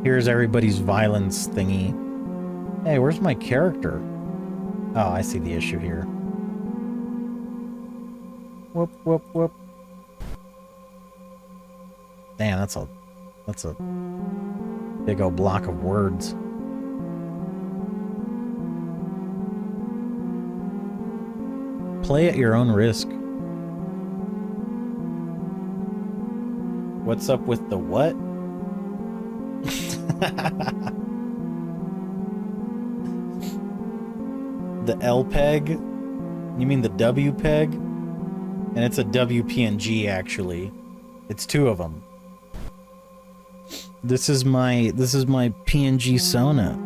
Here's everybody's violence thingy. Hey, where's my character? Oh, I see the issue here. Whoop, whoop, whoop. Damn, that's a big old block of words. Play at your own risk. What's up with the what? The L peg? You mean the W peg? And it's a WPNG actually. It's two of them. This is my PNG Sona.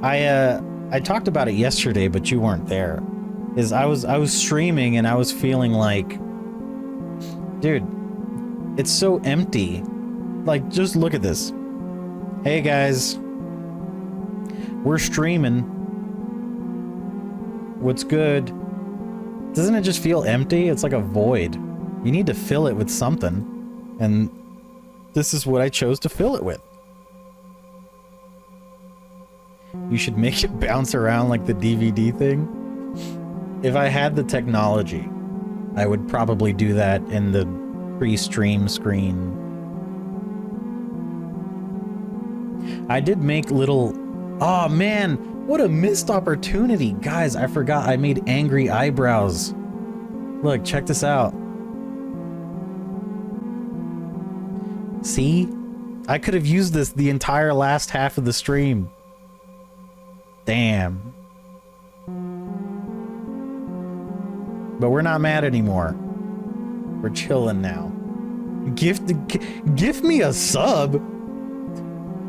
I talked about it yesterday, but you weren't there. I was streaming and I was feeling like, dude, it's so empty. Like, just look at this. Hey guys, we're streaming. What's good? Doesn't it just feel empty? It's like a void. You need to fill it with something, and this is what I chose to fill it with. You should make it bounce around like the DVD thing. If I had the technology, I would probably do that in the pre-stream screen. I did make little... Oh man, what a missed opportunity. Guys, I forgot I made angry eyebrows. Look, check this out. See? I could have used this the entire last half of the stream. Damn. But we're not mad anymore. We're chilling now. Gift me a sub?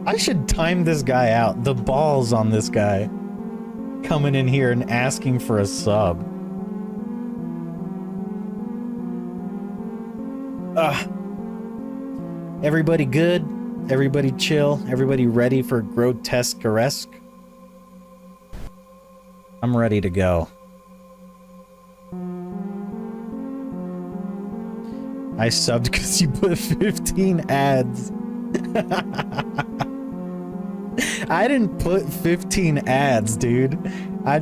I should time this guy out. The balls on this guy. Coming in here and asking for a sub. Everybody good? Everybody chill? Everybody ready for Grotesqueresque? I'm ready to go. I subbed because you put 15 ads. I didn't put 15 ads, dude. I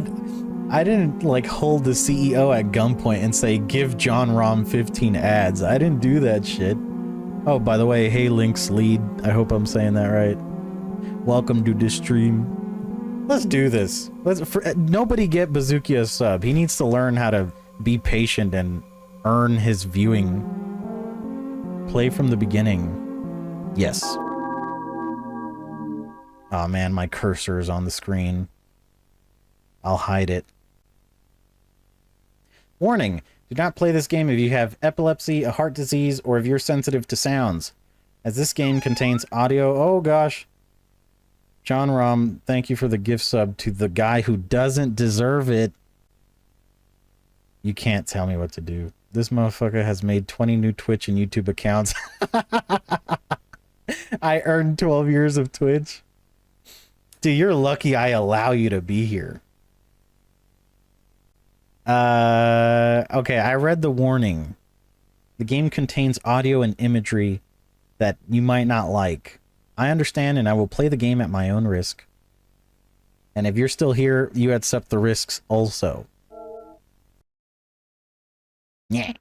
didn't like hold the CEO at gunpoint and say, give John Rom 15 ads. I didn't do that shit. Oh, by the way, hey Link's lead. I hope I'm saying that right. Welcome to this stream. Let's do this. Nobody get Bazookia a sub. He needs to learn how to be patient and earn his viewing. Play from the beginning. Yes. Oh man, my cursor is on the screen. I'll hide it. Warning! Do not play this game if you have epilepsy, a heart disease, or if you're sensitive to sounds. As this game contains audio... Oh gosh. John Rom, thank you for the gift sub to the guy who doesn't deserve it. You can't tell me what to do. This motherfucker has made 20 new Twitch and YouTube accounts. I earned 12 years of Twitch. Dude, you're lucky I allow you to be here. Okay, I read the warning. The game contains audio and imagery that you might not like. I understand, and I will play the game at my own risk. And if you're still here, you accept the risks also. Yeah.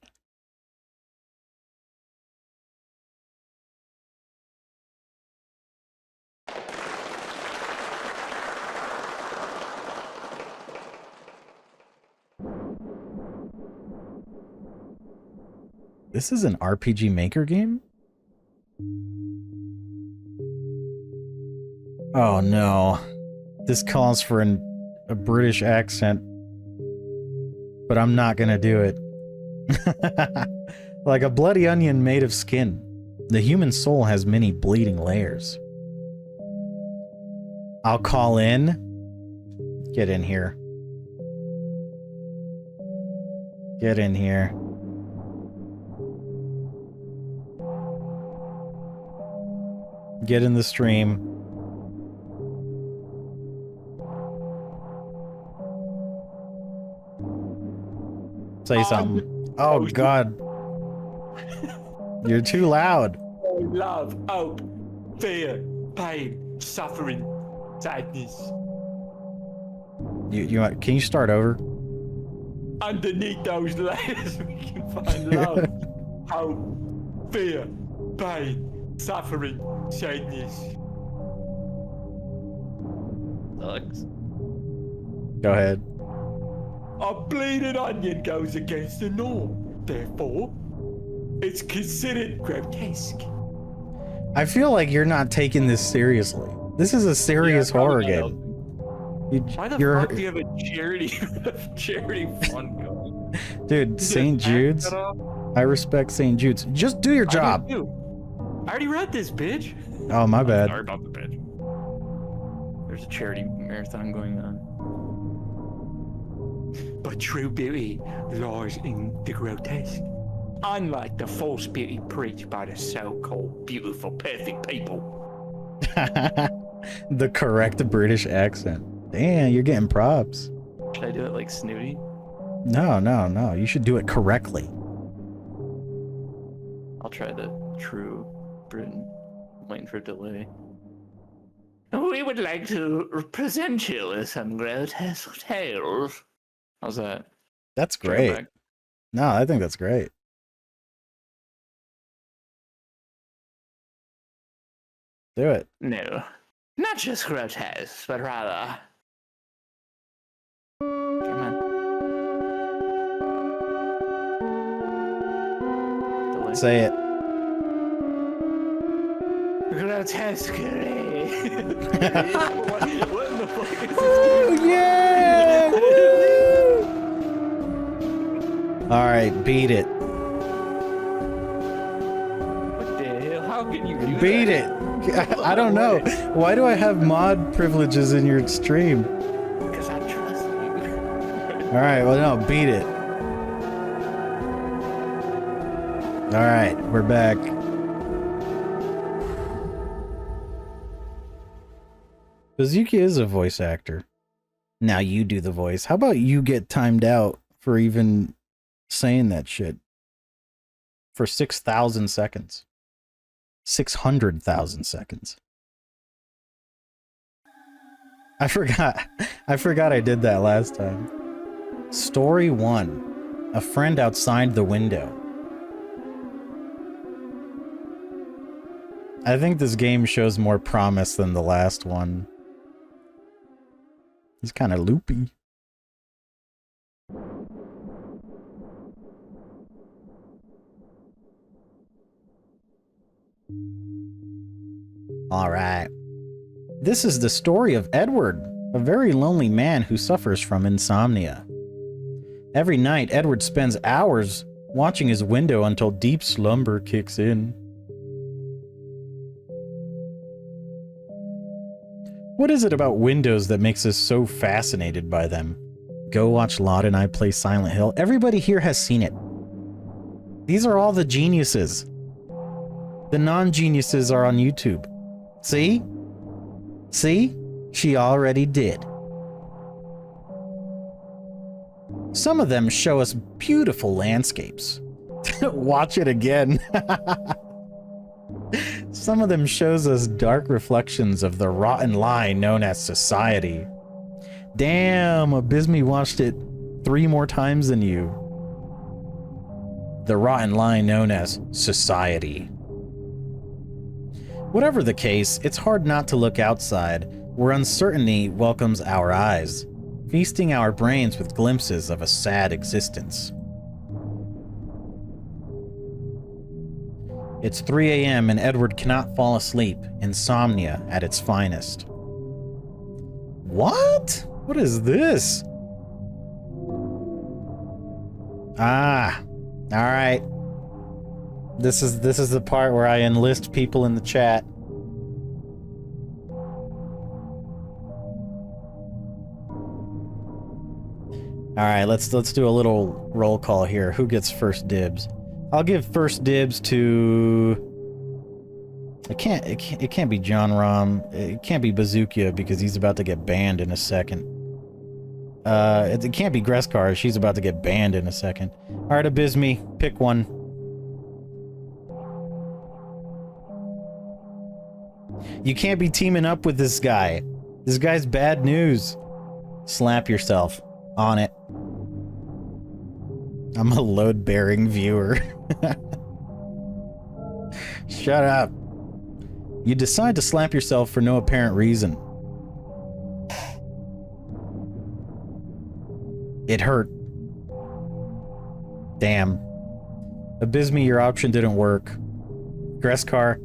This is an RPG Maker game? Oh no. This calls for a British accent. But I'm not gonna do it. Like a bloody onion made of skin. The human soul has many bleeding layers. I'll call in. Get in here. Get in here. Get in the stream. Say something. Oh God. You're too loud. Love, hope, fear, pain, suffering, sadness. Can you start over? Underneath those layers, we can find love, hope, fear, pain, suffering, sadness. Sucks. Go ahead. A bleeding onion goes against the norm. Therefore, it's considered grotesque. I feel like you're not taking this seriously. This is a serious horror game. Why the fuck do you have a charity fund going? Dude, St. Jude's. I respect St. Jude's. Just do your job. I already read this, bitch. Oh, my bad. Sorry about the bitch. There's a charity marathon going on. But true beauty lies in the grotesque. Unlike the false beauty preached by the so-called beautiful, perfect people. The correct British accent. Damn, you're getting props. Should I do it like Snooty? No. You should do it correctly. I'll try the true Britain. I'm waiting for a delay. We would like to present you with some grotesque tales. How's that? That's great. No, I think that's great. Do it. No, not just grotesque, but rather... Come on. Delay. Say it. Grotesqueresque. What in the fuck is this? Woo, yeah! All right, beat it. What the hell? How can you do Beat that? it. I don't know. Why do I have mod privileges in your stream? Because I trust you. All right, well, no, beat it. All right, we're back. Bazooka is a voice actor. Now you do the voice. How about you get timed out for even saying that shit? For 6,000 seconds. 600,000 seconds. I forgot I did that last time. Story 1. A friend outside the window. I think this game shows more promise than the last one. He's kind of loopy. All right. This is the story of Edward, a very lonely man who suffers from insomnia. Every night, Edward spends hours watching his window until deep slumber kicks in. What is it about windows that makes us so fascinated by them? Go watch Laud and I play Silent Hill. Everybody here has seen it. These are all the geniuses. The non-geniuses are on YouTube. See? See? She already did. Some of them show us beautiful landscapes. Watch it again. Some of them shows us dark reflections of the rotten lie known as society. Damn, Abysme watched it 3 more times than you. The rotten lie known as society. Whatever the case, it's hard not to look outside, where uncertainty welcomes our eyes, feasting our brains with glimpses of a sad existence. It's 3 a.m. and Edward cannot fall asleep, insomnia at its finest. What? What is this? Ah, all right. This is the part where I enlist people in the chat. All right, let's do a little roll call here. Who gets first dibs? I'll give first dibs to... It can't be John Rom. It can't be Bazooka because he's about to get banned in a second. It can't be Greskar. She's about to get banned in a second. All right, Abysme, pick one. You can't be teaming up with this guy. This guy's bad news. Slap yourself. On it. I'm a load-bearing viewer. Shut up. You decide to slap yourself for no apparent reason. It hurt. Damn. Abysme, your option didn't work. Grotesqueresque,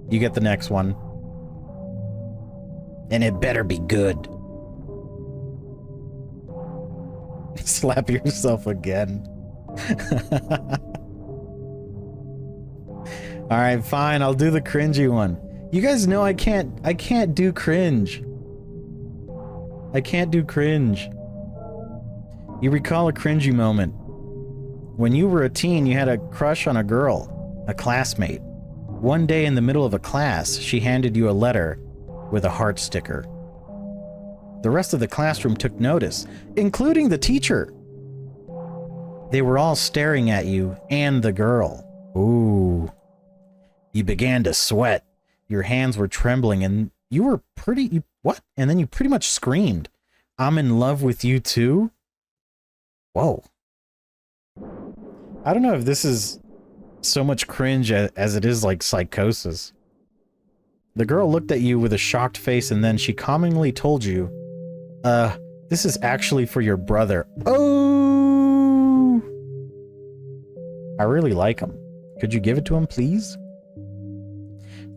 you get the next one. And it better be good. Slap yourself again. Alright, fine, I'll do the cringy one. You guys know I can't do cringe. I can't do cringe. You recall a cringy moment. When you were a teen, you had a crush on a girl, a classmate. One day in the middle of a class, she handed you a letter with a heart sticker. The rest of the classroom took notice, including the teacher. They were all staring at you and the girl. Ooh. You began to sweat. Your hands were trembling and you were what? And then you pretty much screamed, "I'm in love with you too?" Whoa. I don't know if this is so much cringe as it is like psychosis. The girl looked at you with a shocked face and then she calmingly told you, this is actually for your brother. Oh! I really like him. Could you give it to him, please?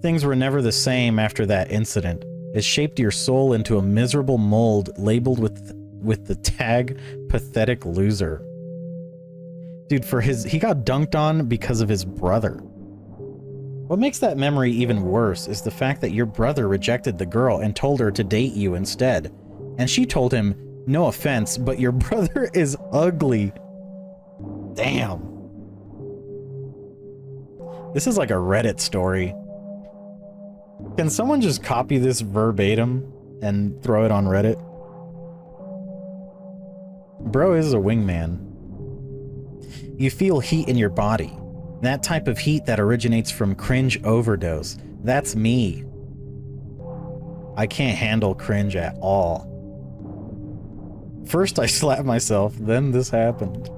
Things were never the same after that incident. It shaped your soul into a miserable mold labeled with the tag pathetic loser. Dude, he got dunked on because of his brother. What makes that memory even worse is the fact that your brother rejected the girl and told her to date you instead. And she told him, "No offense, but your brother is ugly." Damn. This is like a Reddit story. Can someone just copy this verbatim and throw it on Reddit? Bro is a wingman. You feel heat in your body. That type of heat that originates from cringe overdose. That's me. I can't handle cringe at all. First I slapped myself, then this happened.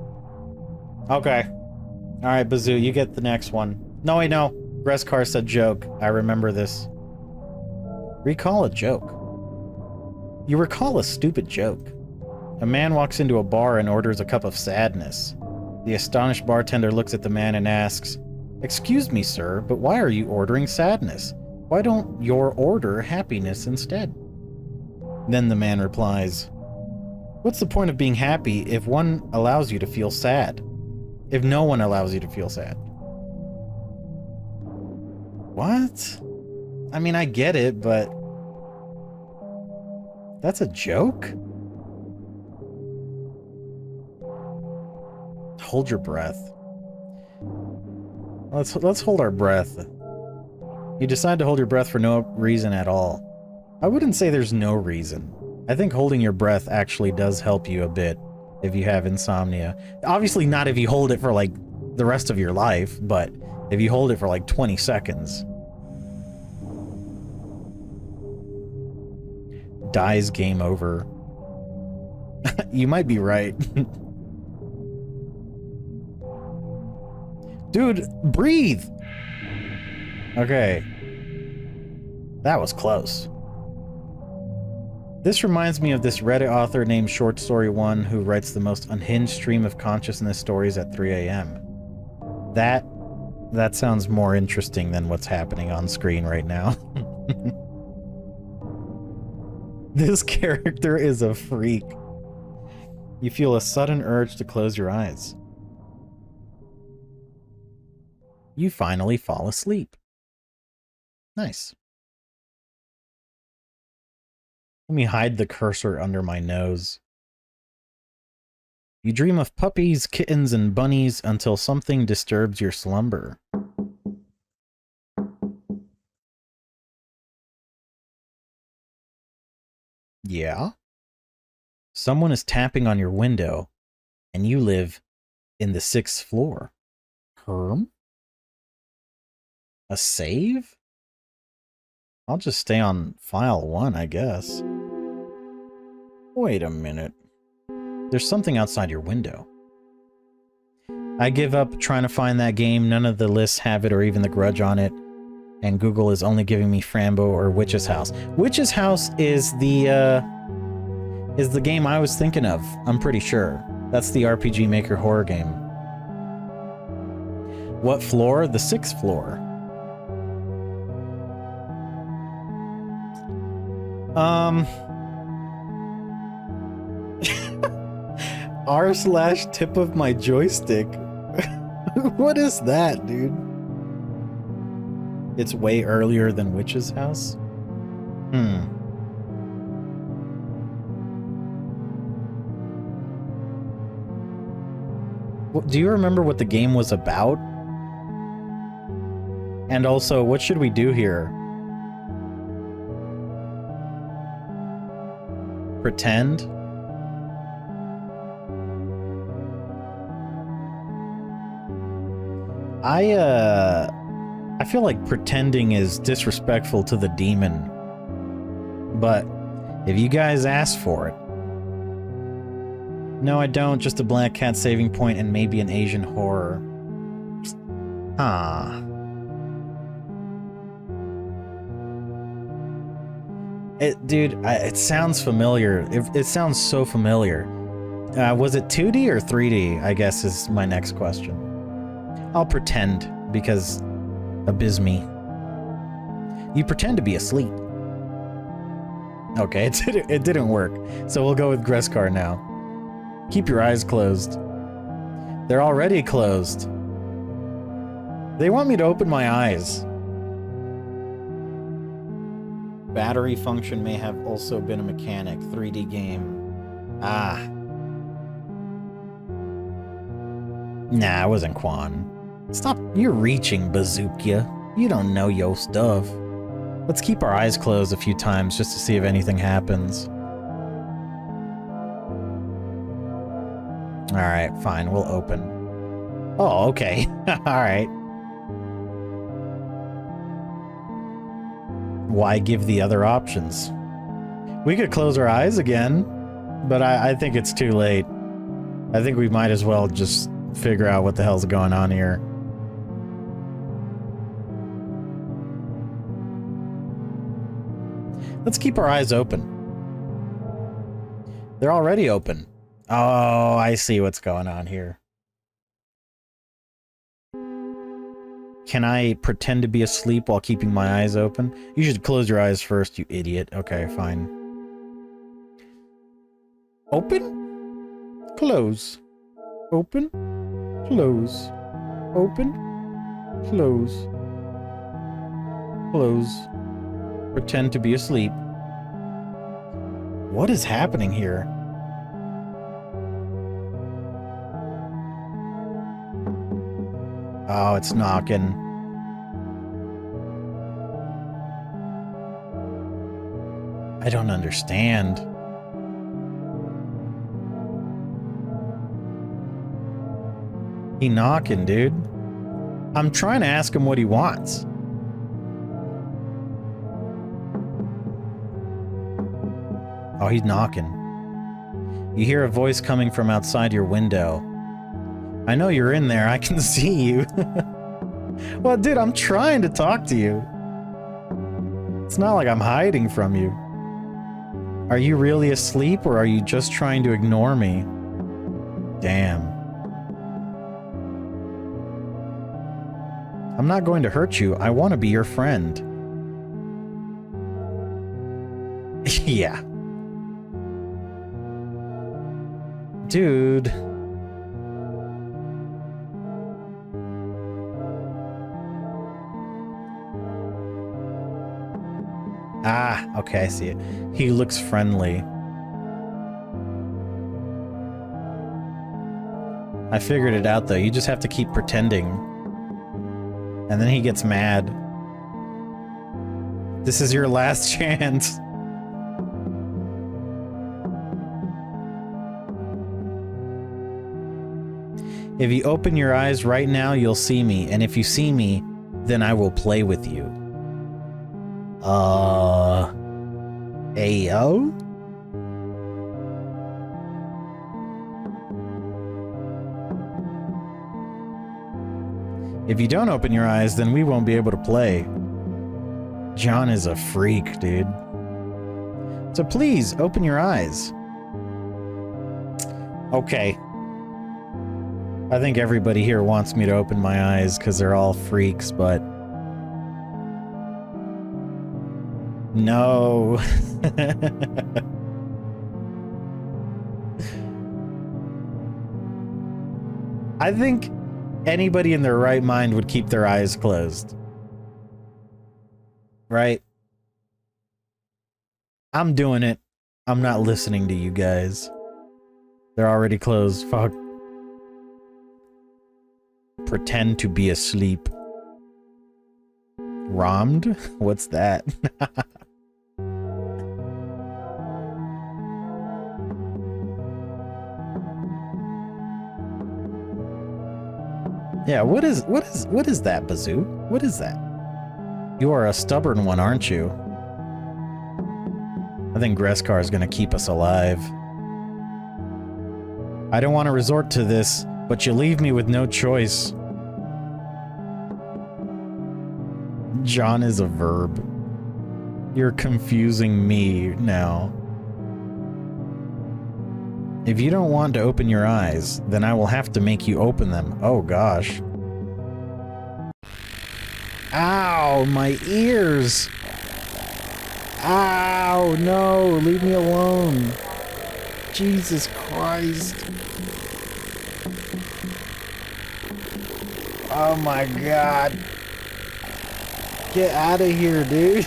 Okay. Alright, Bazoo, you get the next one. No, wait, no. Grotesqueresque said joke. I remember this. Recall a joke. You recall a stupid joke. A man walks into a bar and orders a cup of sadness. The astonished bartender looks at the man and asks, "Excuse me, sir, but why are you ordering sadness? Why don't you order happiness instead?" Then the man replies, "What's the point of being happy if one allows you to feel sad? If no one allows you to feel sad?" What? I mean, I get it, but... that's a joke? Hold your breath. Let's hold our breath. You decide to hold your breath for no reason at all. I wouldn't say there's no reason. I think holding your breath actually does help you a bit if you have insomnia. Obviously not if you hold it for like the rest of your life, but if you hold it for like 20 seconds. Dies, game over. You might be right. Dude, breathe! Okay. That was close. This reminds me of this Reddit author named Short Story 1 who writes the most unhinged stream of consciousness stories at 3 a.m. That sounds more interesting than what's happening on screen right now. This character is a freak. You feel a sudden urge to close your eyes. You finally fall asleep. Nice. Let me hide the cursor under my nose. You dream of puppies, kittens, and bunnies until something disturbs your slumber. Yeah? Someone is tapping on your window, and you live in the 6th floor. Herm? A save? I'll just stay on file 1, I guess. Wait a minute. There's something outside your window. I give up trying to find that game. None of the lists have it or even the grudge on it. And Google is only giving me Frambo or Witch's House. Witch's House is the game I was thinking of, I'm pretty sure. That's the RPG Maker horror game. What floor? The 6th floor. R/tip of my joystick. What is that, dude? It's way earlier than Witch's House? Do you remember what the game was about? And also, what should we do here? Pretend? I feel like pretending is disrespectful to the demon. But if you guys ask for it. No, I don't. Just a black cat saving point and maybe an Asian horror. Huh. It sounds familiar. It sounds so familiar. Was it 2D or 3D, I guess is my next question. I'll pretend, because abysme. You pretend to be asleep. Okay, it didn't work. So we'll go with Grotesqueresque now. Keep your eyes closed. They're already closed. They want me to open my eyes. Battery function may have also been a mechanic. 3D game. Ah. Nah, it wasn't Quan. Stop. You're reaching, Bazooka. You don't know your stuff. Let's keep our eyes closed a few times just to see if anything happens. Alright, fine. We'll open. Oh, okay. Alright. Why give the other options? We could close our eyes again, but I think it's too late. I think we might as well just figure out what the hell's going on here. Let's keep our eyes open. They're already open. Oh, I see what's going on here. Can I pretend to be asleep while keeping my eyes open? You should close your eyes first, you idiot. Okay, fine. Open? Close. Open? Close. Open? Close. Close. Pretend to be asleep. What is happening here? Oh, it's knocking. I don't understand. He knocking, dude. I'm trying to ask him what he wants. Oh, he's knocking. You hear a voice coming from outside your window. I know you're in there. I can see you. Well, dude, I'm trying to talk to you. It's not like I'm hiding from you. Are you really asleep, or are you just trying to ignore me? Damn. I'm not going to hurt you. I want to be your friend. Yeah. Dude. Ah, okay, I see it. He looks friendly. I figured it out, though. You just have to keep pretending. And then he gets mad. This is your last chance. If you open your eyes right now, you'll see me. And if you see me, then I will play with you. Ayo? If you don't open your eyes, then we won't be able to play. John is a freak, dude. So please, open your eyes. Okay. I think everybody here wants me to open my eyes because they're all freaks, but... No. I think anybody in their right mind would keep their eyes closed. Right? I'm doing it. I'm not listening to you guys. They're already closed. Fuck. Pretend to be asleep. Rommed? What's that? Yeah, what is that, Bazoo? What is that? You are a stubborn one, aren't you? I think Greskar is gonna keep us alive. I don't want to resort to this, but you leave me with no choice. John is a verb. You're confusing me now. If you don't want to open your eyes, then I will have to make you open them. Oh gosh. Ow, my ears! Ow, no, leave me alone. Jesus Christ. Oh my god. Get out of here, dude.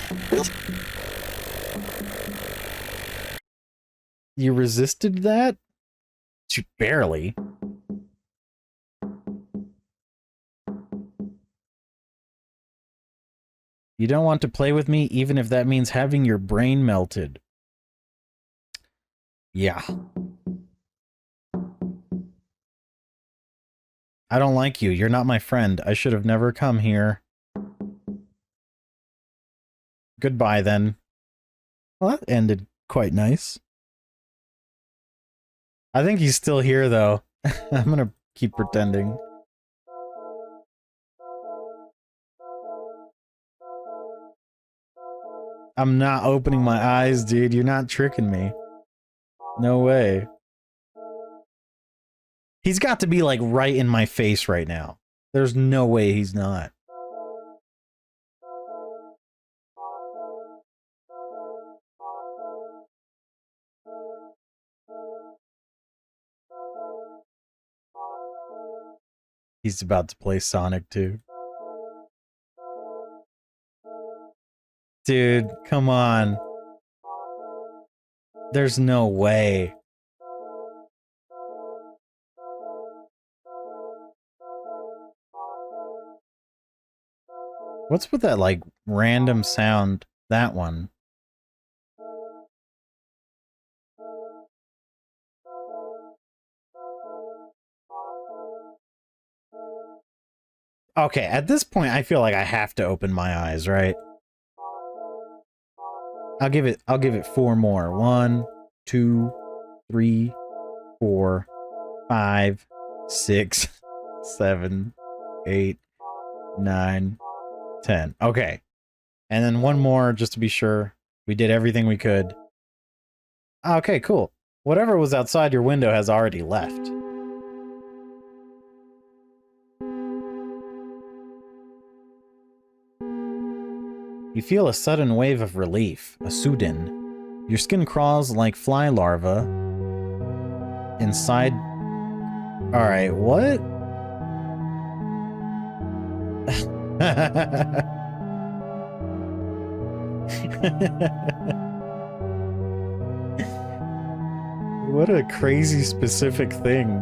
You resisted that? Barely. You don't want to play with me, even if that means having your brain melted. Yeah. I don't like you. You're not my friend. I should have never come here. Goodbye, then. Well, that ended quite nice. I think he's still here, though. I'm gonna keep pretending. I'm not opening my eyes, dude. You're not tricking me. No way. He's got to be, like, right in my face right now. There's no way he's not. He's about to play Sonic 2. Dude, come on. There's no way. What's with that, like, random sound? That one. Okay, at this point, I feel like I have to open my eyes, right? I'll give it 4 more. 1, 2, 3, 4, 5, 6, 7, 8, 9, 10. Okay. And then 1 more just to be sure. We did everything we could. Okay, cool. Whatever was outside your window has already left. You feel a sudden wave of relief, a sudden. Your skin crawls like fly larvae inside. Alright, what? What a crazy specific thing.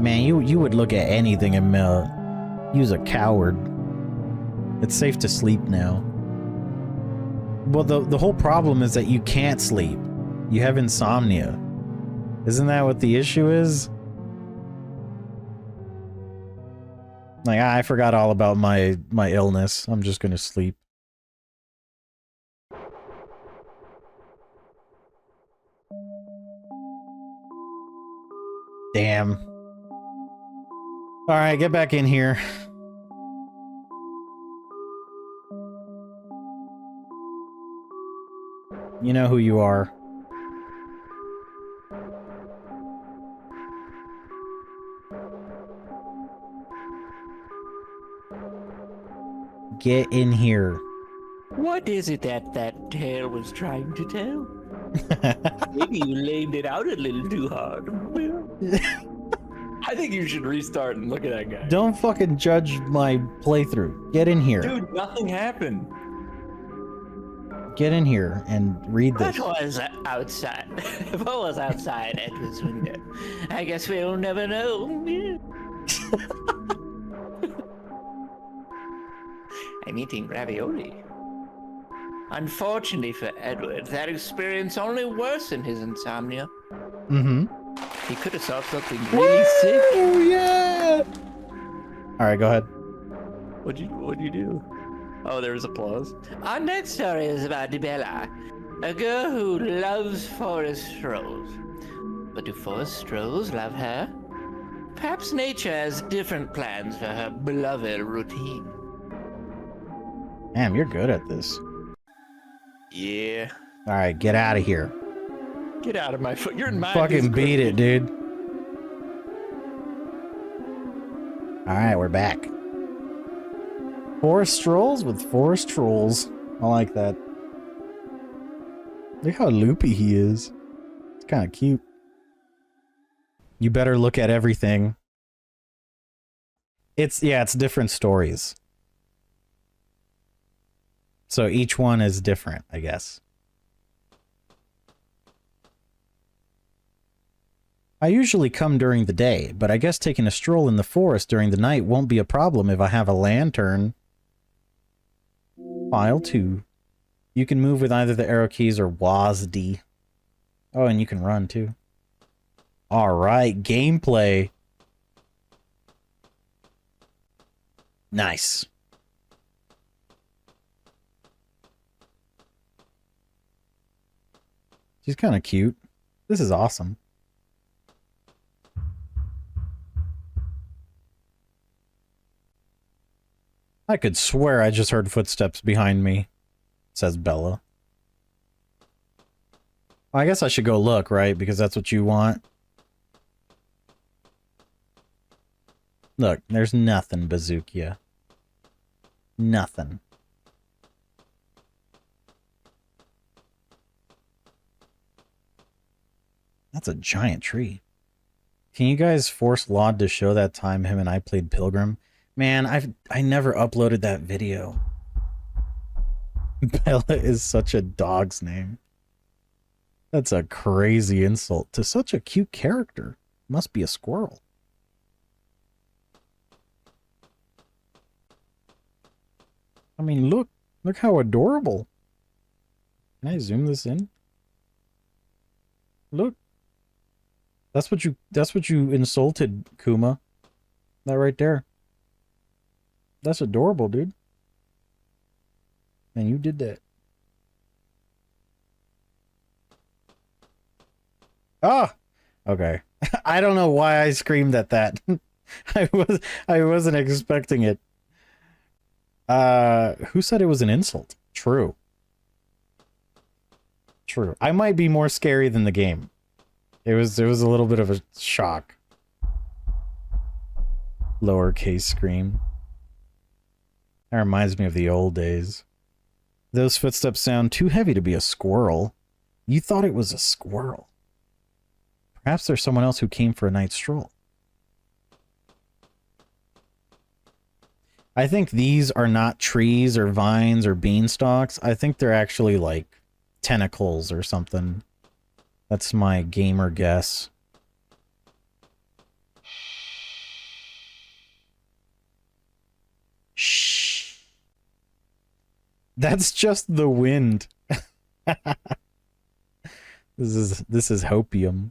Man, you would look at anything and melt. You's a coward. It's safe to sleep now. Well, the whole problem is that you can't sleep. You have insomnia. Isn't that what the issue is? Like, I forgot all about my illness. I'm just gonna sleep. Damn. Alright, get back in here. You know who you are. Get in here. What is it that tale was trying to tell? Maybe you laid it out a little too hard. I think you should restart and look at that guy. Don't fucking judge my playthrough. Get in here. Dude, nothing happened. Get in here and read this. That was outside. If I was outside Edward's window, I guess we'll never know. I'm eating ravioli. Unfortunately for Edward, that experience only worsened his insomnia. Mm-hmm. He could have saw something really sick. Oh yeah! Alright, go ahead. What'd you do? Oh, there was applause. Our next story is about Bella, a girl who loves forest strolls. But do forest strolls love her? Perhaps nature has different plans for her beloved routine. Damn, you're good at this. Yeah. Alright, get out of here. Get out of my foot. You're in my Fucking beat it, dude. Alright, we're back. Forest strolls with forest trolls. I like that. Look how loopy he is. It's kind of cute. You better look at everything. It's different stories. So each one is different, I guess. I usually come during the day, but I guess taking a stroll in the forest during the night won't be a problem if I have a lantern. File 2. You can move with either the arrow keys or WASD. Oh, and you can run too. Alright, gameplay. Nice. She's kind of cute. This is awesome. I could swear I just heard footsteps behind me, says Bella. Well, I guess I should go look, right? Because that's what you want. Look, there's nothing, Bazookia. Nothing. That's a giant tree. Can you guys force Laud to show that time him and I played Pilgrim? Man, I never uploaded that video. Bella is such a dog's name. That's a crazy insult to such a cute character. Must be a squirrel. I mean, look how adorable. Can I zoom this in? Look. That's what you insulted, Kuma. That right there. That's adorable, dude. And you did that. Ah! Okay. I don't know why I screamed at that. I wasn't expecting it. Who said it was an insult? True. True. I might be more scary than the game. It was a little bit of a shock. Lowercase scream. That reminds me of the old days. Those footsteps sound too heavy to be a squirrel. You thought it was a squirrel. Perhaps there's someone else who came for a night stroll. I think these are not trees or vines or beanstalks. I think they're actually like tentacles or something. That's my gamer guess. Shh. That's just the wind. This is hopium.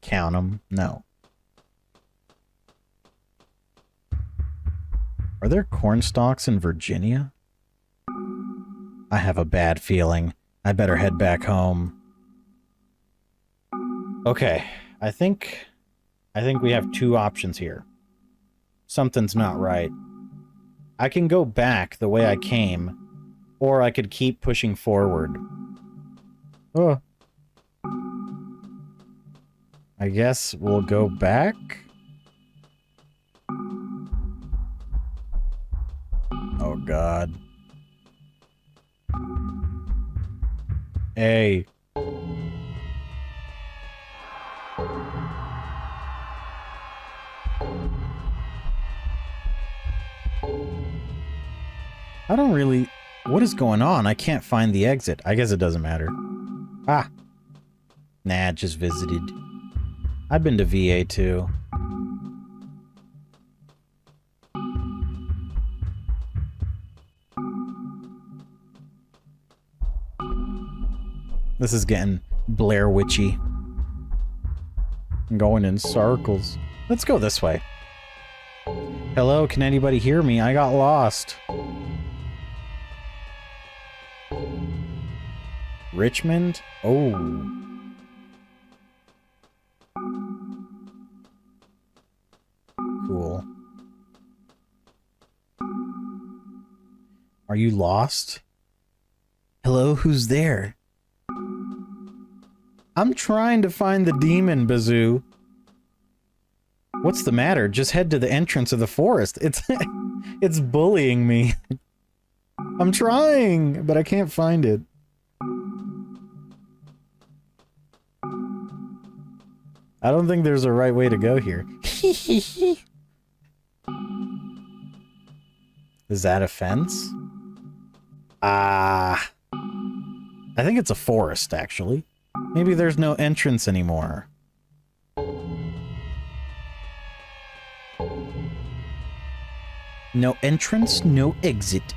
Count 'em. No. Are there corn stalks in Virginia? I have a bad feeling. I better head back home. Okay, I think we have two options here. Something's not right. I can go back the way I came, or I could keep pushing forward. Oh. I guess we'll go back? Oh god. Hey. I don't really... What is going on? I can't find the exit. I guess it doesn't matter. Ah. Nah, just visited. I've been to VA too. This is getting Blair Witchy. I'm going in circles. Let's go this way. Hello, can anybody hear me? I got lost. Richmond? Oh. Cool. Are you lost? Hello, who's there? I'm trying to find the demon, Bazoo. What's the matter? Just head to the entrance of the forest. It's bullying me. I'm trying, but I can't find it. I don't think there's a right way to go here. Is that a fence? Ah. I think it's a forest, actually. Maybe there's no entrance anymore. No entrance, no exit.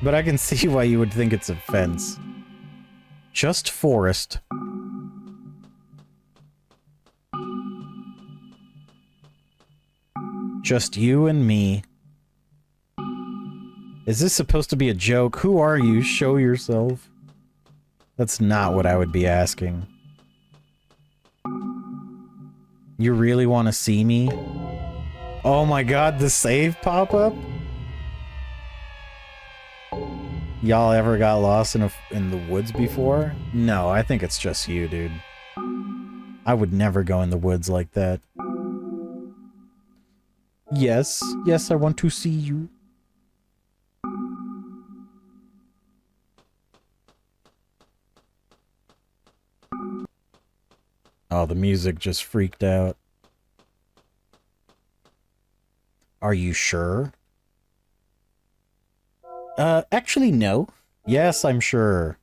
But I can see why you would think it's a fence. Just forest. Just you and me. Is this supposed to be a joke? Who are you? Show yourself. That's not what I would be asking. You really want to see me? Oh my god, the save pop-up? Y'all ever got lost in the woods before? No, I think it's just you, dude. I would never go in the woods like that. Yes, yes, I want to see you. Oh, the music just freaked out. Are you sure? Actually, no. Yes, I'm sure.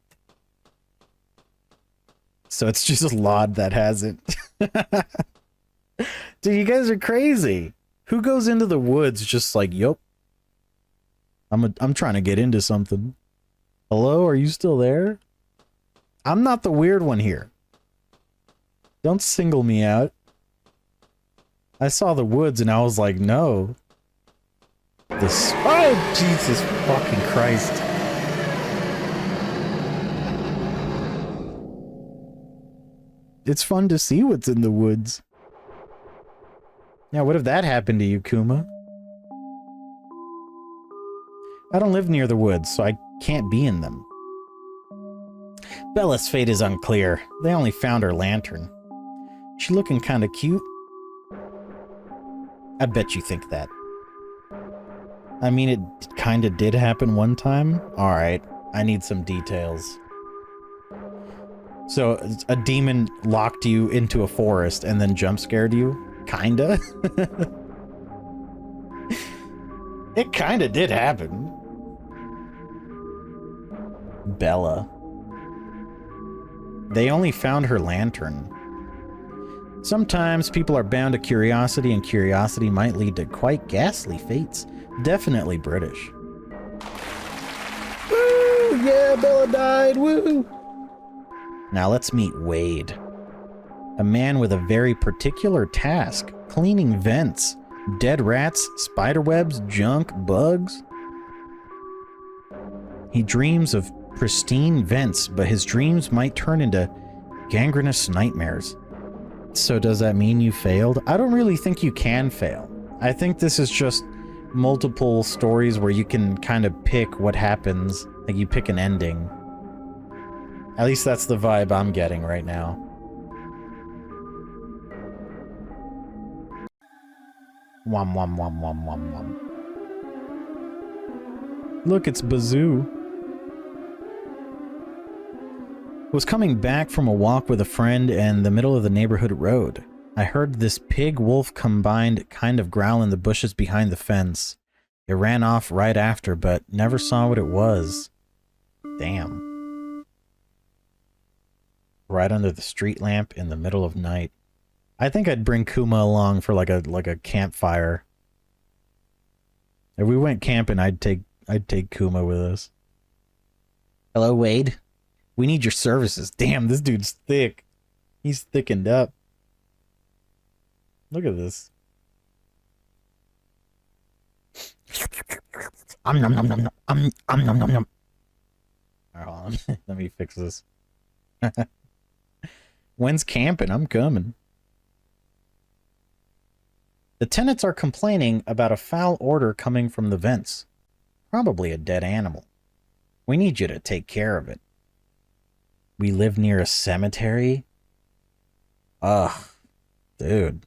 So it's just Laud that hasn't. Dude, you guys are crazy. Who goes into the woods just like, yup. I'm trying to get into something. Hello, are you still there? I'm not the weird one here. Don't single me out. I saw the woods and I was like, no. This... Oh, Jesus fucking Christ. It's fun to see what's in the woods. Yeah, what if that happened to you, Kuma? I don't live near the woods, so I can't be in them. Bella's fate is unclear. They only found her lantern. She looking kinda cute. I bet you think that. I mean, it kinda did happen one time. Alright, I need some details. So, a demon locked you into a forest and then jump scared you? Kinda? It kinda did happen. Bella. They only found her lantern. Sometimes people are bound to curiosity, and curiosity might lead to quite ghastly fates. Definitely British. Woo! Yeah, Bella died! Woo! Now let's meet Wade. A man with a very particular task, cleaning vents. Dead rats, spider webs, junk, bugs. He dreams of pristine vents, but his dreams might turn into gangrenous nightmares. So does that mean you failed? I don't really think you can fail. I think this is just multiple stories where you can kind of pick what happens. Like you pick an ending. At least that's the vibe I'm getting right now. Wom wom wom wom wom wom. Look, it's Bazoo. Was coming back from a walk with a friend in the middle of the neighborhood road. I heard this pig-wolf combined kind of growl in the bushes behind the fence. It ran off right after, but never saw what it was. Damn. Right under the street lamp in the middle of night. I think I'd bring Kuma along for like a campfire. If we went camping, I'd take Kuma with us. Hello, Wade. We need your services. Damn, this dude's thick. He's thickened up. Look at this. Nom nom nom nom nom nom nom. Alright, hold on. Let me fix this. When's camping? I'm coming. The tenants are complaining about a foul odor coming from the vents. Probably a dead animal. We need you to take care of it. We live near a cemetery? Ugh, dude.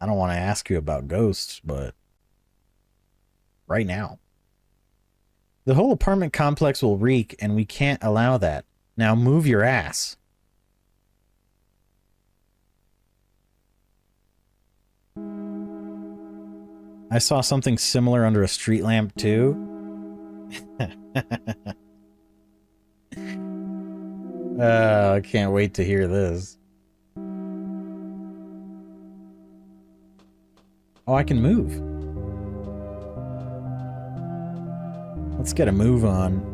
I don't want to ask you about ghosts, but right now. The whole apartment complex will reek, and we can't allow that. Now move your ass. I saw something similar under a street lamp, too. I can't wait to hear this. Oh, I can move. Let's get a move on.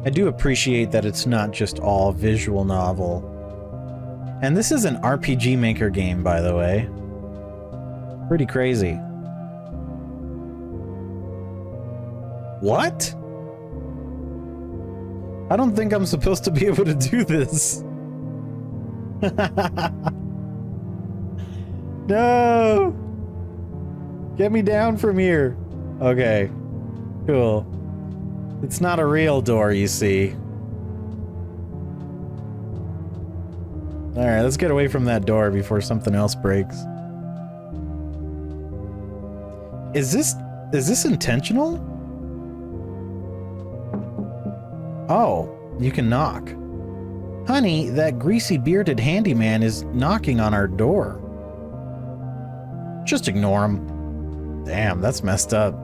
I do appreciate that it's not just all visual novel. And this is an RPG Maker game, by the way. Pretty crazy. What? I don't think I'm supposed to be able to do this. No! Get me down from here. Okay. Cool. It's not a real door, you see. Alright, let's get away from that door before something else breaks. Is this intentional? Oh, you can knock. Honey, that greasy bearded handyman is knocking on our door. Just ignore him. Damn, that's messed up.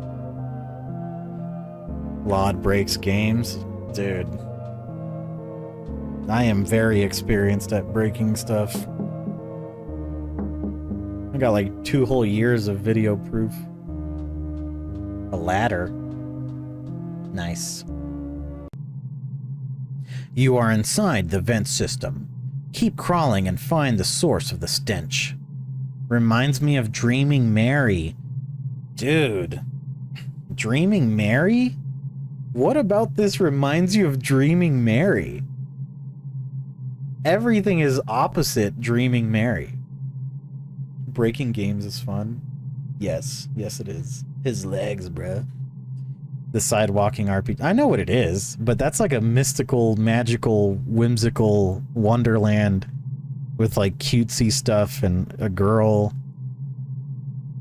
Laud breaks games. Dude. I am very experienced at breaking stuff. I got like 2 whole years of video proof. A ladder. Nice. You are inside the vent system. Keep crawling and find the source of the stench. Reminds me of Dreaming Mary. Dude. Dreaming Mary? What about this reminds you of Dreaming Mary? Everything is opposite Dreaming Mary. Breaking games is fun. Yes. Yes, it is. His legs, bruh. The sidewalking RPG. I know what it is, but that's like a mystical, magical, whimsical wonderland with like cutesy stuff and a girl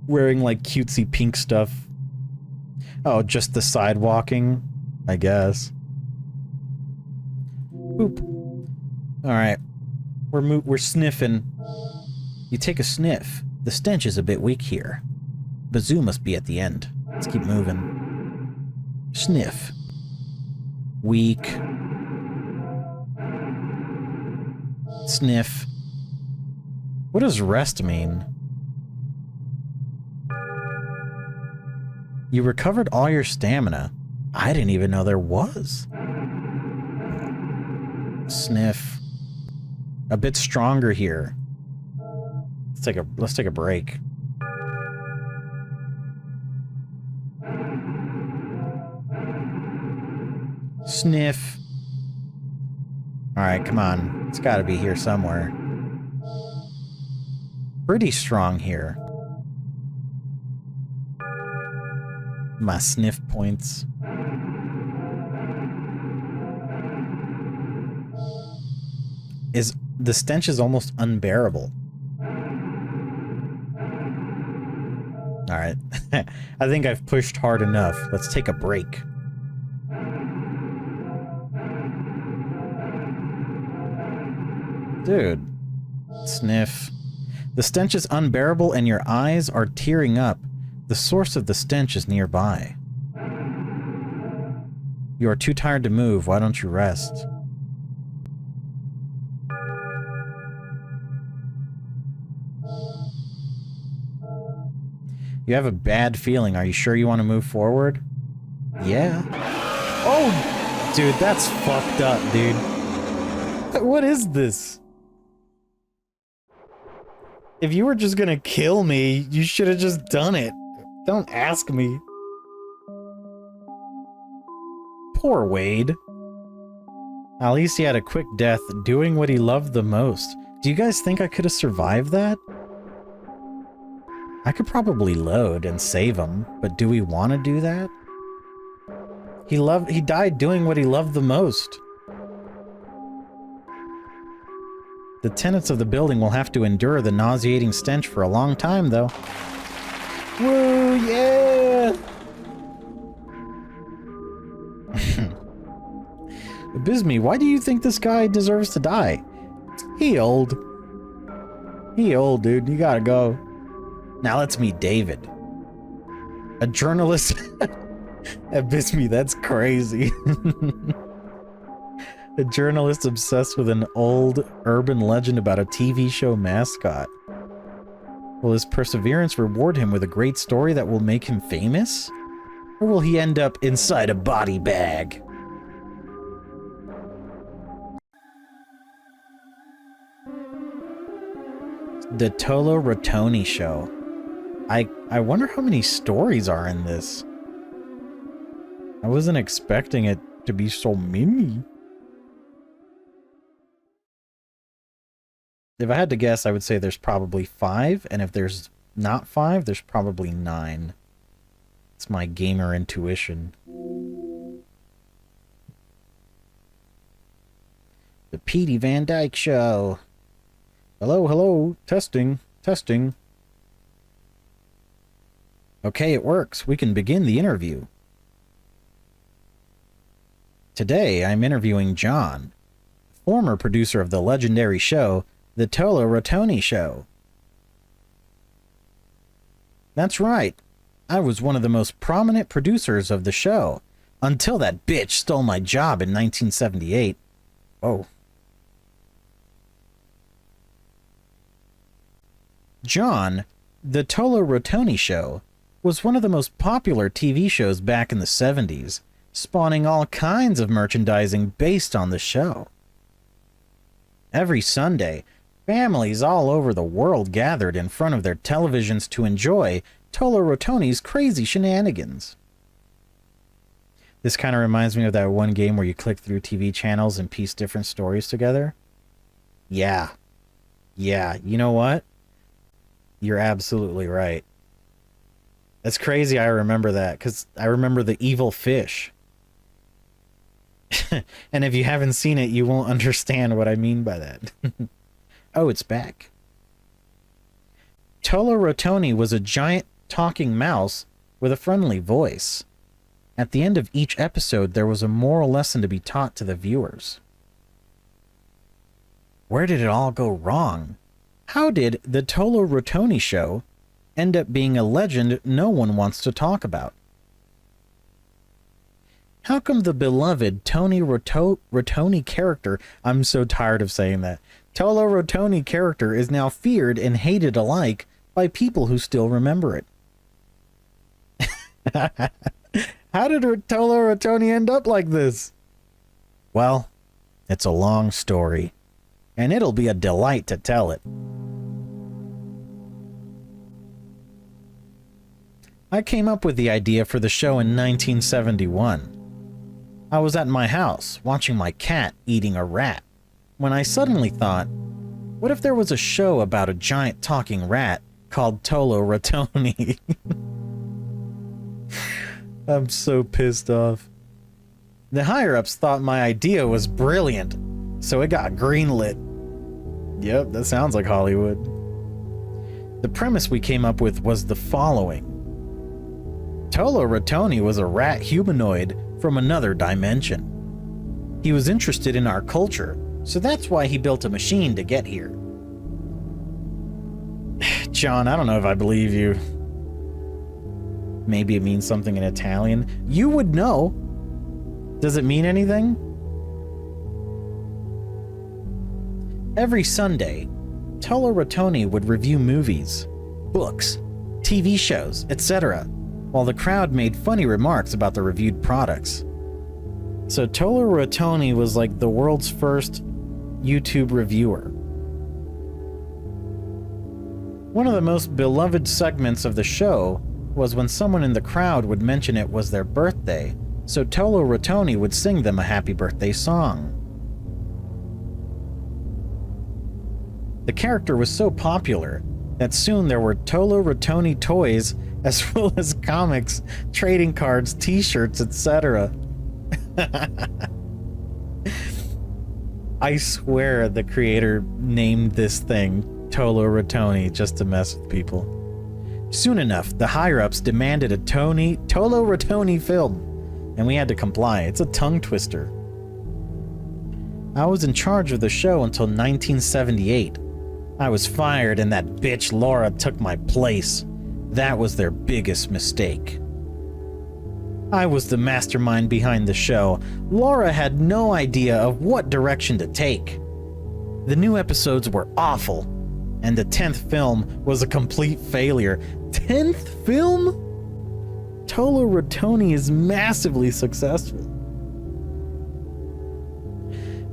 wearing like cutesy pink stuff. Oh, just the sidewalking, I guess. Boop. All right, we're sniffing. You take a sniff. The stench is a bit weak here. Bazoo must be at the end. Let's keep moving. Sniff. Weak. Sniff. What does rest mean? You recovered all your stamina. I didn't even know there was. Sniff. A bit stronger here. Let's take a break. Sniff. Alright, come on. It's gotta be here somewhere. Pretty strong here. My sniff points. The stench is almost unbearable. Alright. I think I've pushed hard enough. Let's take a break. Dude. Sniff. The stench is unbearable and your eyes are tearing up. The source of the stench is nearby. You are too tired to move. Why don't you rest? You have a bad feeling. Are you sure you want to move forward? Yeah. Oh! Dude, that's fucked up, dude. What is this? If you were just gonna kill me, you should have just done it. Don't ask me. Poor Wade. At least he had a quick death doing what he loved the most. Do you guys think I could have survived that? I could probably load and save him, but do we want to do that? He died doing what he loved the most. The tenants of the building will have to endure the nauseating stench for a long time, though. Woo, yeah! Bisme, why do you think this guy deserves to die? He old. He old, dude. You gotta go. Now let's meet David. A journalist at Bisme, that's crazy. A journalist obsessed with an old urban legend about a TV show mascot. Will his perseverance reward him with a great story that will make him famous? Or will he end up inside a body bag? The Tolo Ratoney show. I wonder how many stories are in this. I wasn't expecting it to be so many. If I had to guess, I would say there's probably 5, and if there's not 5, there's probably 9. It's my gamer intuition. The Petey Van Dyke Show. Hello, hello. Testing, testing. Okay, it works. We can begin the interview. Today, I'm interviewing John, former producer of the legendary show, The Tolo Ratoney Show. That's right. I was one of the most prominent producers of the show, until that bitch stole my job in 1978. Oh. John, The Tolo Ratoney Show, was one of the most popular TV shows back in the 70s, spawning all kinds of merchandising based on the show. Every Sunday, families all over the world gathered in front of their televisions to enjoy Tolo Ratoney's crazy shenanigans. This kind of reminds me of that one game where you click through TV channels and piece different stories together. Yeah. Yeah, you know what? You're absolutely right. That's crazy I remember that, because I remember the evil fish. And if you haven't seen it, you won't understand what I mean by that. Oh, it's back. Tolo Ratoney was a giant talking mouse with a friendly voice. At the end of each episode, there was a moral lesson to be taught to the viewers. Where did it all go wrong? How did the Tolo Ratoney Show end up being a legend no one wants to talk about? How come the beloved Ratoney character, I'm so tired of saying that, Tolo Ratoney character is now feared and hated alike by people who still remember it? How did Tolo Ratoney end up like this? Well, it's a long story, and it'll be a delight to tell it. I came up with the idea for the show in 1971. I was at my house, watching my cat eating a rat, when I suddenly thought, what if there was a show about a giant talking rat called Tolo Ratoney? I'm so pissed off. The higher-ups thought my idea was brilliant, so it got greenlit. Yep, that sounds like Hollywood. The premise we came up with was the following. Tolo Ratoney was a rat humanoid from another dimension. He was interested in our culture, so that's why he built a machine to get here. John, I don't know if I believe you. Maybe it means something in Italian. You would know. Does it mean anything? Every Sunday, Tolo Ratoney would review movies, books, TV shows, etc., while the crowd made funny remarks about the reviewed products. So Tolo Ratoney was like the world's first YouTube reviewer. One of the most beloved segments of the show was when someone in the crowd would mention it was their birthday, so Tolo Ratoney would sing them a happy birthday song. The character was so popular that soon there were Tolo Ratoney toys as well as comics, trading cards, t-shirts, etc. I swear the creator named this thing Tolo Ratoney just to mess with people. Soon enough, the higher-ups demanded a Tolo Ratoney film, and we had to comply. It's a tongue twister. I was in charge of the show until 1978. I was fired and that bitch Laura took my place. That was their biggest mistake. I was the mastermind behind the show. Laura had no idea of what direction to take. The new episodes were awful, and the 10th film was a complete failure. 10th film? Tolo Ratoney is massively successful.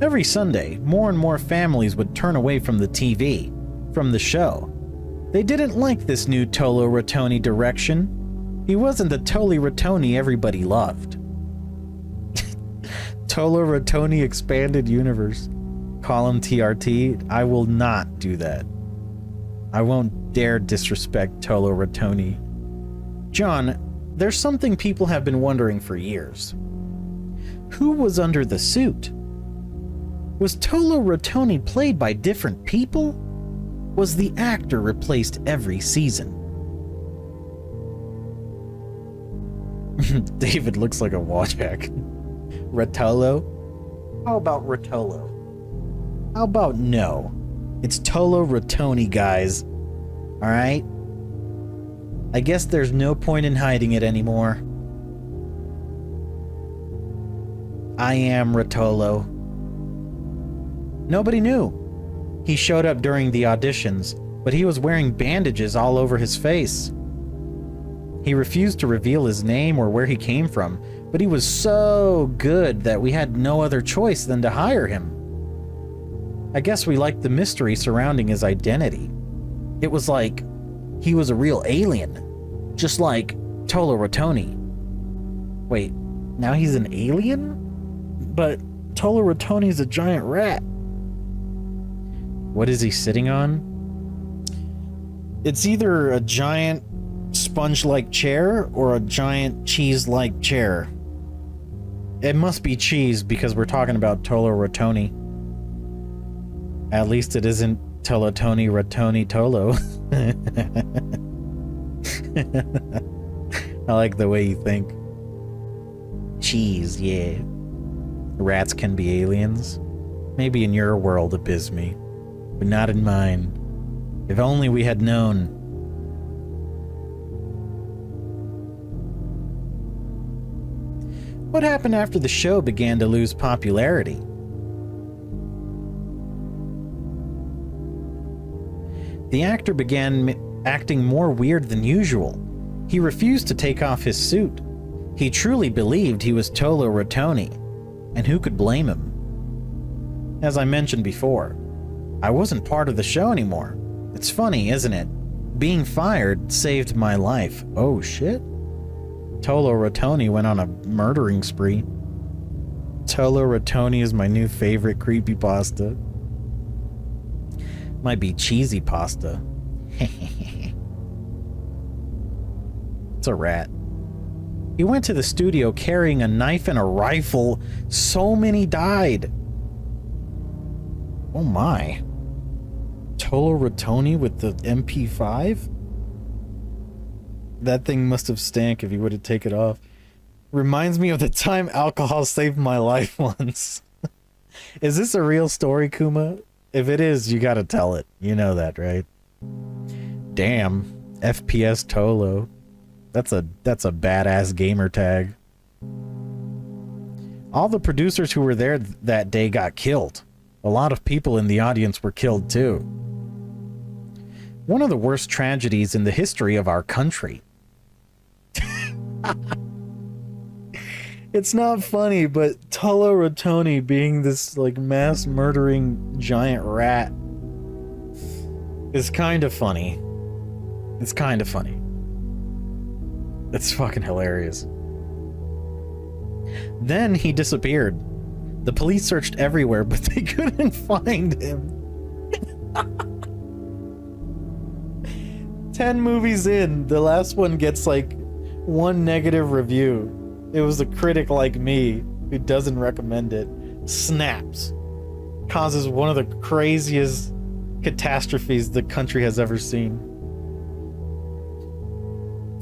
Every Sunday, more and more families would turn away from the TV, from the show. They didn't like this new Tolo Ratoney direction. He wasn't the Tolo Ratoney everybody loved. Tolo Ratoney Expanded Universe. Call him TRT. I will not do that. I won't dare disrespect Tolo Ratoney. John, there's something people have been wondering for years. Who was under the suit? Was Tolo Ratoney played by different people? Was the actor replaced every season? David looks like a Wojak. Rotolo? How about Rotolo? How about no? It's Tolo Ratoney, guys. Alright? I guess there's no point in hiding it anymore. I am Rotolo. Nobody knew. He showed up during the auditions, but he was wearing bandages all over his face. He refused to reveal his name or where he came from, but he was so good that we had no other choice than to hire him. I guess we liked the mystery surrounding his identity. It was like he was a real alien, just like Tolo Ratoney. Wait, now he's an alien? But Tolo Ratoney's a giant rat. What is he sitting on? It's either a giant sponge-like chair or a giant cheese-like chair. It must be cheese because we're talking about Tolo Ratoney. At least it isn't Telotony Ratoney Tolo. I like the way you think. Cheese, yeah. Rats can be aliens. Maybe in your world, Abysme, but not in mine. If only we had known. What happened after the show began to lose popularity? The actor began acting more weird than usual. He refused to take off his suit. He truly believed he was Tolo Ratoney, and who could blame him? As I mentioned before, I wasn't part of the show anymore. It's funny, isn't it? Being fired saved my life. Oh shit. Tolo Ratoney went on a murdering spree. Tolo Ratoney is my new favorite creepypasta. Might be cheesy pasta. It's a rat. He went to the studio carrying a knife and a rifle. So many died. Oh my. Tolo Ratoney with the MP5? That thing must have stank if he would have taken it off. Reminds me of the time alcohol saved my life once. Is this a real story, Kuma? If it is, you gotta tell it. You know that, right? Damn. FPS Tolo. That's a badass gamer tag. All the producers who were there that day got killed. A lot of people in the audience were killed too. One of the worst tragedies in the history of our country. It's not funny, but Tolo Ratoney being this like mass murdering giant rat is kind of funny. It's kind of funny. It's fucking hilarious. Then he disappeared. The police searched everywhere, but they couldn't find him. 10 movies in, the last one gets like 1 negative review. It was a critic like me who doesn't recommend it. Snaps. Causes one of the craziest catastrophes the country has ever seen.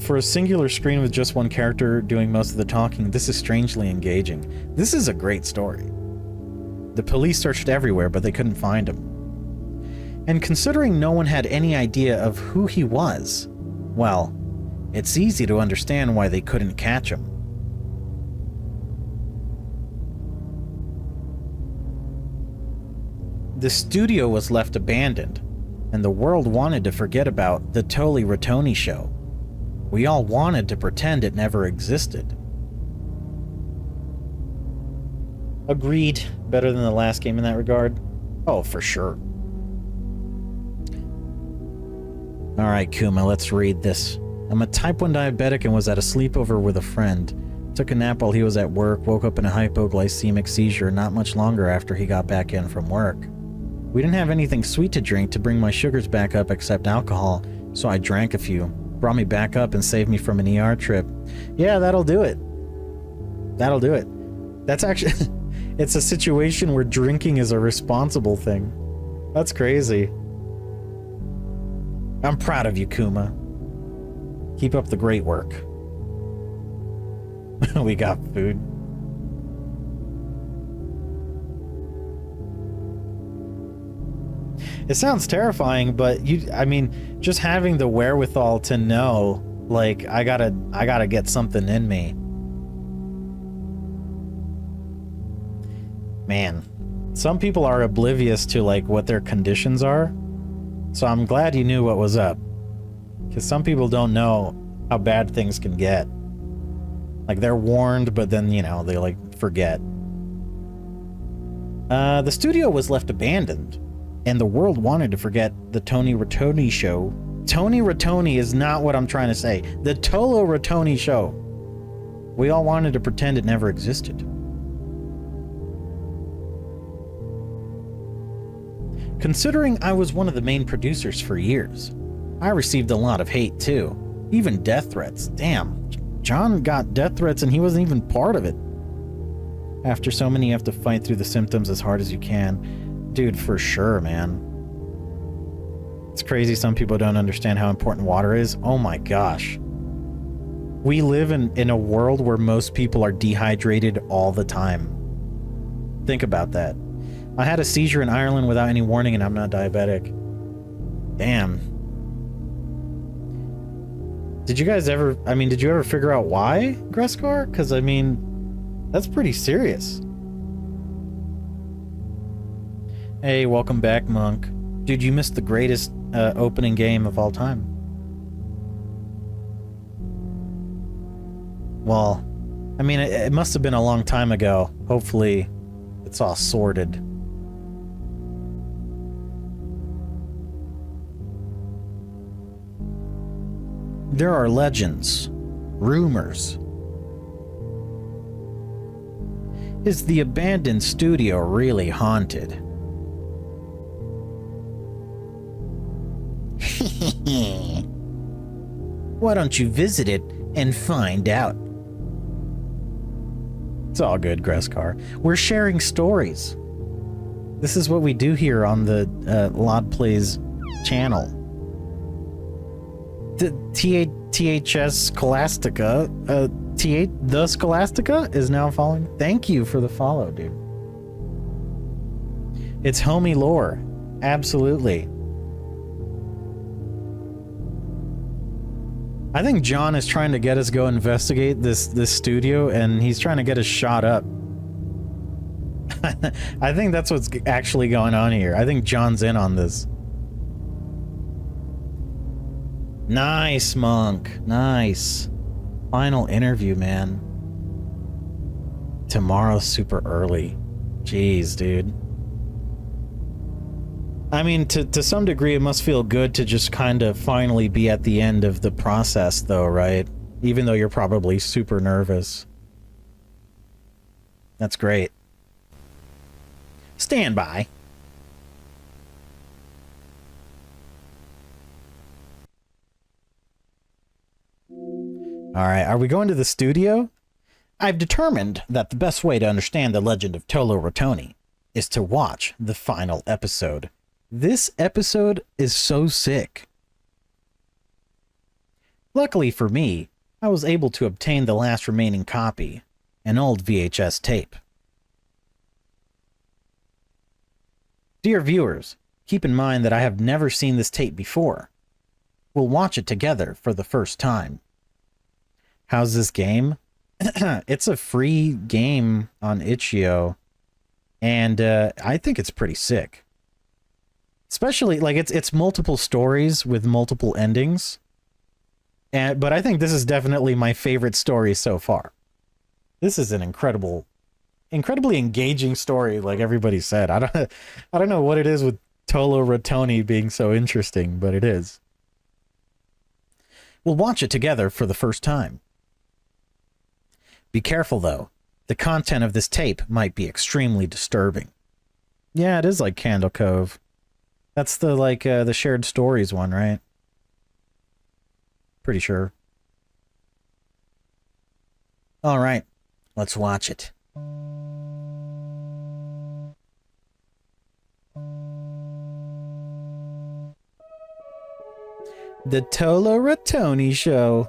For a singular screen with just one character doing most of the talking, this is strangely engaging. This is a great story. The police searched everywhere, but they couldn't find him. And considering no one had any idea of who he was, well, it's easy to understand why they couldn't catch him. The studio was left abandoned, and the world wanted to forget about the Tolo Ratoney show. We all wanted to pretend it never existed. Agreed. Better than the last game in that regard? Oh, for sure. Alright, Kuma, let's read this. I'm a type 1 diabetic and was at a sleepover with a friend. Took a nap while he was at work, woke up in a hypoglycemic seizure not much longer after he got back in from work. We didn't have anything sweet to drink to bring my sugars back up except alcohol, so I drank a few. Brought me back up and saved me from an ER trip. Yeah, that'll do it. That'll do it. That's actually... It's a situation where drinking is a responsible thing. That's crazy. I'm proud of you, Kuma. Keep up the great work. We got food. It sounds terrifying, but I mean, just having the wherewithal to know, like, I gotta get something in me. Man, some people are oblivious to, like, what their conditions are. So I'm glad you knew what was up. Because some people don't know how bad things can get. Like, they're warned, but then, you know, they, like, forget. The studio was left abandoned, and the world wanted to forget the Tolo Ratoney show. Tony Ratoney is not what I'm trying to say. The Tolo Ratoney show. We all wanted to pretend it never existed. Considering I was one of the main producers for years, I received a lot of hate too. Even death threats. Damn, John got death threats and he wasn't even part of it. After so many, you have to fight through the symptoms as hard as you can. Dude, for sure, man. It's crazy some people don't understand how important water is. Oh my gosh. We live in a world where most people are dehydrated all the time. Think about that. I had a seizure in Ireland without any warning and I'm not diabetic. Damn. Did you guys ever, did you ever figure out why, Grotesqueresque? Because, that's pretty serious. Hey, welcome back, Monk. Dude, you missed the greatest opening game of all time. Well, I mean, it must have been a long time ago. Hopefully, it's all sorted. There are legends, rumors. Is the abandoned studio really haunted? Why don't you visit it and find out? It's all good, Greskar. We're sharing stories. This is what we do here on the Laudplays channel. The THS Scholastica, the Scholastica is now following. Thank you for the follow, dude. It's homie lore. Absolutely. I think John is trying to get us go investigate this studio, and he's trying to get us shot up. I think that's what's actually going on here. I think John's in on this. Nice, Monk. Nice. Final interview, man. Tomorrow super early. Jeez, dude. I mean, to some degree, it must feel good to just kind of finally be at the end of the process, though, right? Even though you're probably super nervous. That's great. Stand by. Alright, are we going to the studio? I've determined that the best way to understand the legend of Tolo Ratoney is to watch the final episode. This episode is so sick. Luckily for me, I was able to obtain the last remaining copy, an old VHS tape. Dear viewers, keep in mind that I have never seen this tape before. We'll watch it together for the first time. How's this game? It's a free game on Itch.io, and I think it's pretty sick. Especially, like, it's multiple stories with multiple endings. But I think this is definitely my favorite story so far. This is an incredibly engaging story, like everybody said. I don't know what it is with Tolo Ratoney being so interesting, but it is. We'll watch it together for the first time. Be careful, though. The content of this tape might be extremely disturbing. Yeah, it is like Candle Cove. That's the, like, the shared stories one, right? Pretty sure. Alright, let's watch it. The Tolo Ratoney Show.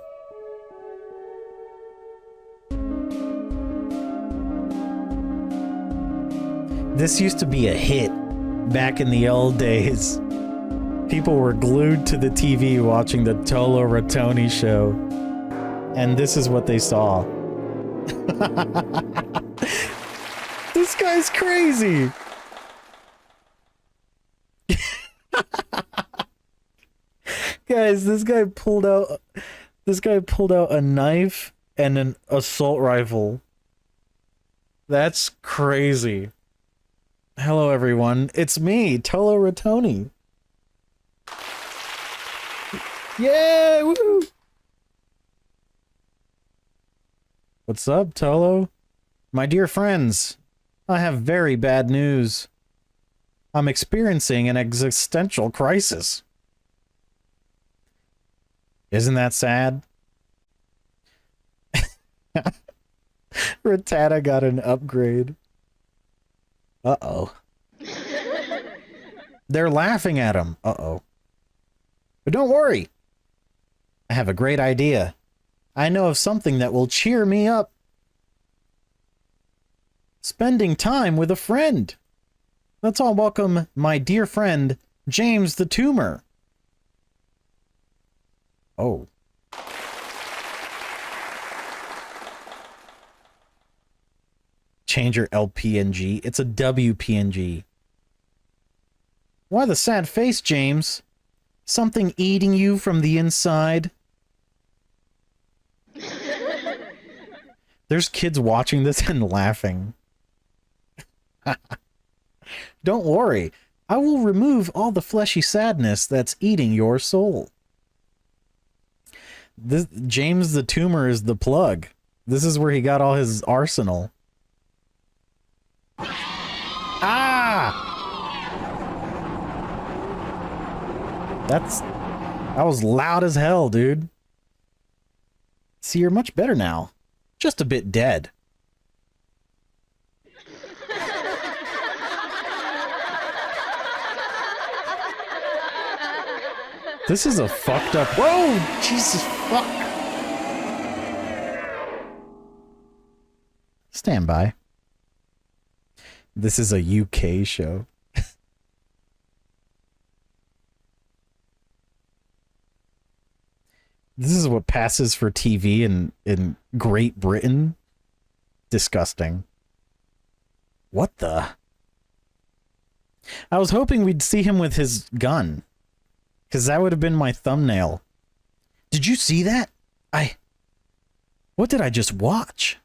This used to be a hit back in the old days. People were glued to the TV watching the Tolo Ratoney Show. And this is what they saw. This guy's crazy. Guys, this guy pulled out a knife and an assault rifle. That's crazy. Hello, everyone. It's me, Tolo Ratoney. Yeah! Woo! What's up, Tolo? My dear friends, I have very bad news. I'm experiencing an existential crisis. Isn't that sad? Rattata got an upgrade. Uh-oh. They're laughing at him. Uh-oh. But don't worry. I have a great idea. I know of something that will cheer me up. Spending time with a friend. Let's all welcome my dear friend, James the Tumor. Oh. Change your LPNG. It's a WPNG. Why the sad face, James? Something eating you from the inside? There's kids watching this and laughing. Don't worry. I will remove all the fleshy sadness that's eating your soul. This, James the Tumor is the plug. This is where he got all his arsenal. Ah! That was loud as hell, dude. See, you're much better now. Just a bit dead. This is a fucked up... Whoa! Jesus fuck! Stand by. This is a UK show. This is what passes for TV in Great Britain. Disgusting. What the? I was hoping we'd see him with his gun. Because that would have been my thumbnail. Did you see that? What did I just watch?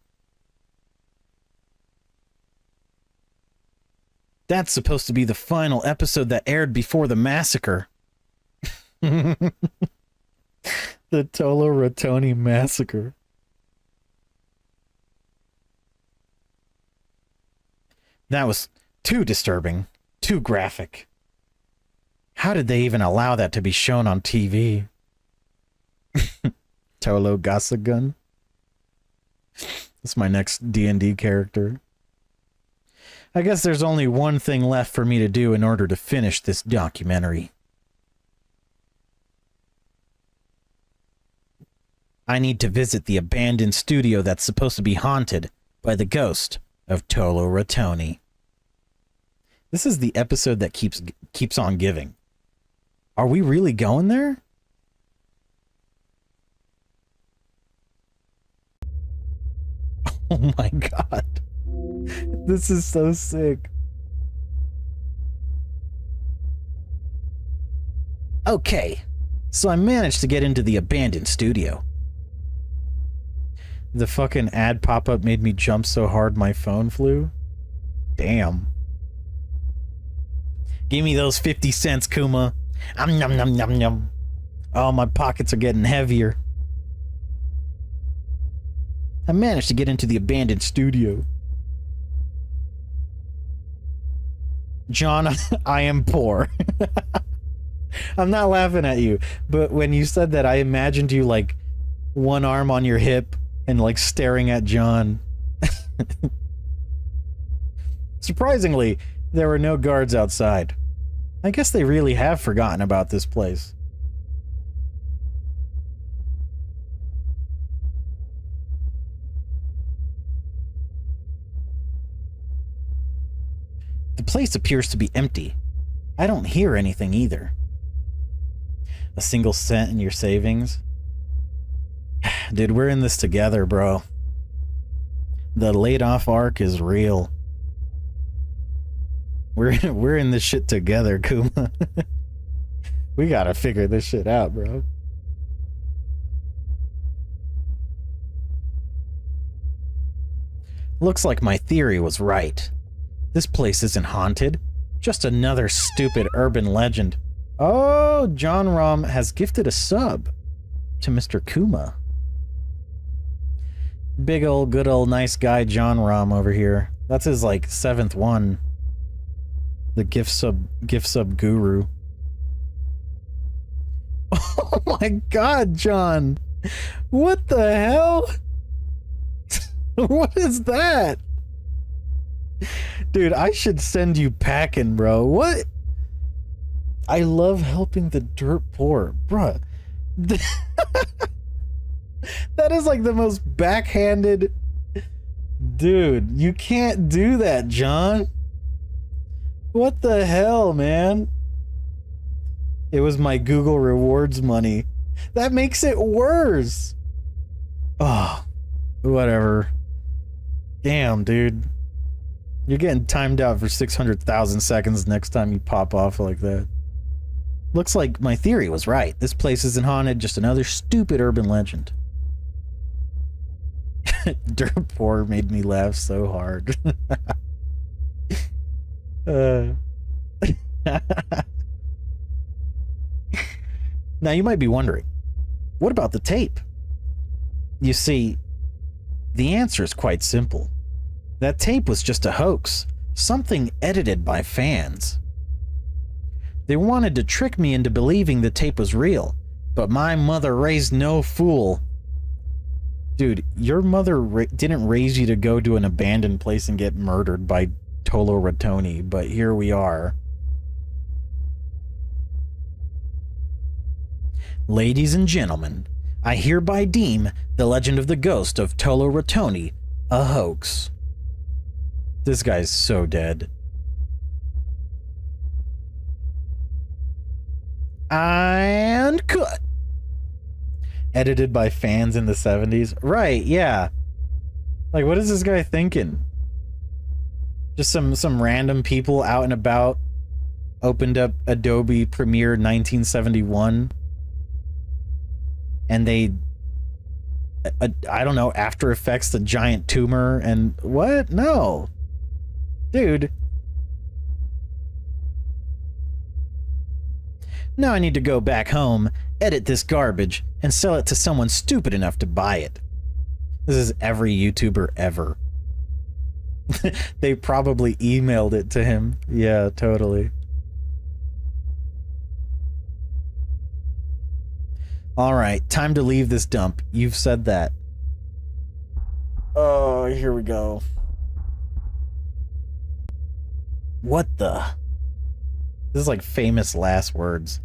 That's supposed to be the final episode that aired before the massacre. The Tolo Ratoney massacre. That was too disturbing. Too graphic. How did they even allow that to be shown on TV? Tolo Gossagun. That's my next D&D character. I guess there's only one thing left for me to do in order to finish this documentary. I need to visit the abandoned studio that's supposed to be haunted by the ghost of Tolo Ratoney. This is the episode that keeps on giving. Are we really going there? Oh my god. This is so sick. Okay, so I managed to get into the abandoned studio. The fucking ad pop-up made me jump so hard my phone flew. Damn. Give me those 50 cents, Kuma. Nom nom nom nom. Oh, my pockets are getting heavier. I managed to get into the abandoned studio. John, I am poor. I'm not laughing at you, but when you said that, I imagined you like one arm on your hip and like staring at John. Surprisingly, there were no guards outside. I guess they really have forgotten about this place. The place appears to be empty. I don't hear anything either. A single cent in your savings? Dude, we're in this together, bro. The laid-off arc is real. We're in this shit together, Kuma. We gotta figure this shit out, bro. Looks like my theory was right. This place isn't haunted. Just another stupid urban legend. Oh, John Rom has gifted a sub to Mr. Kuma. Big old, good old, nice guy John Rom over here. That's his, like, 7th one. The gift sub guru. Oh my god, John! What the hell? What is that? Dude, I should send you packing, bro. What? I love helping the dirt poor. Bruh. That is like the most backhanded... Dude, you can't do that, John. What the hell, man? It was my Google rewards money. That makes it worse. Oh, whatever. Damn, dude. You're getting timed out for 600,000 seconds next time you pop off like that. Looks like my theory was right. This place isn't haunted, just another stupid urban legend. Dirt poor made me laugh so hard. Now you might be wondering, what about the tape? You see, the answer is quite simple. That tape was just a hoax, something edited by fans. They wanted to trick me into believing the tape was real, but my mother raised no fool. Dude, your mother didn't raise you to go to an abandoned place and get murdered by Tolo Ratoney, but here we are. Ladies and gentlemen, I hereby deem the legend of the ghost of Tolo Ratoney a hoax. This guy's so dead. And cut. Edited by fans in the 70s. Right, yeah. Like, what is this guy thinking? Just some random people out and about opened up Adobe Premiere 1971. And they, I don't know, After Effects the giant tumor and what? No. Dude. Now I need to go back home, edit this garbage, and sell it to someone stupid enough to buy it. This is every YouTuber ever. They probably emailed it to him. Yeah, totally. Alright, time to leave this dump. You've said that. Oh, here we go. What the? This is like famous last words.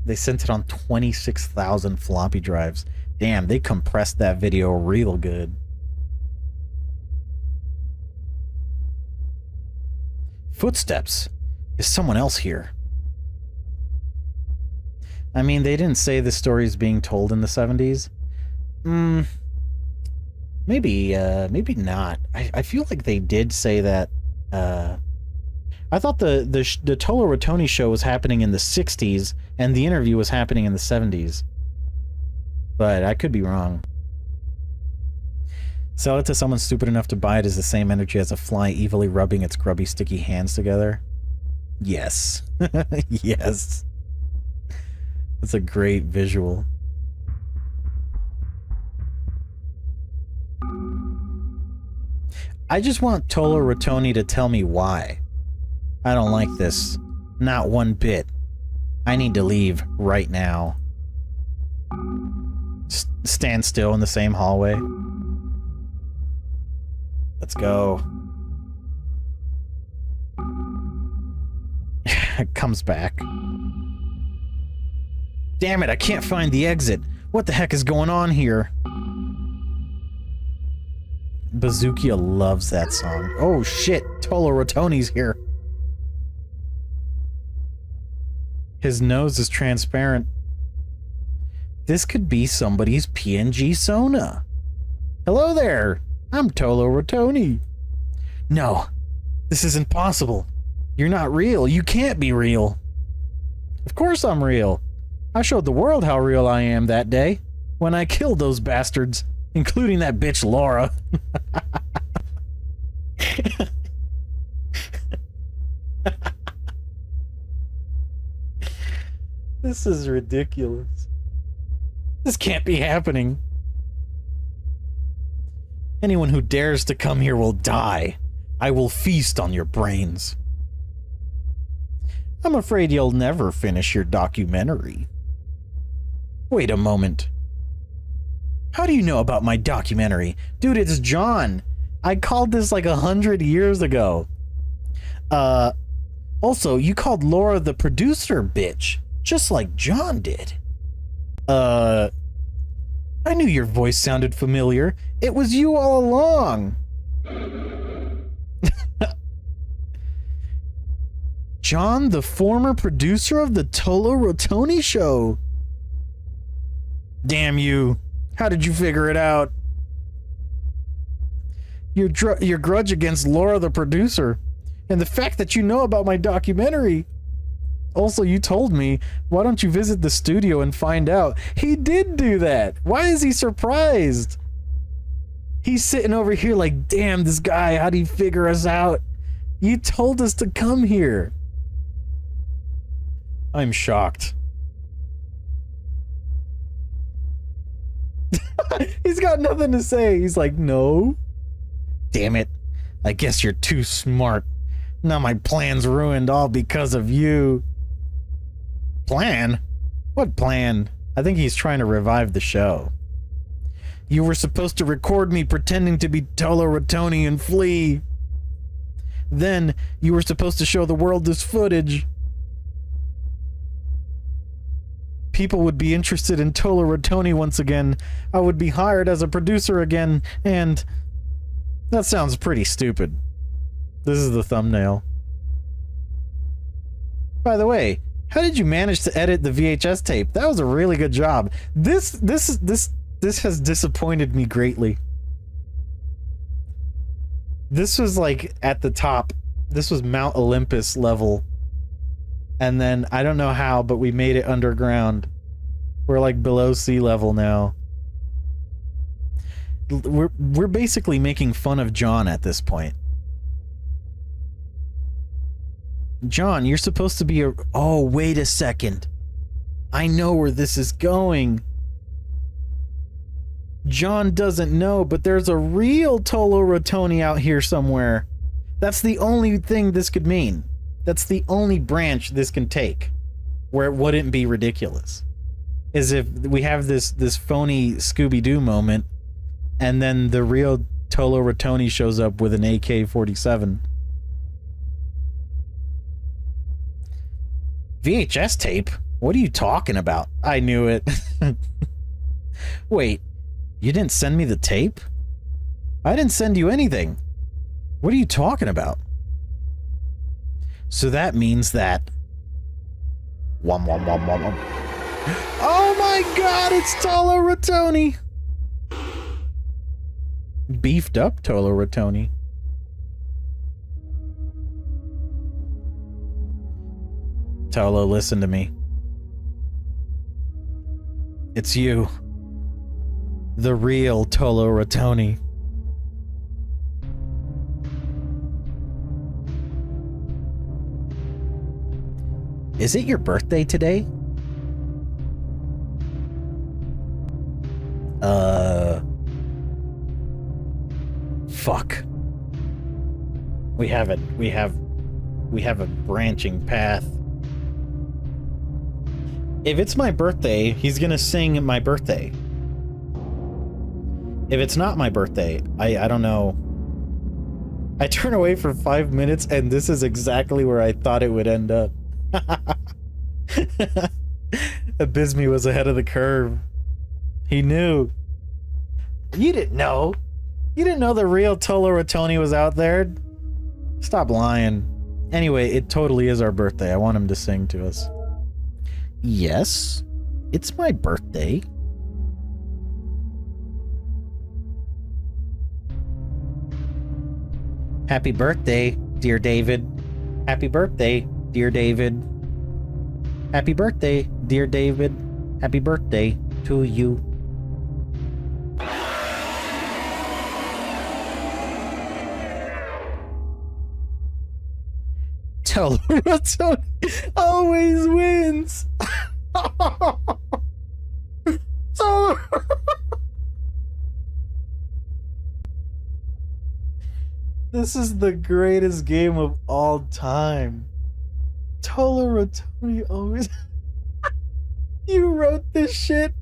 They sent it on 26,000 floppy drives. Damn, they compressed that video real good. Footsteps. Is someone else here? I mean, they didn't say the story is being told in the 70s. Maybe not. I feel like they did say that. I thought the Tolo Ratoney show was happening in the 60s, and the interview was happening in the 70s. But I could be wrong. Sell it to someone stupid enough to buy it is the same energy as a fly evilly rubbing its grubby, sticky hands together. Yes. Yes. That's a great visual. I just want Tolo Ratoney to tell me why. I don't like this. Not one bit. I need to leave right now. Stand still in the same hallway. Let's go. It comes back. Damn it, I can't find the exit. What the heck is going on here? Bazookia loves that song. Oh shit, Tolo Ratoney's here. His nose is transparent. This could be somebody's PNG Sona. Hello there, I'm Tolo Ratoney. No, this is impossible. You're not real. You can't be real. Of course I'm real. I showed the world how real I am that day when I killed those bastards, including that bitch Laura. This is ridiculous. This can't be happening. Anyone who dares to come here will die. I will feast on your brains. I'm afraid you'll never finish your documentary. Wait a moment. How do you know about my documentary? Dude, it's John. I called this like 100 years ago. Also, you called Laura the producer, bitch. Just like John did. I knew your voice sounded familiar. It was you all along. John, the former producer of the Tolo Ratoney show. Damn you. How did you figure it out? Your grudge against Laura the producer. And the fact that you know about my documentary. Also, you told me, why don't you visit the studio and find out? He did do that. Why is he surprised? He's sitting over here like, damn, this guy, how'd he figure us out? You told us to come here. I'm shocked. He's got nothing to say. He's like, no. Damn it. I guess you're too smart. Now my plan's ruined all because of you. Plan? What plan? I think he's trying to revive the show. You were supposed to record me pretending to be Tolo, Ratoney, and flee. Then you were supposed to show the world this footage. People would be interested in Tolo Ratoney once again. I would be hired as a producer again, and... That sounds pretty stupid. This is the thumbnail. By the way, how did you manage to edit the VHS tape? That was a really good job. This has disappointed me greatly. This was like at the top. This was Mount Olympus level. And then, I don't know how, but we made it underground. We're like below sea level now. We're basically making fun of John at this point. John, you're supposed to be a... Oh, wait a second. I know where this is going. John doesn't know, but there's a real Tolo Ratoney out here somewhere. That's the only thing this could mean. That's the only branch this can take, where it wouldn't be ridiculous. Is if we have this phony Scooby-Doo moment, and then the real Tolo Ratoney shows up with an AK-47. VHS tape? What are you talking about? I knew it. Wait, you didn't send me the tape? I didn't send you anything. What are you talking about? So that means that... Wom, wom, wom, wom, wom. Oh my god, it's Tolo Ratoney! Beefed up Tolo Ratoney. Tolo, listen to me. It's you. The real Tolo Ratoney. Is it your birthday today? Fuck. We have a branching path. If it's my birthday, he's gonna sing my birthday. If it's not my birthday, I don't know. I turn away for 5 minutes and this is exactly where I thought it would end up. Abysme was ahead of the curve. He knew. You didn't know. You didn't know the real Tolo Ratoney was out there. Stop lying. Anyway, it totally is our birthday. I want him to sing to us. Yes, it's my birthday. Happy birthday, dear David. Happy birthday, dear David. Happy birthday, dear David. Happy birthday to you. Tolo Ratoney always wins. This is the greatest game of all time. Tolo Ratoney always... You wrote this shit?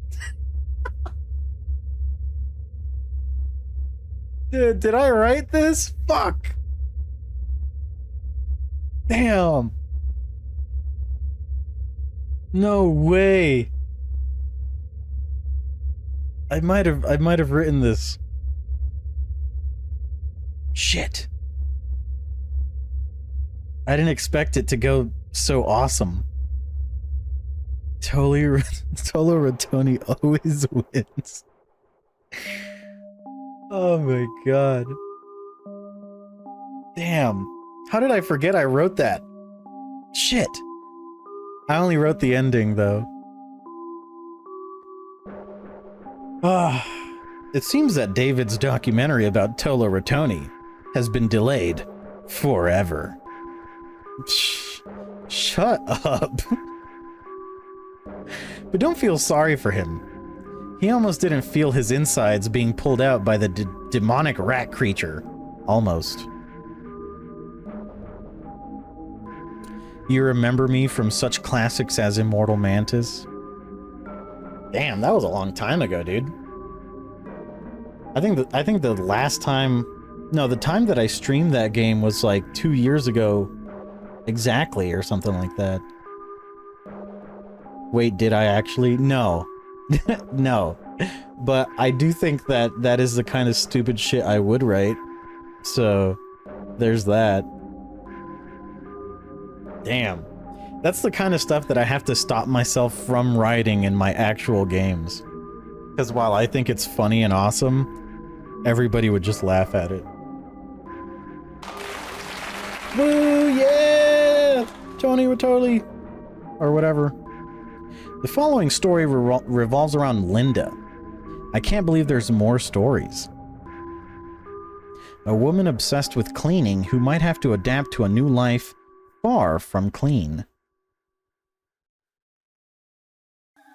Dude, did I write this? Fuck! Damn! No way! I might have written this. Shit. I didn't expect it to go so awesome. Tolo Ratoney always wins. Oh my god. Damn. How did I forget I wrote that? Shit. I only wrote the ending though. Ah. It seems that David's documentary about Tolo Ratoney has been delayed forever. Shut up. But don't feel sorry for him. He almost didn't feel his insides being pulled out by the demonic rat creature. Almost. You remember me from such classics as Immortal Mantis? Damn, that was a long time ago, dude. I think the last time... No, the time that I streamed that game was like 2 years ago exactly, or something like that. Wait, did I actually? No. No. But I do think that that is the kind of stupid shit I would write. So, there's that. Damn. That's the kind of stuff that I have to stop myself from writing in my actual games. Because while I think it's funny and awesome, everybody would just laugh at it. Woo, yeah! Tony Ratoney! Or whatever. The following story revolves around Linda. I can't believe there's more stories. A woman obsessed with cleaning who might have to adapt to a new life far from clean.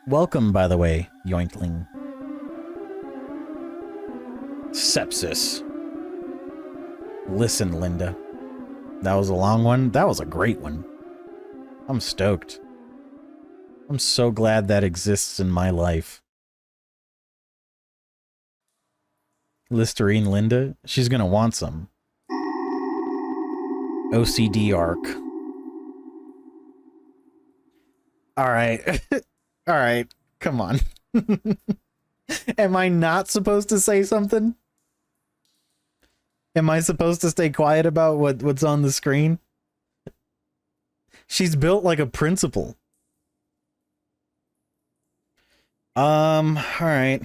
Welcome, by the way, Yoinkling. Sepsis. Listen, Linda. That was a long one. That was a great one. I'm stoked. I'm so glad that exists in my life. Listerine Linda? She's gonna want some. OCD arc. Alright. Alright. Come on. Am I not supposed to say something? Am I supposed to stay quiet about what's on the screen? She's built like a principal. Alright.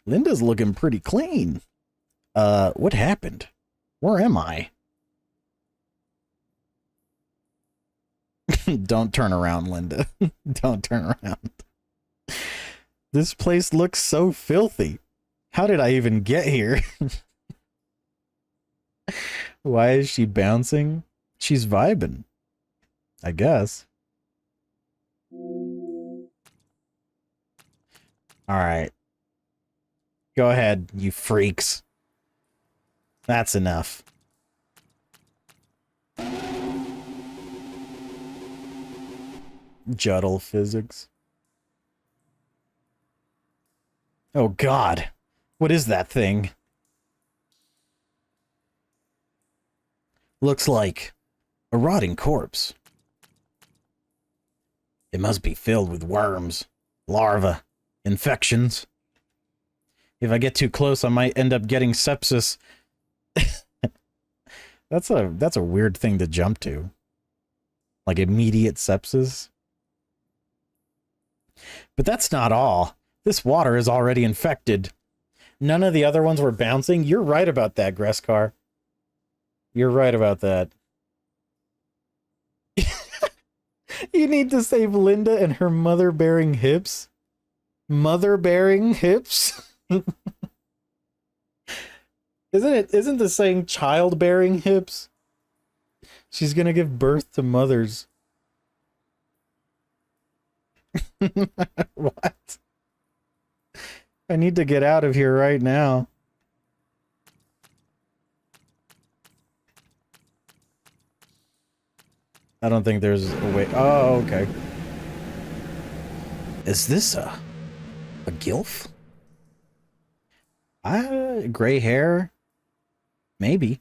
Linda's looking pretty clean. What happened? Where am I? Don't turn around, Linda. Don't turn around. This place looks so filthy. How did I even get here? Why is she bouncing? She's vibing, I guess. Alright. Go ahead, you freaks. That's enough. Juddle physics. Oh God. What is that thing? Looks like a rotting corpse. It must be filled with worms, larvae, infections. If I get too close, I might end up getting sepsis. That's a weird thing to jump to. Like immediate sepsis. But that's not all. This water is already infected. None of the other ones were bouncing. You're right about that, Greskar. You're right about that. You need to save Linda and her mother-bearing hips. Mother-bearing hips? Isn't the saying child-bearing hips? She's gonna give birth to mothers. What? I need to get out of here right now. I don't think there's a way. Oh, okay. Is this a gilf? Gray hair? Maybe.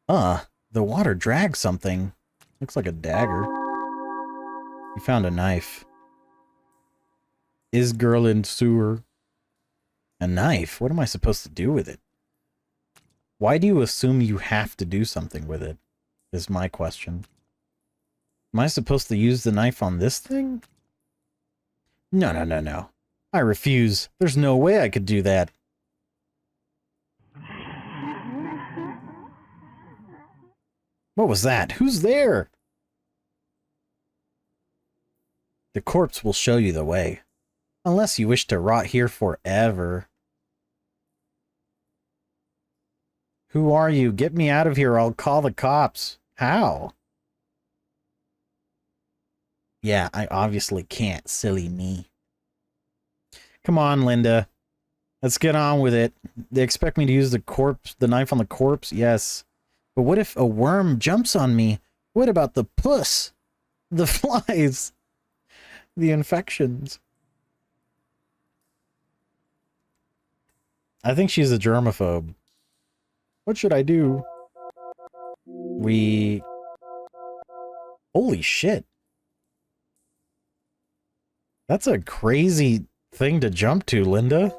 The water drags something. Looks like a dagger. You found a knife. Is girl in sewer? A knife? What am I supposed to do with it? Why do you assume you have to do something with it? Is my question. Am I supposed to use the knife on this thing? No, no, no, no. I refuse. There's no way I could do that. What was that? Who's there? The corpse will show you the way. Unless you wish to rot here forever. Who are you? Get me out of here. I'll call the cops. How? Yeah, I obviously can't. Silly me. Come on, Linda. Let's get on with it. They expect me to use the knife on the corpse? Yes. But what if a worm jumps on me? What about the puss? The flies? The infections? I think she's a germaphobe. What should I do? Holy shit. That's a crazy thing to jump to, Linda.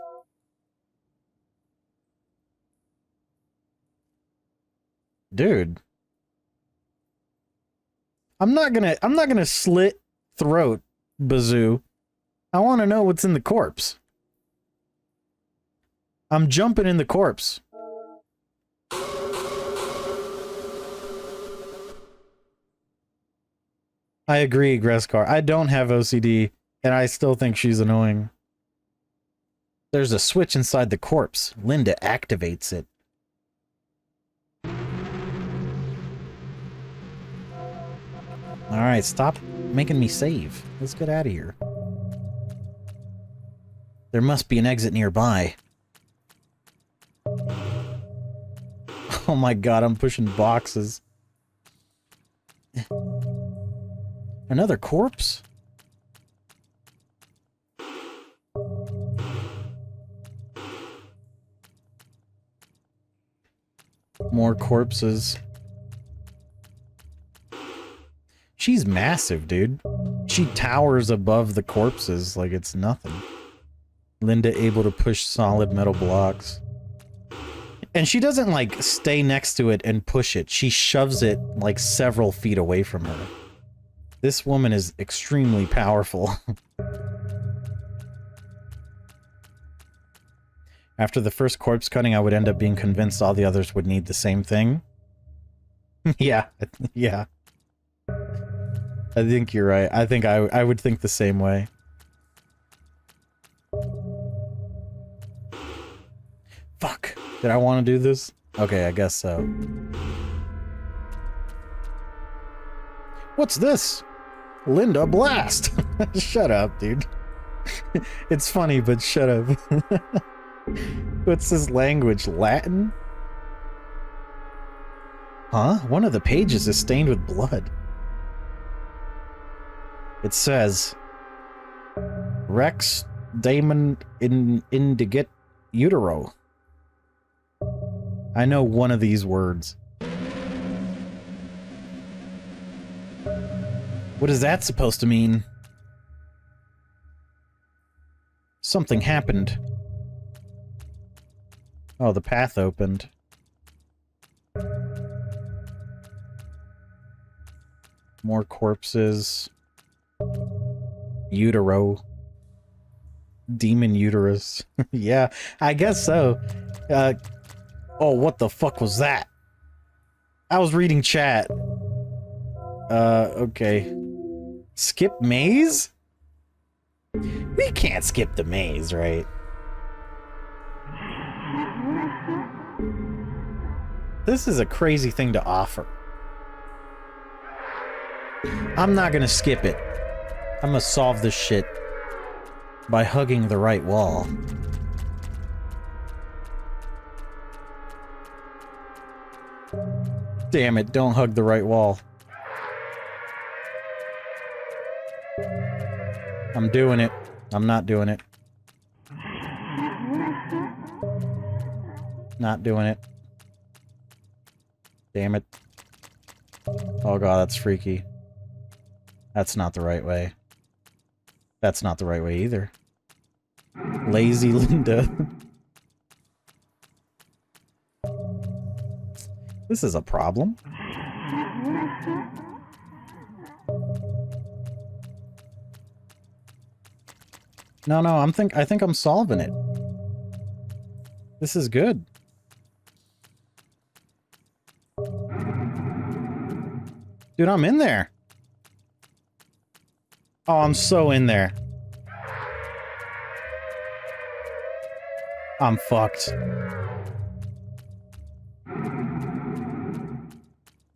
Dude. I'm not gonna slit throat Bazoo. I want to know what's in the corpse. I'm jumping in the corpse. I agree, Greskar. I don't have OCD, and I still think she's annoying. There's a switch inside the corpse. Linda activates it. Alright, stop making me save. Let's get out of here. There must be an exit nearby. Oh my god, I'm pushing boxes. Another corpse? More corpses. She's massive, dude. She towers above the corpses like it's nothing. Linda able to push solid metal blocks. And she doesn't, like, stay next to it and push it. She shoves it, like, several feet away from her. This woman is extremely powerful. After the first corpse cutting, I would end up being convinced all the others would need the same thing. Yeah, yeah. I think you're right. I think I would think the same way. Fuck. Did I want to do this? Okay, I guess so. What's this? Linda Blast! Shut up, dude. It's funny, but shut up. What's this language? Latin? Huh? One of the pages is stained with blood. It says... Rex Daemon Indigit Utero. I know one of these words. What is that supposed to mean? Something happened. Oh, the path opened. More corpses. Utero. Demon uterus. Yeah, I guess so. Oh, what the fuck was that? I was reading chat. Okay. Skip maze? We can't skip the maze, right? This is a crazy thing to offer. I'm not gonna skip it. I'm gonna solve this shit by hugging the right wall. Damn it, don't hug the right wall. I'm doing it. I'm not doing it. Not doing it. Damn it. Oh god, that's freaky. That's not the right way. That's not the right way either. Lazy Linda. This is a problem. No, I think I'm solving it. This is good. Dude, I'm in there. Oh, I'm so in there. I'm fucked.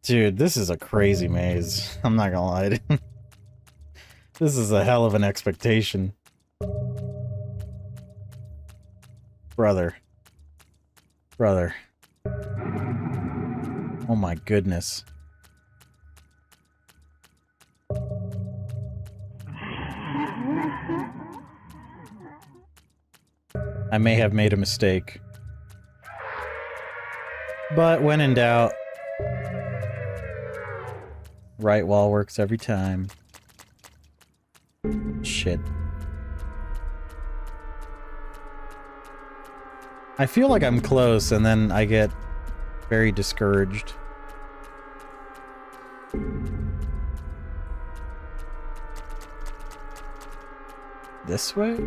Dude, this is a crazy maze. I'm not gonna lie to you. This is a hell of an expectation. Brother. Brother. Oh my goodness. I may have made a mistake. But when in doubt, right wall works every time. Shit. I feel like I'm close, and then I get very discouraged. This way?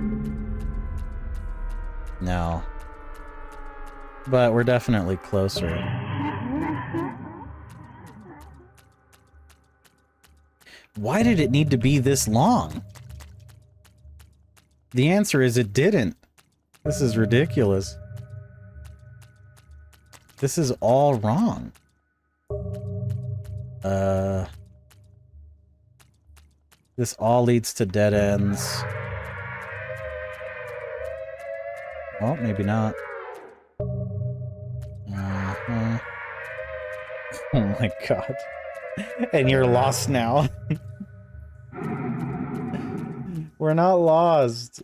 No. But we're definitely closer. Why did it need to be this long? The answer is it didn't. This is ridiculous. This is all wrong. This all leads to dead ends. Well, maybe not. Oh my god. And you're lost now. We're not lost.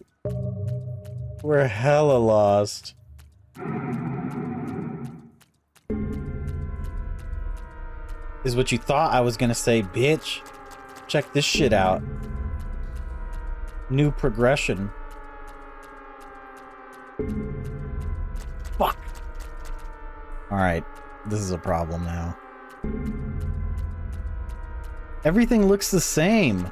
We're hella lost. Is what you thought I was gonna say, bitch. Check this shit out. New progression. Fuck. Alright, this is a problem now. Everything looks the same.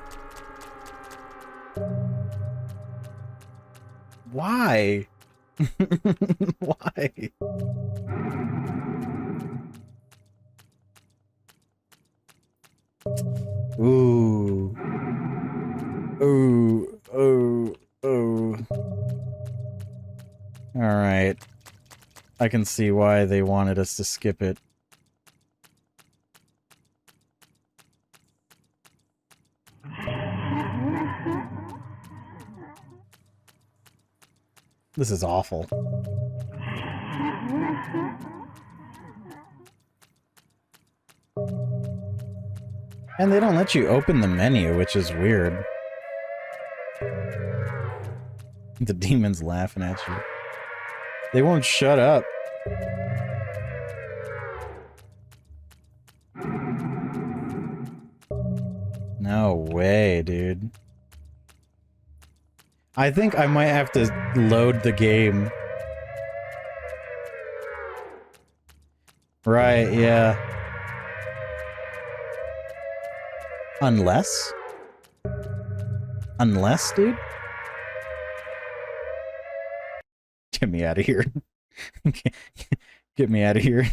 Why? Why? Ooh. Ooh. Ooh. Ooh. Alright. I can see why they wanted us to skip it. This is awful. And they don't let you open the menu, which is weird. The demon's laughing at you. They won't shut up. No way, dude. I think I might have to load the game. Right, yeah. Unless? Unless, dude? Get me out of here. Get me out of here.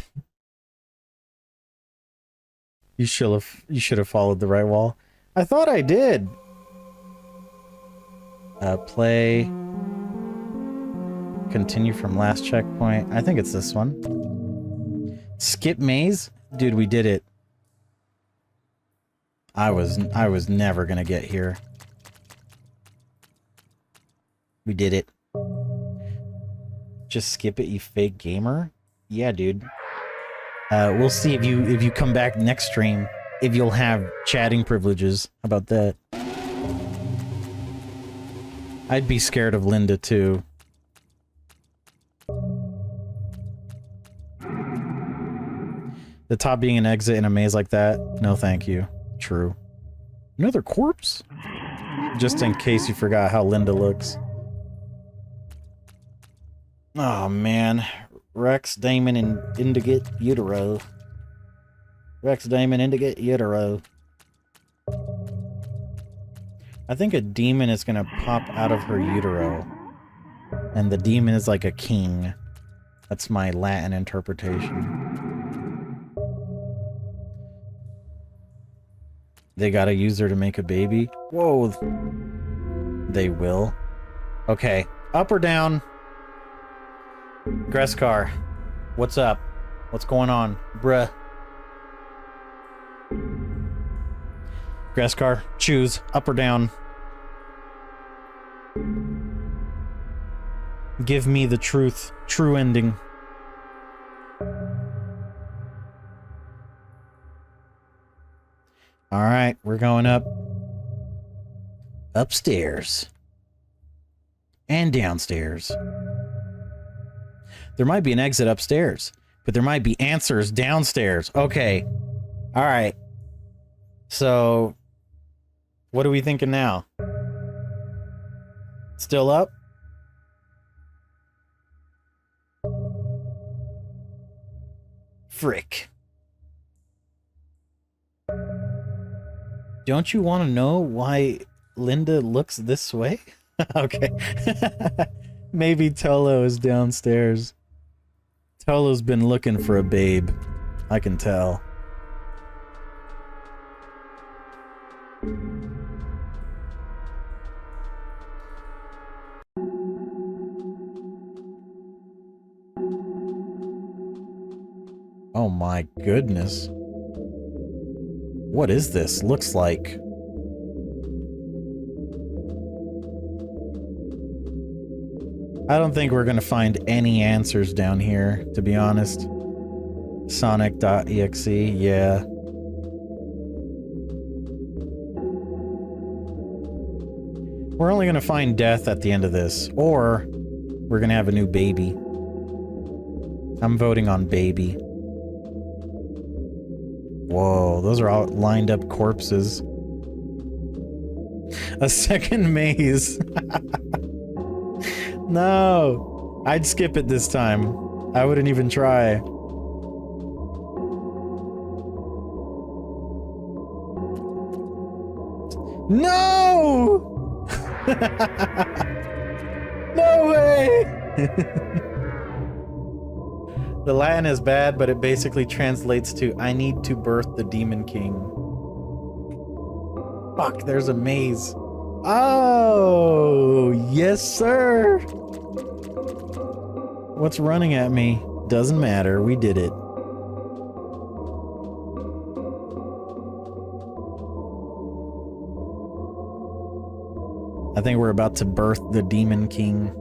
You should have followed the right wall. I thought I did. Play. Continue from last checkpoint. I think it's this one. Skip maze? Dude, we did it. I was never gonna get here. We did it. Just skip it, you fake gamer? Yeah, dude. We'll see if you come back next stream, if you'll have chatting privileges. How about that? I'd be scared of Linda too. The top being an exit in a maze like that? No thank you. True. Another corpse? Just in case you forgot how Linda looks. Oh man. Rex, Damon, and Indigate Utero. Rex, Damon, Indigate Utero. I think a demon is gonna pop out of her utero. And the demon is like a king. That's my Latin interpretation. They gotta use her to make a baby? Whoa. They will. Okay. Up or down? Greskar. What's up? What's going on? Bruh. Greskar, choose. Up or down? Give me the truth. True ending. Alright, we're going up. Upstairs. And downstairs. There might be an exit upstairs, but there might be answers downstairs. Okay. Alright. So, what are we thinking now? Still up? Frick. Don't you want to know why Linda looks this way? Okay. Maybe Tolo is downstairs. Tolo's been looking for a babe. I can tell. Oh my goodness. What is this? Looks like... I don't think we're gonna find any answers down here, to be honest. Sonic.exe, yeah. We're only gonna find death at the end of this, or we're gonna have a new baby. I'm voting on baby. Whoa, those are all lined up corpses. A second maze. No! I'd skip it this time. I wouldn't even try. No! No way! The Latin is bad, but it basically translates to, I need to birth the Demon King. Fuck, there's a maze. Oh, yes, sir. What's running at me? Doesn't matter, we did it. I think we're about to birth the Demon King.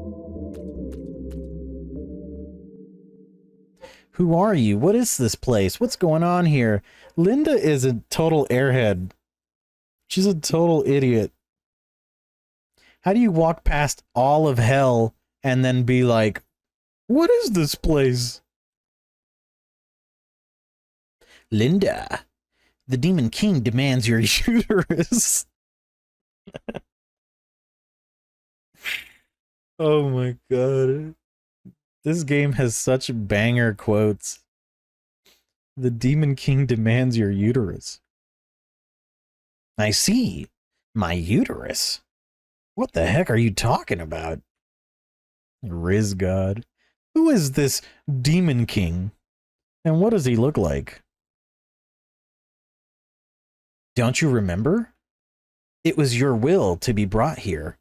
Who are you? What is this place? What's going on here? Linda is a total airhead. She's a total idiot. How do you walk past all of hell and then be like, what is this place? Linda, the Demon King demands your uterus. Oh my god. This game has such banger quotes. The Demon King demands your uterus. I see. My uterus. What the heck are you talking about? Riz God. Who is this Demon King? And what does he look like? Don't you remember? It was your will to be brought here.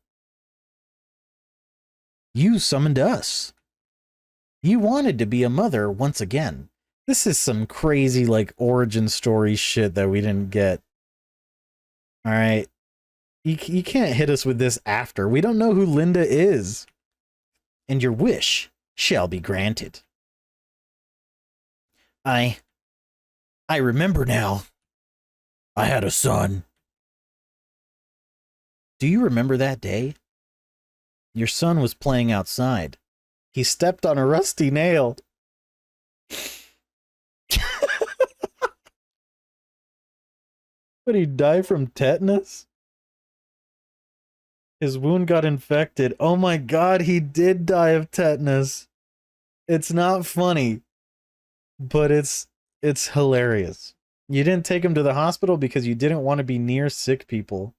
You summoned us. You wanted to be a mother once again. This is some crazy, like, origin story shit that we didn't get. Alright. You can't hit us with this after. We don't know who Linda is. And your wish shall be granted. I remember now. I had a son. Do you remember that day? Your son was playing outside. He stepped on a rusty nail. Would he die from tetanus? His wound got infected. Oh my god, he did die of tetanus. It's not funny, but it's hilarious. You didn't take him to the hospital because you didn't want to be near sick people.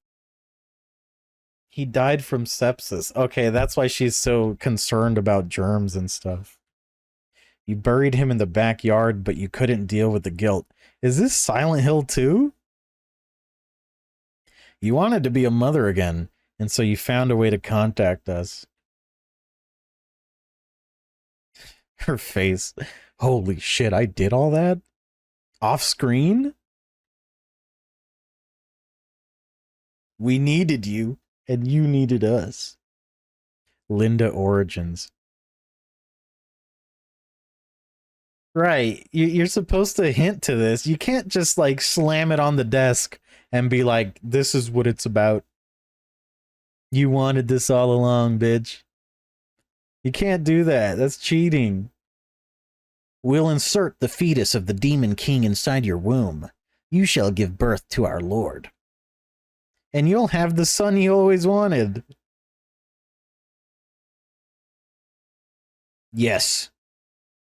He died from sepsis. Okay, that's why she's so concerned about germs and stuff. You buried him in the backyard, but you couldn't deal with the guilt. Is this Silent Hill 2? You wanted to be a mother again, and so you found a way to contact us. Her face. Holy shit, I did all that? Off screen? We needed you, and you needed us. Linda Origins. Right, you're supposed to hint to this. You can't just like slam it on the desk and be like, this is what it's about. You wanted this all along, bitch. You can't do that. That's cheating. We'll insert the fetus of the Demon King inside your womb. You shall give birth to our Lord. And you'll have the son you always wanted. Yes.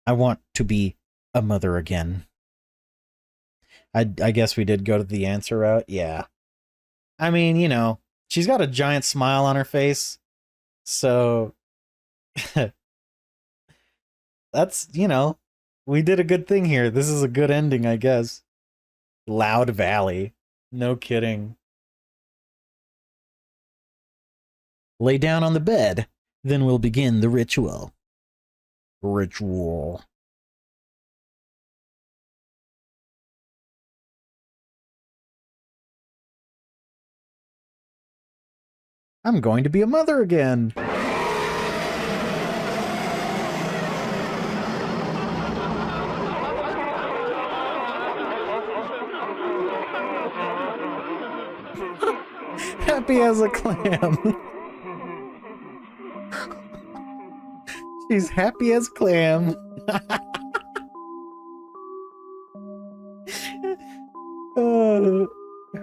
I want to be a mother again. I guess we did go to the answer route. Yeah. I mean, you know, she's got a giant smile on her face. So that's, you know, we did a good thing here. This is a good ending, I guess. Loud Valley. No kidding. Lay down on the bed. Then we'll begin the ritual. Ritual. I'm going to be a mother again. Happy as a clam. She's happy as clam.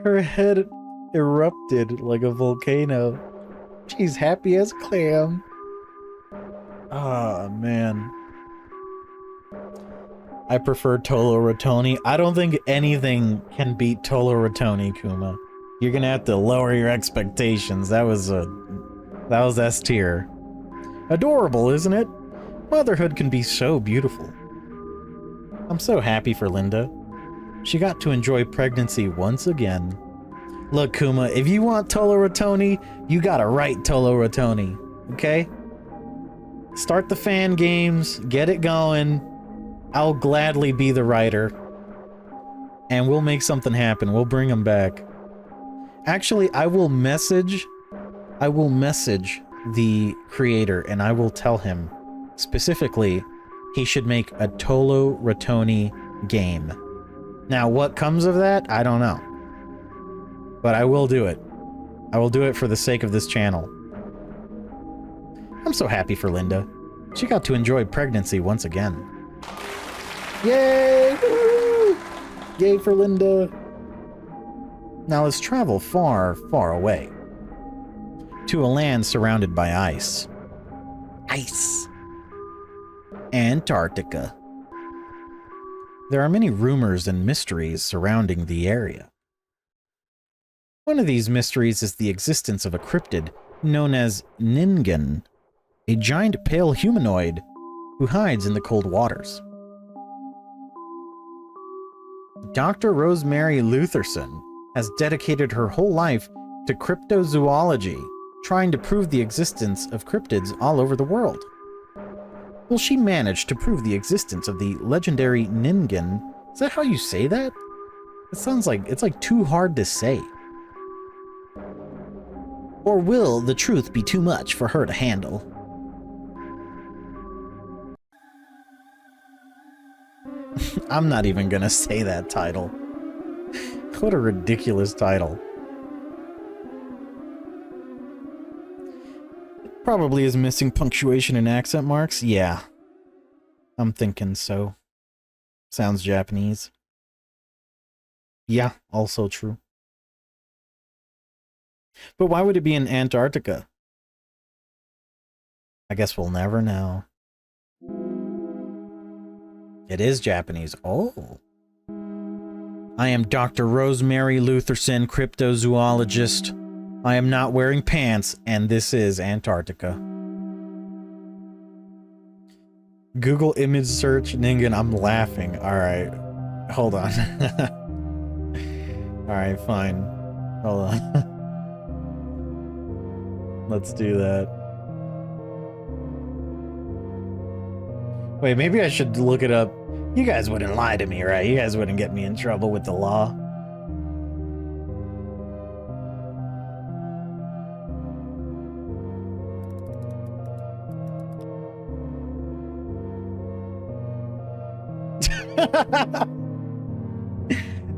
Her head erupted like a volcano. She's happy as clam. Oh, man. I prefer Tolo Ratoney. I don't think anything can beat Tolo Ratoney, Kuma. You're gonna have to lower your expectations. That was S tier. Adorable, isn't it? Motherhood can be so beautiful. I'm so happy for Linda. She got to enjoy pregnancy once again. Look, Kuma, if you want Tolo Ratoney, you gotta write Tolo Ratoney, okay? Start the fan games, get it going. I'll gladly be the writer. And we'll make something happen. We'll bring him back. Actually, I will message the creator and I will tell him specifically he should make a Tolo Ratoney game. Now, what comes of that, I don't know. But I will do it. I will do it for the sake of this channel. I'm so happy for Linda. She got to enjoy pregnancy once again. Yay! Woo! Yay for Linda. Now let's travel far, far away. To a land surrounded by ice. Ice. Antarctica. There are many rumors and mysteries surrounding the area. One of these mysteries is the existence of a cryptid known as Ningen, a giant pale humanoid who hides in the cold waters. Dr. Rosemary Lutherson has dedicated her whole life to cryptozoology, trying to prove the existence of cryptids all over the world. Will she manage to prove the existence of the legendary Ningen? Is that how you say that? It sounds like it's like too hard to say. Or will the truth be too much for her to handle? I'm not even gonna say that title. What a ridiculous title. Probably is missing punctuation and accent marks. Yeah. I'm thinking so. Sounds Japanese. Yeah, also true. But why would it be in Antarctica? I guess we'll never know. It is Japanese. Oh. I am Dr. Rosemary Lutherson, cryptozoologist. I am not wearing pants, and this is Antarctica. Google image search Ningen. I'm laughing. Alright. Hold on. Alright, fine. Hold on. Let's do that. Wait, maybe I should look it up. You guys wouldn't lie to me, right? You guys wouldn't get me in trouble with the law.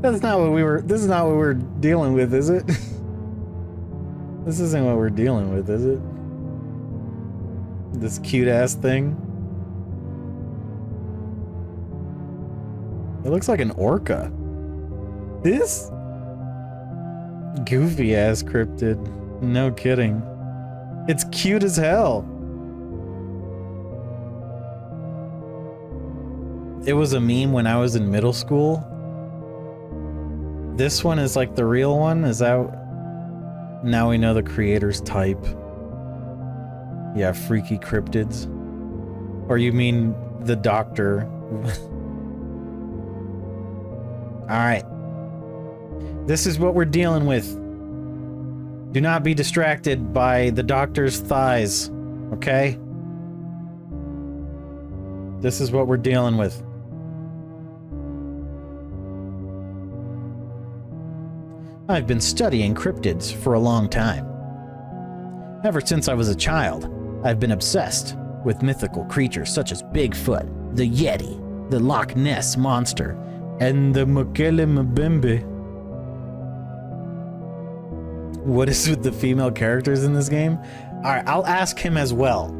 That's not what we were. This is not what we're dealing with, is it? This isn't what we're dealing with, is it? This cute ass thing. It looks like an orca. This goofy ass cryptid. No kidding. It's cute as hell. It was a meme when I was in middle school. This one is like the real one? Is that... Now we know the creator's type. Yeah, freaky cryptids. Or you mean the doctor. Alright. This is what we're dealing with. Do not be distracted by the doctor's thighs. Okay? This is what we're dealing with. I've been studying cryptids for a long time. Ever since I was a child, I've been obsessed with mythical creatures such as Bigfoot, the Yeti, the Loch Ness Monster, and the Mokele Mbembe. What is with the female characters in this game? Alright, I'll ask him as well.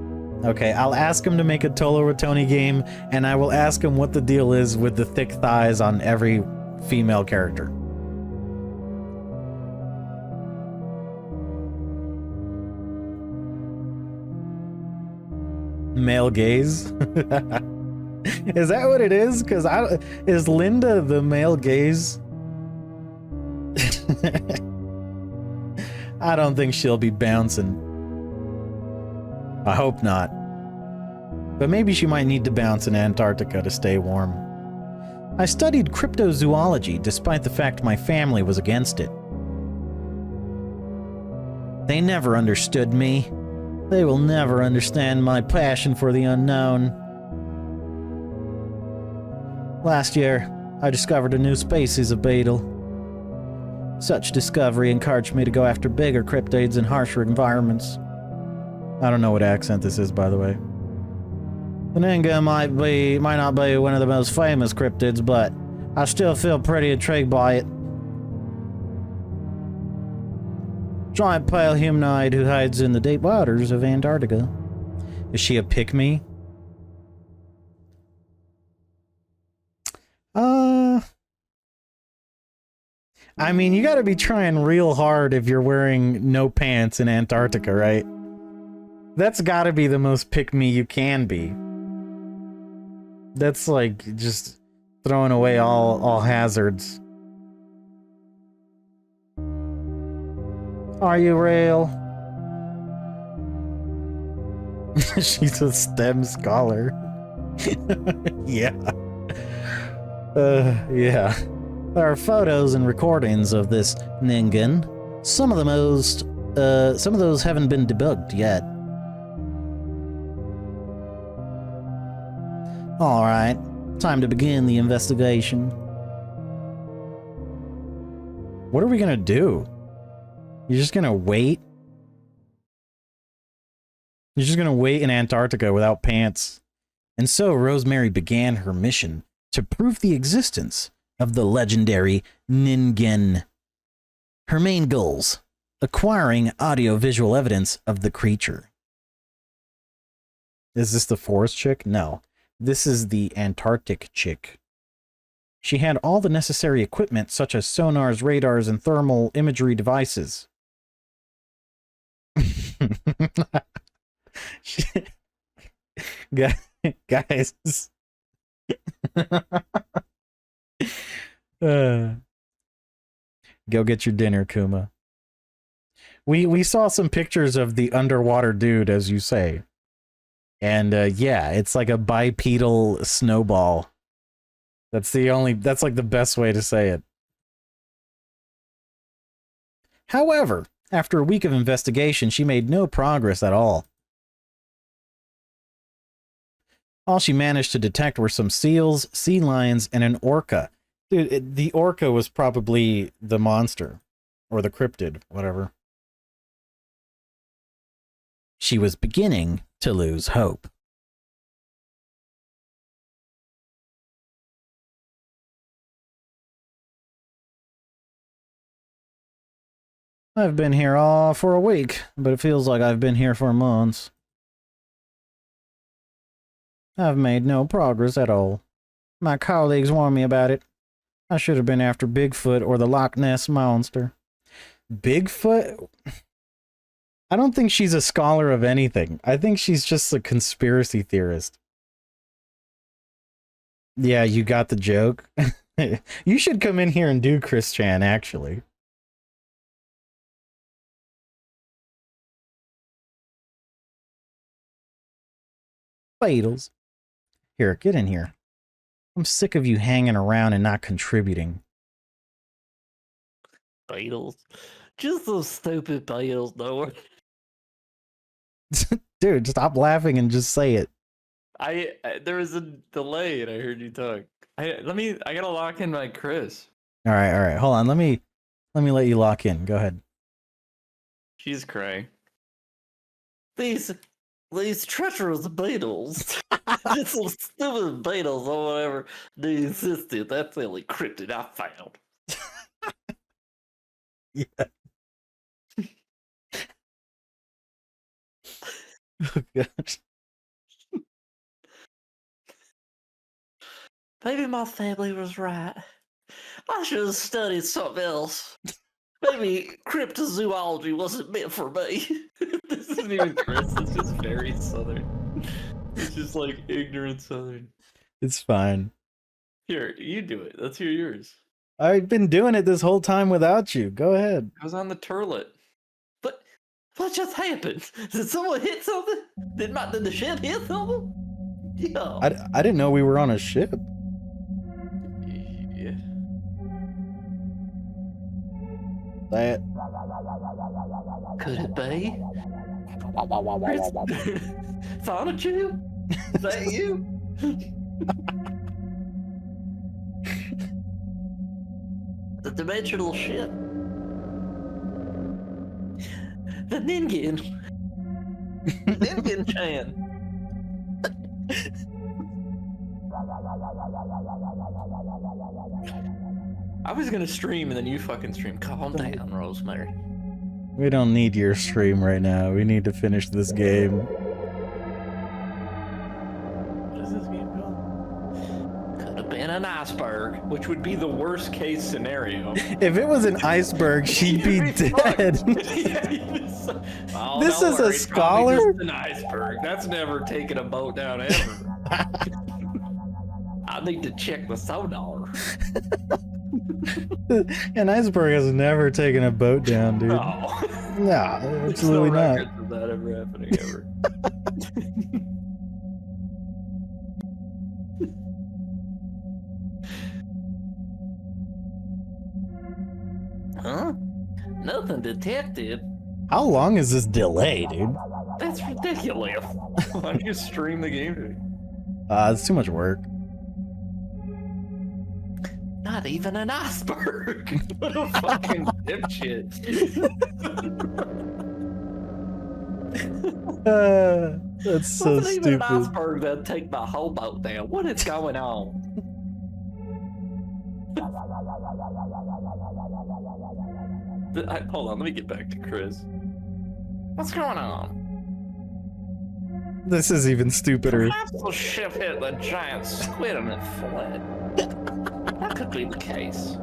Okay, I'll ask him to make a Tolo Ratoney game, and I will ask him what the deal is with the thick thighs on every female character. Male gaze? Is that what it is? Because is Linda the male gaze? I don't think she'll be bouncing. I hope not. But maybe she might need to bounce in Antarctica to stay warm. I studied cryptozoology despite the fact my family was against it. They never understood me. They will never understand my passion for the unknown. Last year, I discovered a new species of beetle. Such discovery encouraged me to go after bigger cryptids in harsher environments. I don't know what accent this is, by the way. The Ningen might not be one of the most famous cryptids, but I still feel pretty intrigued by it. Giant pale humanoid who hides in the deep waters of Antarctica. Is she a pygmy? I mean, you gotta be trying real hard if you're wearing no pants in Antarctica, right? That's gotta be the most pygmy you can be. That's like just throwing away all hazards. Are you real? She's a STEM scholar. Yeah. Yeah. There are photos and recordings of this Ningen. Some of those haven't been debunked yet. Alright, time to begin the investigation. What are we gonna do? You're just gonna wait? You're just gonna wait in Antarctica without pants. And so Rosemary began her mission to prove the existence of the legendary Ningen. Her main goals: acquiring audio-visual evidence of the creature. Is this the forest chick? No. This is the Antarctic chick. She had all the necessary equipment such as sonars, radars, and thermal imagery devices. Guys. Go get your dinner, Kuma. We saw some pictures of the underwater dude, as you say. And yeah, it's like a bipedal snowball. That's like the best way to say it. However, After a week of investigation, she made no progress at all. All she managed to detect were some seals, sea lions, and an orca. Dude, the orca was probably the monster. Or the cryptid, whatever. She was beginning to lose hope. I've been here all for a week, but it feels like I've been here for months. I've made no progress at all. My colleagues warned me about it. I should have been after Bigfoot or the Loch Ness Monster. Bigfoot? I don't think she's a scholar of anything. I think she's just a conspiracy theorist. Yeah, you got the joke. You should come in here and do Chris-chan, actually. Beetles. Here, get in here. I'm sick of you hanging around and not contributing. Beetles. Just those stupid beetles, though. Dude, stop laughing and just say it. There was a delay and I heard you talk. I gotta lock in my Chris. All right. Hold on. Let me let you lock in. Go ahead. She's crying. These treacherous beetles. Just some stupid beetles or whatever they existed. That's the only cryptid I found. Yeah. Oh gosh. Maybe my family was right. I should have studied something else. Maybe cryptozoology wasn't meant for me. This isn't even Chris, it's just very southern. It's just like ignorant southern. It's fine. Here, you do it. Let's hear yours. I've been doing it this whole time without you. Go ahead. I was on the turlet. But what just happened? Did someone hit something? Did the ship hit something? Yeah. I didn't know we were on a ship. Yeah. That. Could it be? Sonichu? Is that you? The dimensional ship. The Ningen. Ningen-chan. I was gonna stream and then you fucking stream. Calm down, Rosemary. We don't need your stream right now. We need to finish this game. What is this game called? Could have been an iceberg, which would be the worst case scenario. If it was an iceberg, she'd be dead. Oh, This is a scholar? Just an iceberg. That's never taken a boat down ever. I need to check the sonar. An iceberg has never taken a boat down, dude. No. No, absolutely no not. of that ever happening ever. Huh? Nothing detected. How long is this delay, dude? That's ridiculous. Why don't you stream the game to me? It's too much work. Not even an iceberg. What a fucking dipshit. That's so Wasn't even an stupid. iceberg that'd take my whole boat down. What is going on? Hold on, let me get back to Chris. What's going on? This is even stupider. Perhaps the ship hit the giant squid and it fled. That could be the case.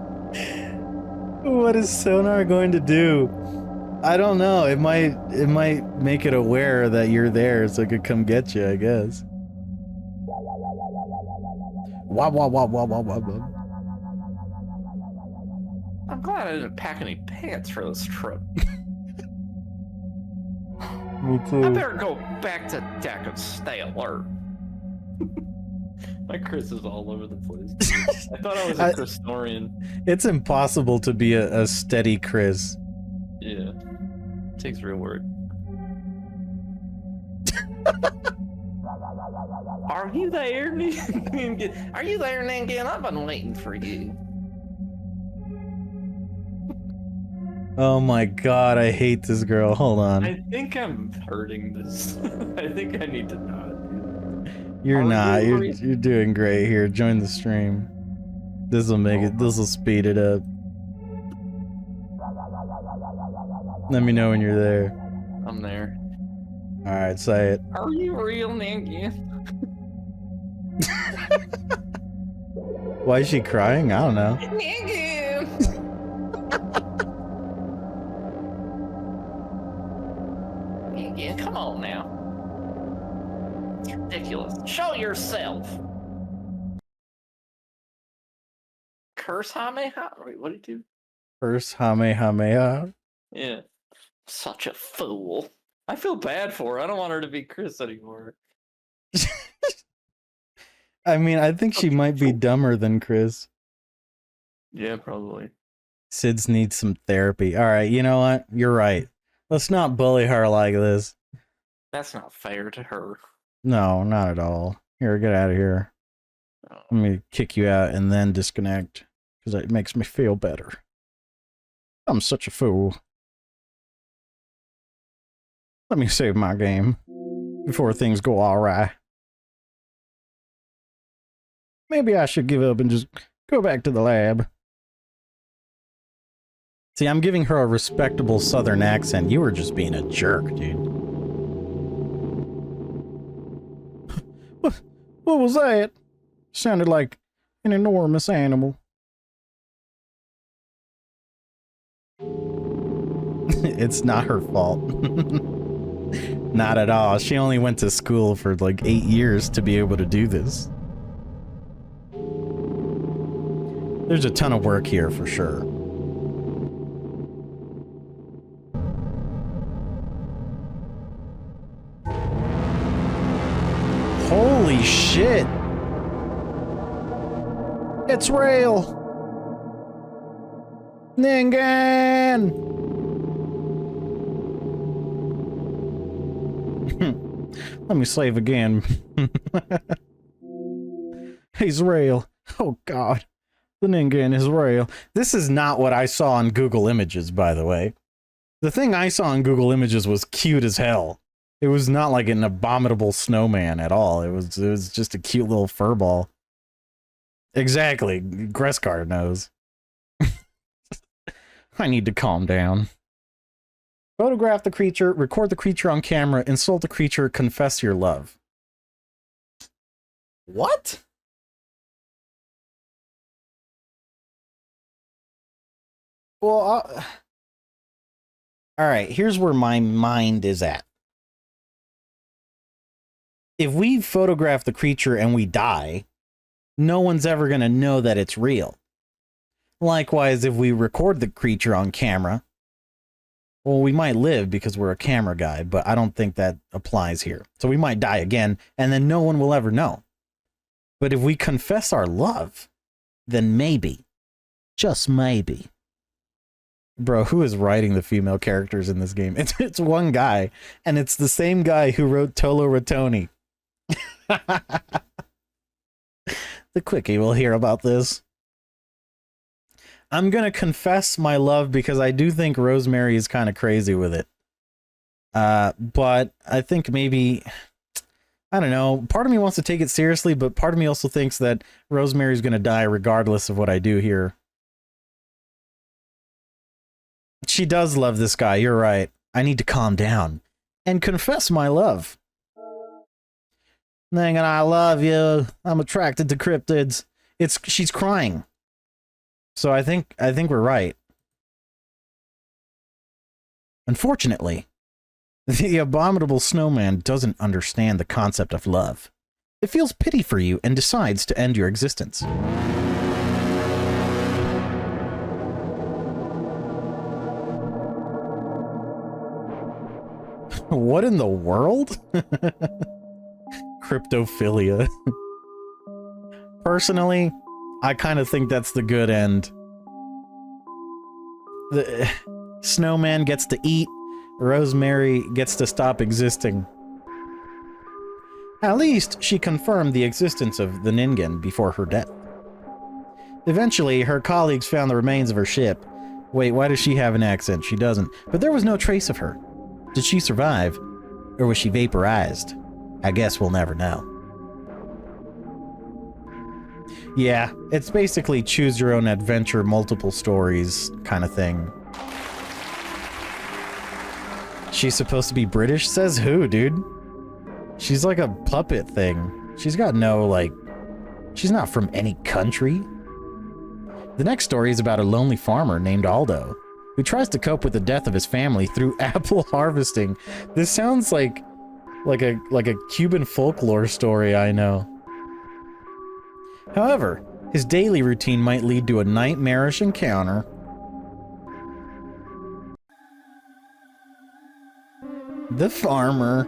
What is sonar going to do? I don't know. It might make it aware that you're there so it could come get you, I guess. Wah wah wah wah wah wah wah. I'm glad I didn't pack any pants for this trip. Me I too. better go back to deck and stay alert. My Chris is all over the place. I thought I was a Christorian. It's impossible to be a steady Chris. Yeah. takes real work. Are you there, Ningen? Are you there, Ningen? I've been waiting for you. Oh my god, I hate this girl. Hold on. I think I'm hurting this. I think I need to not. You're not. You're doing great here. Join the stream. This will make it. This will speed it up. Let me know when you're there. I'm there. All right, say it. Are you real, Ningen? Why is she crying? I don't know. Ningen! Ningen, come on now. It's ridiculous. Show yourself. Curse Hameha? Wait, what did he do? First Hamehameha. Yeah. Such a fool. I feel bad for her. I don't want her to be Chris anymore. I mean, I think she might be dumber than Chris. Yeah, probably. Sids needs some therapy. All right, you know what? You're right. Let's not bully her like this. That's not fair to her. No, not at all. Here, get out of here. Oh. Let me kick you out and then disconnect, because it makes me feel better. I'm such a fool. Let me save my game before things go awry. Maybe I should give up and just go back to the lab. See, I'm giving her a respectable southern accent. You were just being a jerk, dude. What was that? Sounded like an enormous animal. It's not her fault. Not at all. She only went to school for like 8 years to be able to do this. There's a ton of work here for sure. Holy shit! It's real! Ningen! Let me save again. He's real. Oh god. The Ningen is real. This is not what I saw on Google Images, by the way. The thing I saw on Google Images was cute as hell. It was not like an abominable snowman at all. It was just a cute little furball. Exactly. Grotesqueresque knows. I need to calm down. Photograph the creature, record the creature on camera, insult the creature, confess your love. What? Well, alright, here's where my mind is at. If we photograph the creature and we die, no one's ever going to know that it's real. Likewise, if we record the creature on camera, well, we might live because we're a camera guy, but I don't think that applies here. So we might die again, and then no one will ever know. But if we confess our love, then maybe, just maybe. Bro, who is writing the female characters in this game? It's one guy, and it's the same guy who wrote Tolo Ratoney. The quickie will hear about this. I'm gonna confess my love because I do think Rosemary is kind of crazy with it. But I think maybe, I don't know, part of me wants to take it seriously, but part of me also thinks that Rosemary's gonna die regardless of what I do here. She does love this guy, you're right. I need to calm down and confess my love. Ningen, I love you. I'm attracted to cryptids. She's crying. So I think we're right. Unfortunately, the abominable snowman doesn't understand the concept of love. It feels pity for you and decides to end your existence. What in the world? Cryptophilia. Personally, I kind of think that's the good end. The snowman gets to eat, Rosemary gets to stop existing. At least, she confirmed the existence of the Ningen before her death. Eventually, her colleagues found the remains of her ship. Wait, why does she have an accent? She doesn't. But there was no trace of her. Did she survive? Or was she vaporized? I guess we'll never know. Yeah, it's basically choose your own adventure, multiple stories kind of thing. She's supposed to be British? Says who, dude? She's like a puppet thing. She's got no, like... She's not from any country. The next story is about a lonely farmer named Aldo, who tries to cope with the death of his family through apple harvesting. This sounds like a Cuban folklore story I know. However, his daily routine might lead to a nightmarish encounter. The farmer.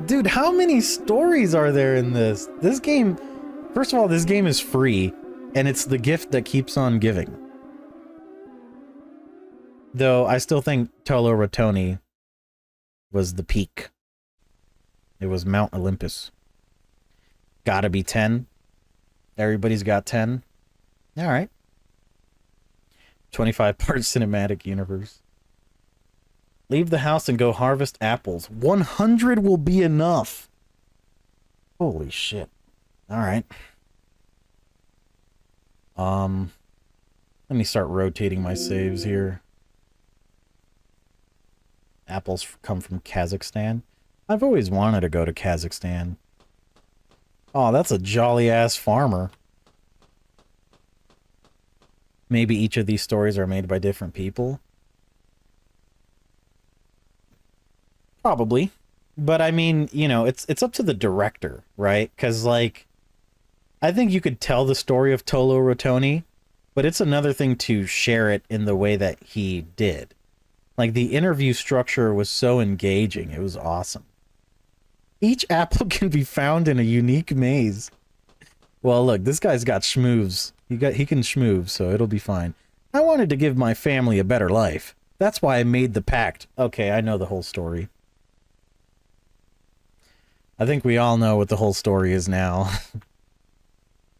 Dude, how many stories are there in this? This game, first of all, this game is free, and it's the gift that keeps on giving. Though, I still think Tolo Ratoney was the peak. It was Mount Olympus. Gotta be 10. Everybody's got 10. Alright. 25-part cinematic universe. Leave the house and go harvest apples. 100 will be enough. Holy shit. Alright. Let me start rotating my saves here. Apples come from Kazakhstan. I've always wanted to go to Kazakhstan. Oh, that's a jolly-ass farmer. Maybe each of these stories are made by different people? Probably. But I mean, you know, it's up to the director, right? Because, like, I think you could tell the story of Tolo Ratoney, but it's another thing to share it in the way that he did. Like, the interview structure was so engaging. It was awesome. Each apple can be found in a unique maze. Well, look, this guy's got schmooves. He can schmoove, so it'll be fine. I wanted to give my family a better life. That's why I made the pact. Okay, I know the whole story. I think we all know what the whole story is now.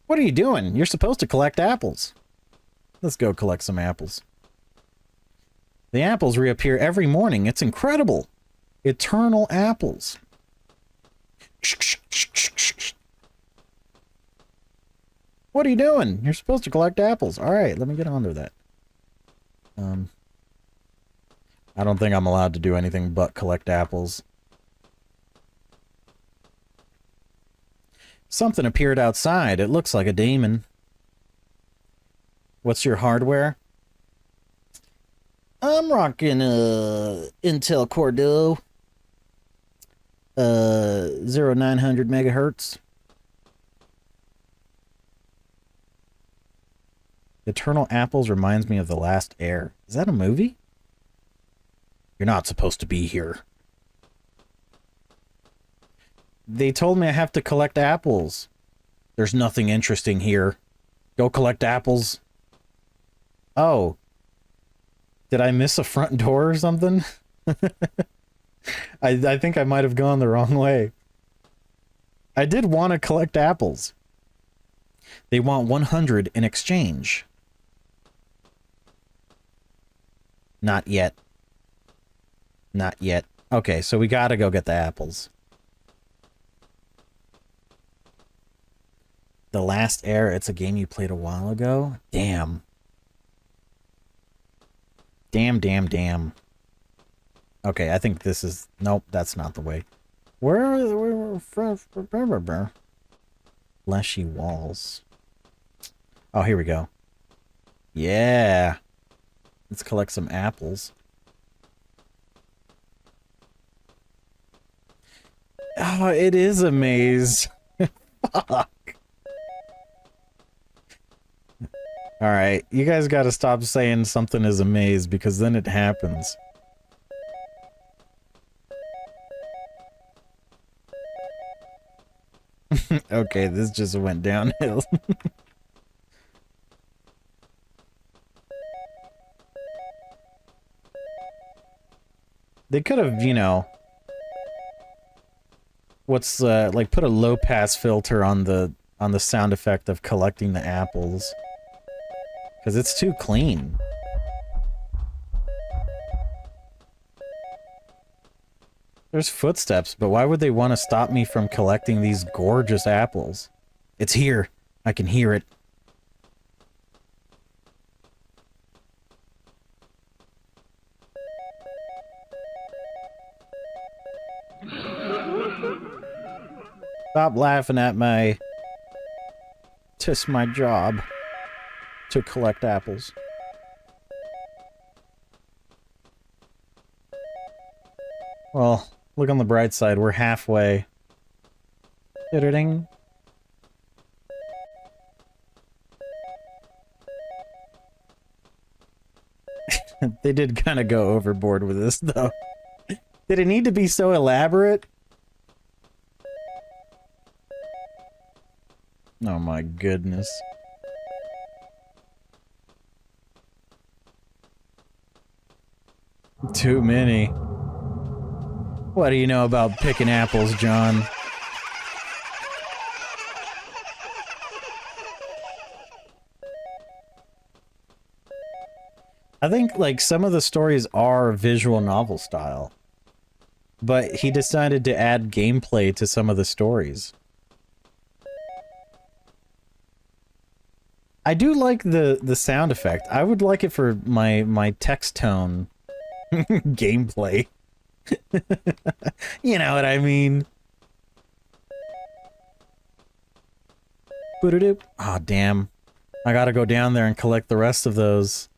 What are you doing? You're supposed to collect apples. Let's go collect some apples. The apples reappear every morning. It's incredible. Eternal apples. What are you doing? You're supposed to collect apples. Alright, let me get on to that. I don't think I'm allowed to do anything but collect apples. Something appeared outside. It looks like a demon. What's your hardware? I'm rocking Intel Core Duo. 0900 megahertz. Eternal Apples reminds me of The Last Heir. Is that a movie? You're not supposed to be here. They told me I have to collect apples. There's nothing interesting here. Go collect apples. Oh. Did I miss a front door or something? I think I might have gone the wrong way. I did want to collect apples. They want 100 in exchange. Not yet. Not yet. Okay, so we gotta go get the apples. The Last Heir, it's a game you played a while ago? Damn. Damn. Okay, I think this is... Nope, that's not the way. Fleshy walls. Oh, here we go. Yeah. Let's collect some apples. Oh, it is a maze. Fuck. Alright, you guys gotta stop saying something is a maze, because then it happens. Okay, this just went downhill. They could have, you know, what's like put a low pass filter on the sound effect of collecting the apples, because it's too clean. There's footsteps, but why would they want to stop me from collecting these gorgeous apples? It's here. I can hear it. Stop laughing at me. Tis my job to collect apples. Well, look on the bright side, we're halfway. Ding. They did kind of go overboard with this, though. Did it need to be so elaborate? Oh my goodness. Too many. What do you know about picking apples, John? I think, like, some of the stories are visual novel style. But he decided to add gameplay to some of the stories. I do like the sound effect. I would like it for my text tone gameplay. You know what I mean? Boop-a-doop. Aw, damn. I gotta go down there and collect the rest of those.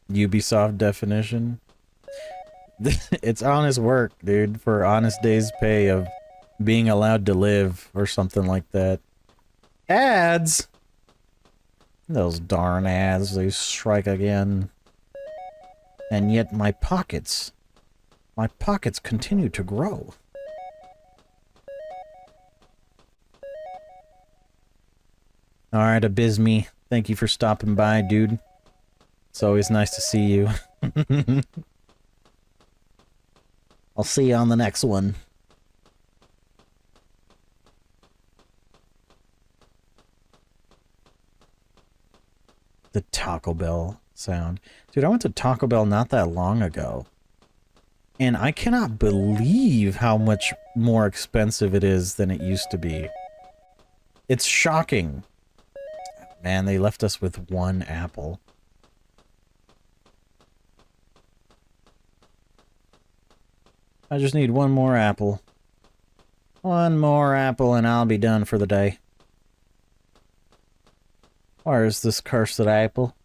Ubisoft definition. It's honest work, dude, for honest day's pay of being allowed to live, or something like that. Ads! Those darn ads, they strike again. And yet my pockets continue to grow. Alright, Abysme, thank you for stopping by, dude. It's always nice to see you. I'll see you on the next one. The Taco Bell sound. Dude, I went to Taco Bell not that long ago. And I cannot believe how much more expensive it is than it used to be. It's shocking. Man, they left us with one apple. I just need one more apple. One more apple and I'll be done for the day. Where is this cursed apple?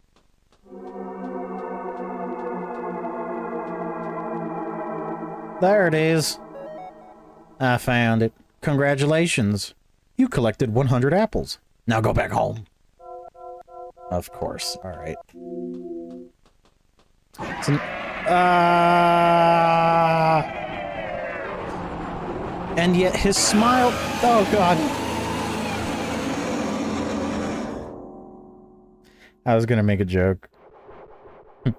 There it is. I found it. Congratulations. You collected 100 apples. Now go back home. Of course. Alright. And yet his smile... Oh, God. I was gonna make a joke. I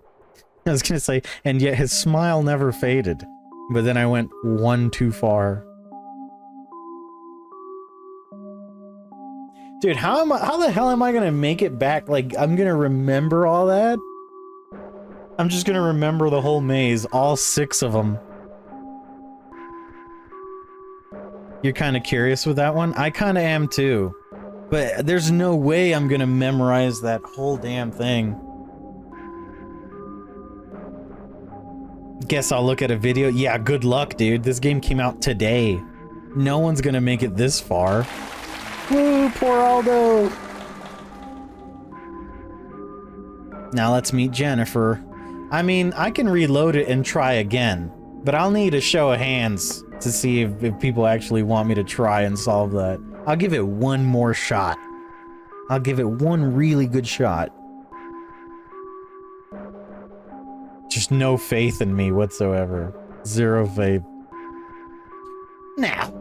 was gonna say, and yet his smile never faded. But then I went one too far. Dude, how the hell am I gonna make it back? Like, I'm gonna remember all that? I'm just gonna remember the whole maze, all 6 of them. You're kind of curious with that one? I kind of am too. But there's no way I'm gonna memorize that whole damn thing. Guess I'll look at a video. Yeah, good luck, dude. This game came out today. No one's gonna make it this far. Woo, poor Aldo! Now let's meet Jennifer. I mean, I can reload it and try again, but I'll need a show of hands to see if people actually want me to try and solve that. I'll give it one more shot. I'll give it one really good shot. Just no faith in me whatsoever. Zero faith. Now,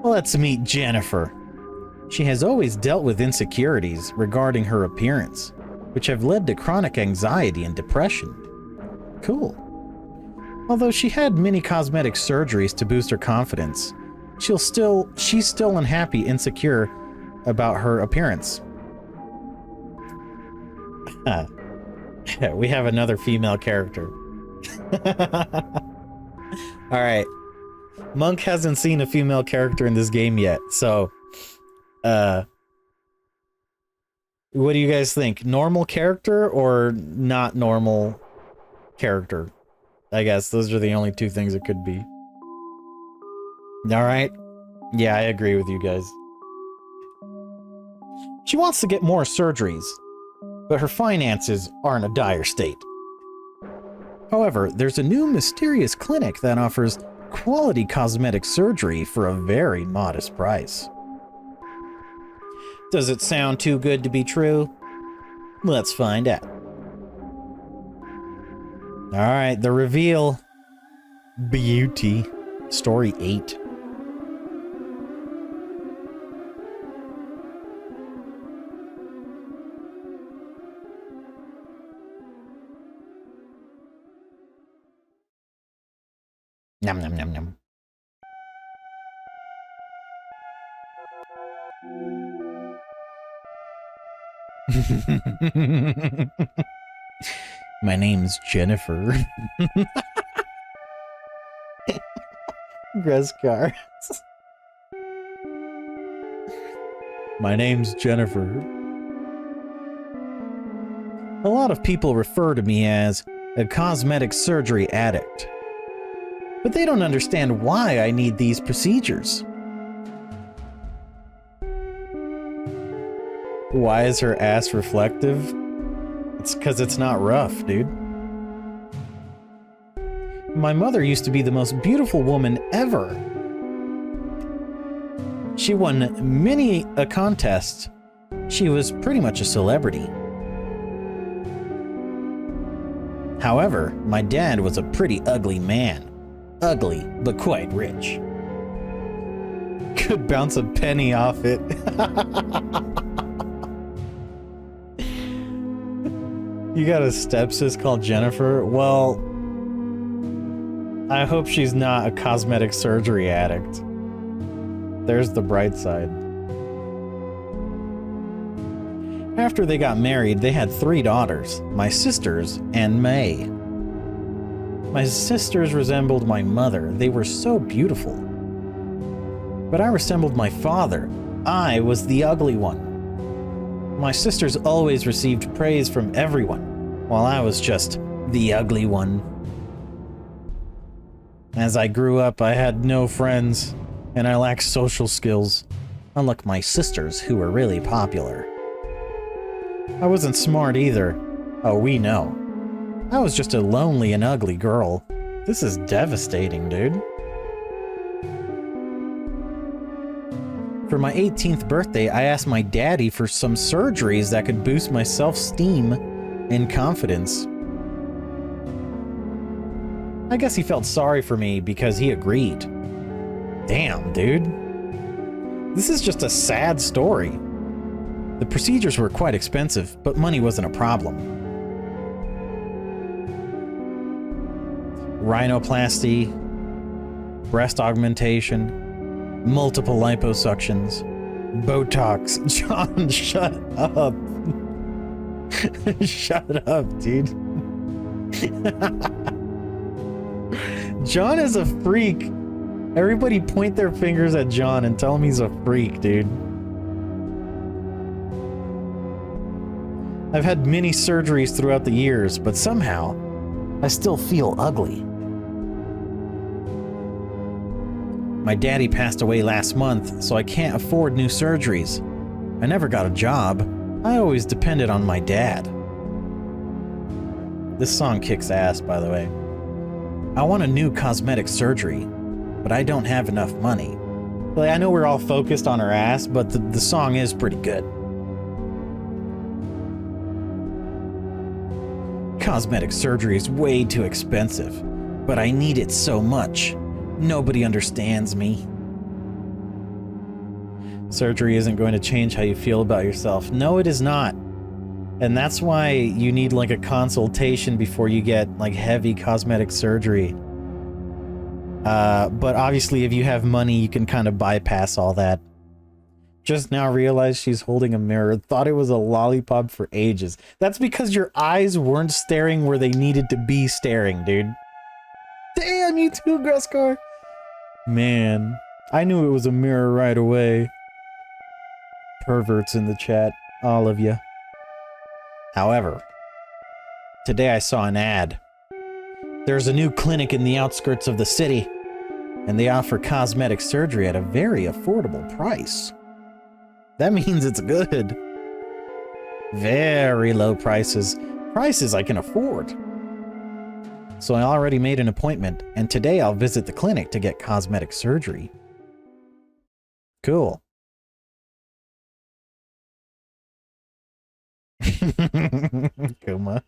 let's meet Jennifer. She has always dealt with insecurities regarding her appearance. which have led to chronic anxiety and depression. Cool. Although she had many cosmetic surgeries to boost her confidence, she's still unhappy, insecure about her appearance. We have another female character. Alright. Monk hasn't seen a female character in this game yet, so... what do you guys think? Normal character or not normal character? I guess those are the only two things it could be. Alright. Yeah, I agree with you guys. She wants to get more surgeries, but her finances are in a dire state. However, there's a new mysterious clinic that offers quality cosmetic surgery for a very modest price. Does it sound too good to be true? Let's find out. Alright, the reveal. Beauty. Story 8. Nom nom nom nom. My name's Jennifer. Grotesqueresque. My name's Jennifer. A lot of people refer to me as a cosmetic surgery addict. But they don't understand why I need these procedures. Why is her ass reflective? It's because it's not rough, dude. My mother used to be the most beautiful woman ever. She won many a contest. She was pretty much a celebrity. However, my dad was a pretty ugly man. Ugly, but quite rich. Could bounce a penny off it. You got a stepsis called Jennifer? Well, I hope she's not a cosmetic surgery addict. There's the bright side. After they got married, they had 3 daughters, my sisters and May. My sisters resembled my mother. They were so beautiful. But I resembled my father. I was the ugly one. My sisters always received praise from everyone, while I was just the ugly one. As I grew up, I had no friends, and I lacked social skills, unlike my sisters, who were really popular. I wasn't smart either. Oh, we know. I was just a lonely and ugly girl. This is devastating, dude. For my 18th birthday, I asked my daddy for some surgeries that could boost my self-esteem and confidence. I guess he felt sorry for me because he agreed. Damn, dude. This is just a sad story. The procedures were quite expensive, but money wasn't a problem. Rhinoplasty, breast augmentation, multiple liposuctions, Botox. John, shut up. Shut up, dude. John is a freak. Everybody point their fingers at John and tell him he's a freak, dude. I've had many surgeries throughout the years, but somehow, I still feel ugly. My daddy passed away last month, so I can't afford new surgeries. I never got a job. I always depended on my dad. This song kicks ass, by the way. I want a new cosmetic surgery, but I don't have enough money. Like, I know we're all focused on her ass, but the song is pretty good. Cosmetic surgery is way too expensive, but I need it so much. Nobody understands me. Surgery isn't going to change how you feel about yourself. No, it is not. And that's why you need like a consultation before you get like heavy cosmetic surgery. But obviously if you have money, you can kind of bypass all that. Just now realized she's holding a mirror. Thought it was a lollipop for ages. That's because your eyes weren't staring where they needed to be staring, dude. Damn, you too, Grotesqueresque. Man, I knew it was a mirror right away. Perverts in the chat, all of you. However, today I saw an ad. There's a new clinic in the outskirts of the city, and they offer cosmetic surgery at a very affordable price. That means it's good. Very low prices. Prices I can afford. So I already made an appointment, and today I'll visit the clinic to get cosmetic surgery. Cool. Come on.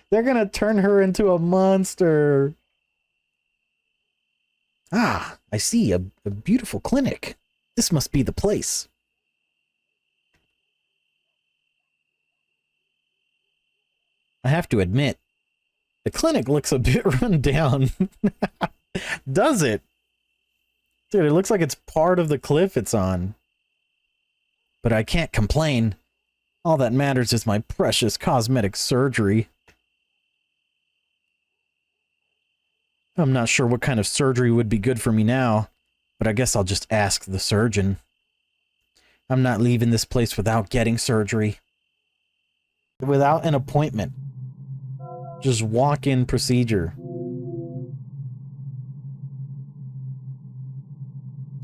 They're gonna turn her into a monster. Ah, I see a beautiful clinic. This must be the place. I have to admit, the clinic looks a bit run down. Does it? Dude, it looks like it's part of the cliff it's on. But I can't complain. All that matters is my precious cosmetic surgery. I'm not sure what kind of surgery would be good for me now, but I guess I'll just ask the surgeon. I'm not leaving this place without getting surgery. Without an appointment. Just walk-in procedure.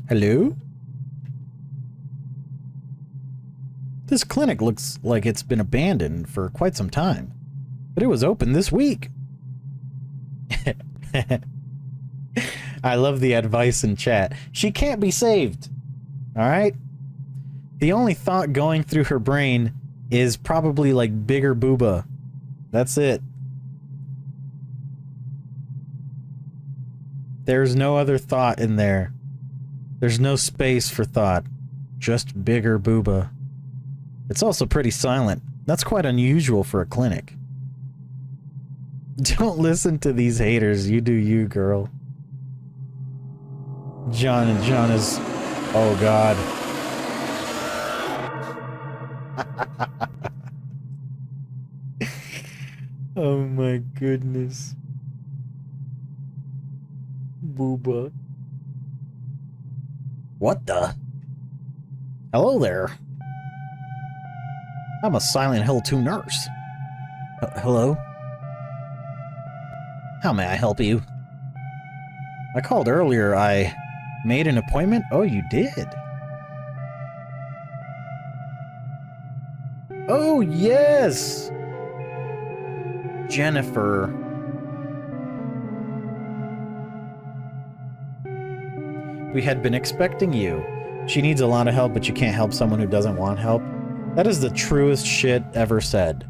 Hello? This clinic looks like it's been abandoned for quite some time, but it was open this week. I love the advice in chat. She can't be saved. Alright? The only thought going through her brain is probably like bigger booba. That's it. There's no other thought in there. There's no space for thought. Just bigger booba. It's also pretty silent. That's quite unusual for a clinic. Don't listen to these haters. You do you, girl. John is... Oh, God. Oh, my goodness. Booba. What the? Hello there. I'm a Silent Hill 2 nurse. Hello? How may I help you? I called earlier. I made an appointment? Oh, you did? Oh, yes! Jennifer. We had been expecting you. She needs a lot of help, but you can't help someone who doesn't want help. That is the truest shit ever said.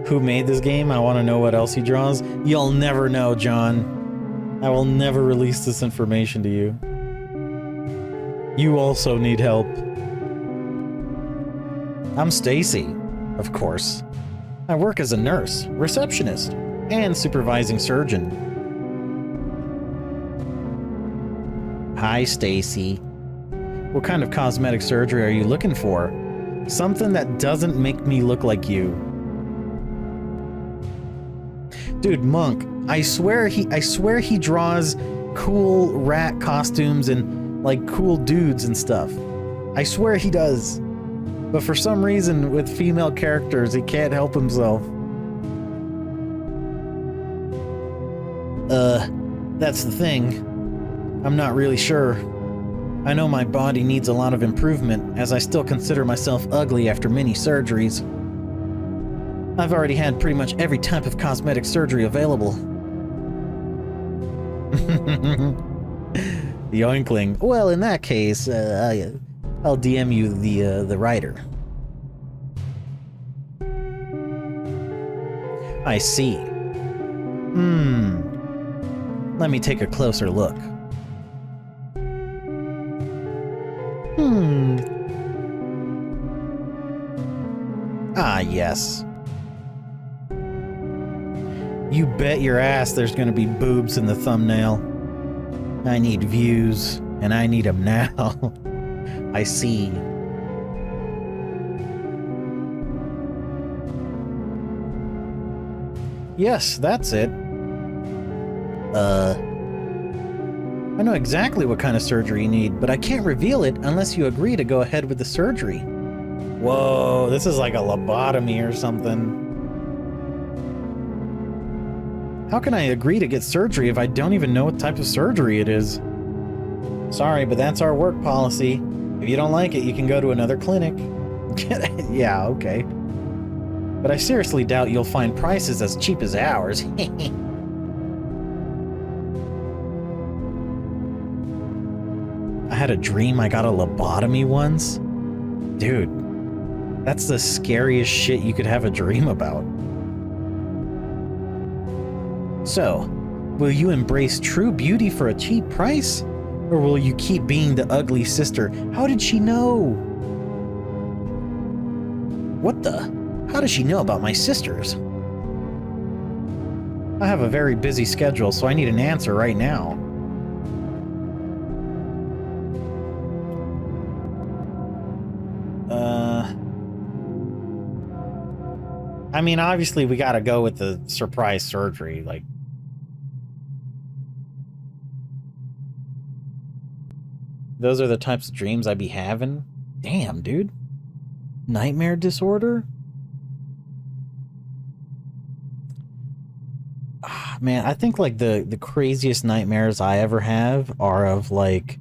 Who made this game? I want to know what else he draws. You'll never know, John. I will never release this information to you. You also need help. I'm Stacy, of course. I work as a nurse, receptionist, and supervising surgeon. Hi, Stacy. What kind of cosmetic surgery are you looking for? Something that doesn't make me look like you. Dude, Monk, I swear he draws cool rat costumes and like cool dudes and stuff. I swear he does. But for some reason with female characters, he can't help himself. That's the thing. I'm not really sure. I know my body needs a lot of improvement, as I still consider myself ugly after many surgeries. I've already had pretty much every type of cosmetic surgery available. The Oinkling. Well, in that case, I'll DM you the writer. I see. Let me take a closer look. Ah, yes. You bet your ass there's gonna be boobs in the thumbnail. I need views, and I need them now. I see. Yes, that's it. I know exactly what kind of surgery you need, but I can't reveal it unless you agree to go ahead with the surgery. Whoa, this is like a lobotomy or something. How can I agree to get surgery if I don't even know what type of surgery it is? Sorry, but that's our work policy. If you don't like it, you can go to another clinic. Yeah, okay. But I seriously doubt you'll find prices as cheap as ours. I had a dream I got a lobotomy once. Dude, that's the scariest shit you could have a dream about. So, will you embrace true beauty for a cheap price? Or will you keep being the ugly sister? How did she know? What the? How does she know about my sisters? I have a very busy schedule, so I need an answer right now. I mean, obviously we gotta go with the surprise surgery, like... Those are the types of dreams I be having? Damn, dude. Nightmare disorder? Ah, man, I think, like, the craziest nightmares I ever have are of, like,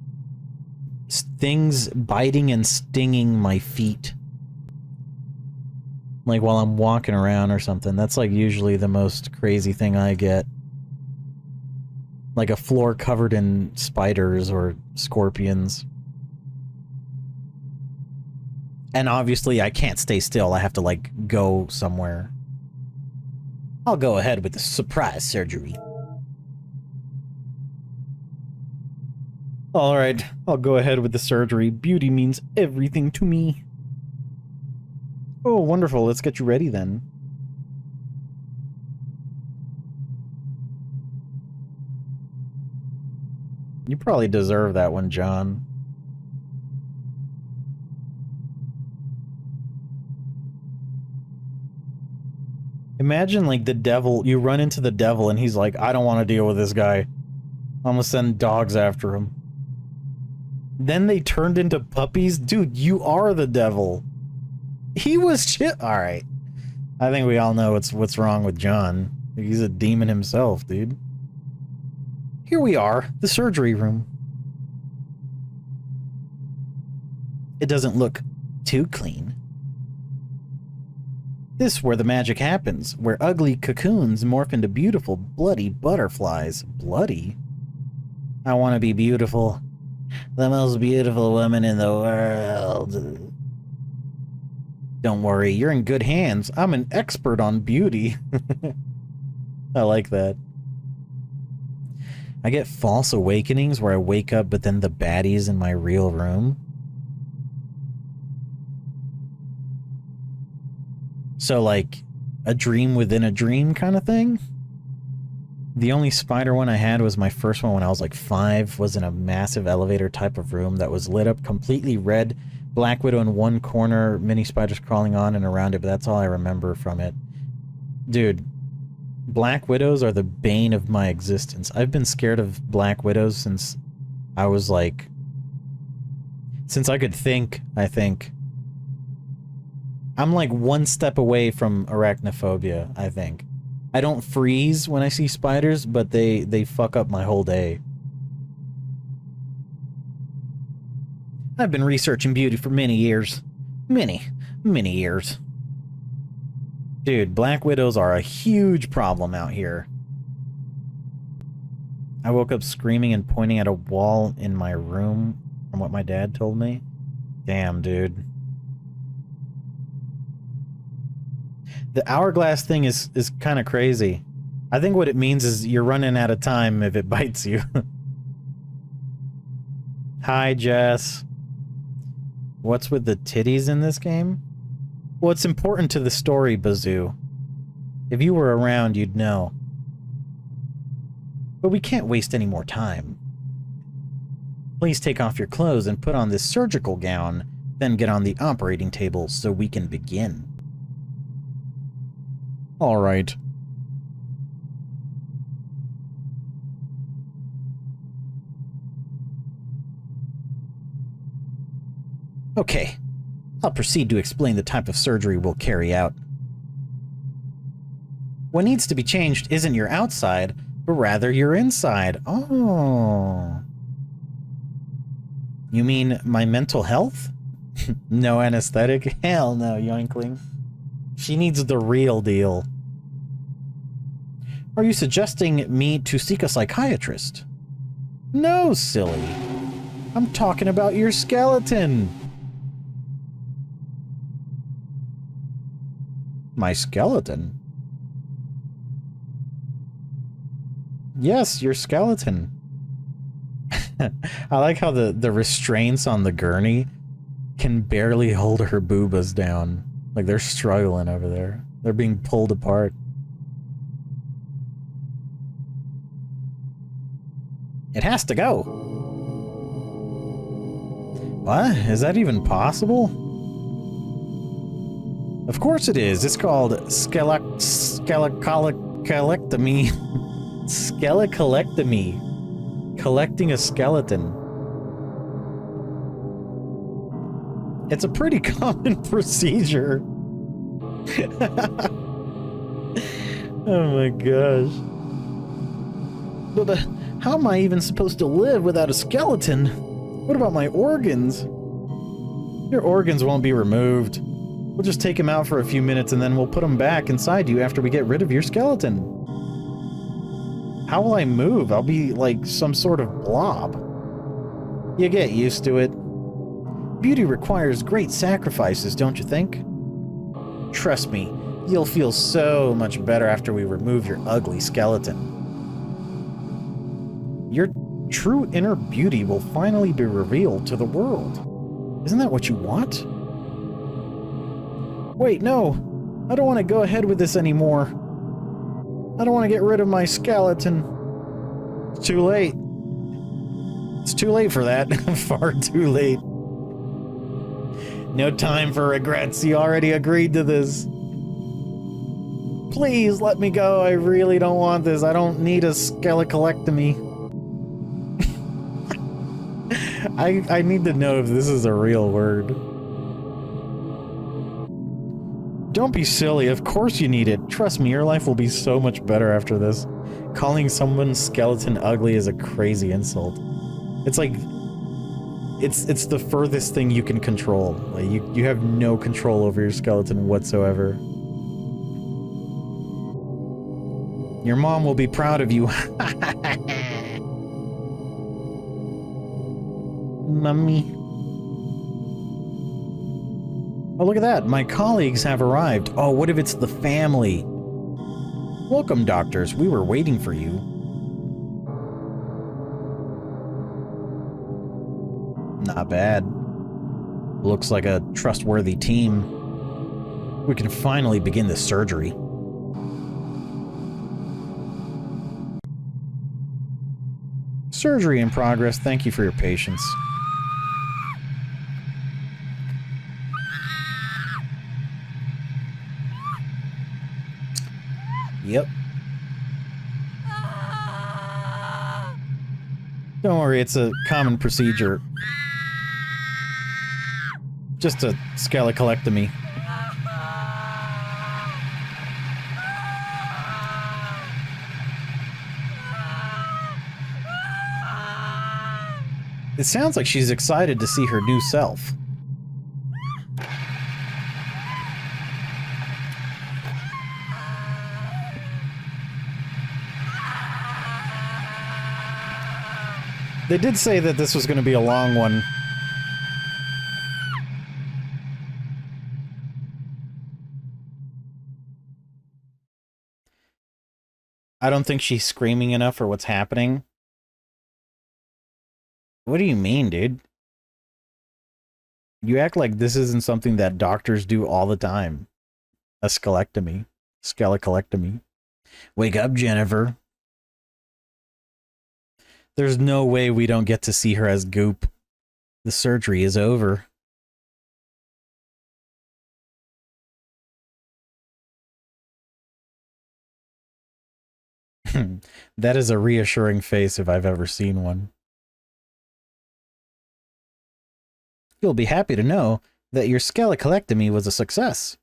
things biting and stinging my feet. Like, while I'm walking around or something. That's, like, usually the most crazy thing I get. Like a floor covered in spiders or scorpions. And obviously I can't stay still. I have to, like, go somewhere. I'll go ahead with the surprise surgery. Alright, I'll go ahead with the surgery. Beauty means everything to me. Oh, wonderful. Let's get you ready then. You probably deserve that one, John. Imagine, like, the devil, you run into the devil and he's like, I don't want to deal with this guy. I'm gonna send dogs after him. Then they turned into puppies? Dude, you are the devil. He was shit. Alright. I think we all know what's wrong with John. He's a demon himself, dude. Here we are, the surgery room. It doesn't look too clean. This is where the magic happens, where ugly cocoons morph into beautiful, bloody butterflies. Bloody? I want to be beautiful. The most beautiful woman in the world. Don't worry, you're in good hands. I'm an expert on beauty. I like that. I get false awakenings where I wake up, but then the baddie's in my real room. So, like, a dream within a dream kind of thing? The only spider one I had was my first one when I was like 5, was in a massive elevator type of room that was lit up completely red. Black Widow in one corner, mini spiders crawling on and around it, but that's all I remember from it. Dude, Black Widows are the bane of my existence. I've been scared of Black Widows since I was like... Since I could think, I think. I'm like one step away from arachnophobia, I think. I don't freeze when I see spiders, but they fuck up my whole day. I've been researching beauty for many years. Many years. Dude, Black Widows are a huge problem out here. I woke up screaming and pointing at a wall in my room from what my dad told me. Damn, dude. The hourglass thing is kind of crazy. I think what it means is you're running out of time if it bites you. Hi, Jess. What's with the titties in this game? Well, it's important to the story, Bazoo. If you were around, you'd know. But we can't waste any more time. Please take off your clothes and put on this surgical gown, then get on the operating table so we can begin. All right. Okay. I'll proceed to explain the type of surgery we'll carry out. What needs to be changed isn't your outside, but rather your inside. Oh. You mean my mental health? No anesthetic? Hell no, yoinkling. She needs the real deal. Are you suggesting me to seek a psychiatrist? No, silly. I'm talking about your skeleton. My skeleton? Yes, your skeleton. I like how the restraints on the gurney can barely hold her boobas down. Like they're struggling over there. They're being pulled apart. It has to go. What? Is that even possible? Of course it is. It's called skelecolectomy. Skelecolectomy. Collecting a skeleton. It's a pretty common procedure. Oh my gosh. But how am I even supposed to live without a skeleton? What about my organs? Your organs won't be removed. We'll just take them out for a few minutes and then we'll put them back inside you after we get rid of your skeleton. How will I move? I'll be like some sort of blob. You get used to it. Beauty requires great sacrifices, don't you think? Trust me, you'll feel so much better after we remove your ugly skeleton. Your true inner beauty will finally be revealed to the world. Isn't that what you want? Wait, no. I don't want to go ahead with this anymore. I don't want to get rid of my skeleton. It's too late. It's too late for that. Far too late. No time for regrets. You already agreed to this. Please let me go. I really don't want this. I don't need a skelecolectomy. I need to know if this is a real word. Don't be silly, of course you need it. Trust me, your life will be so much better after this. Calling someone's skeleton ugly is a crazy insult. It's like, it's the furthest thing you can control. Like, you have no control over your skeleton whatsoever. Your mom will be proud of you. Mummy. Oh, look at that. My colleagues have arrived. Oh, what if it's the family? Welcome, doctors. We were waiting for you. Not bad. Looks like a trustworthy team. We can finally begin the surgery. Surgery in progress. Thank you for your patience. Yep. Don't worry, it's a common procedure. Just a skelecolectomy. It sounds like she's excited to see her new self. They did say that this was going to be a long one. I don't think she's screaming enough for what's happening. What do you mean, dude? You act like this isn't something that doctors do all the time. A skelectomy. Skelecolectomy. Wake up, Jennifer. There's no way we don't get to see her as Goop. The surgery is over. That is a reassuring face if I've ever seen one. You'll be happy to know that your skelecolectomy was a success.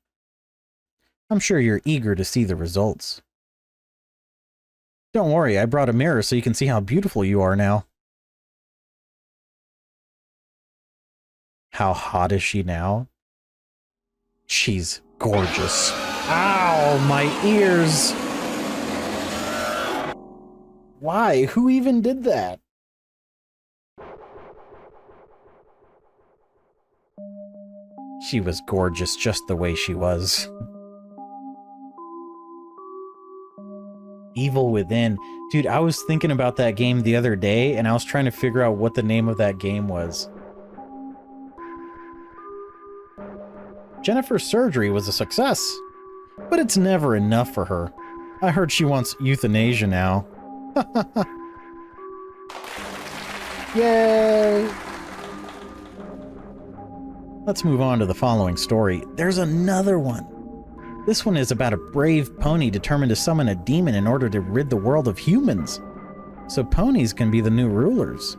I'm sure you're eager to see the results. Don't worry, I brought a mirror so you can see how beautiful you are now. How hot is she now? She's gorgeous. Ow, my ears! Why? Who even did that? She was gorgeous just the way she was. Evil Within. Dude, I was thinking about that game the other day, and I was trying to figure out what the name of that game was. Jennifer's surgery was a success, but it's never enough for her. I heard she wants euthanasia now. Yay! Let's move on to the following story. There's another one. This one is about a brave pony determined to summon a demon in order to rid the world of humans. So ponies can be the new rulers.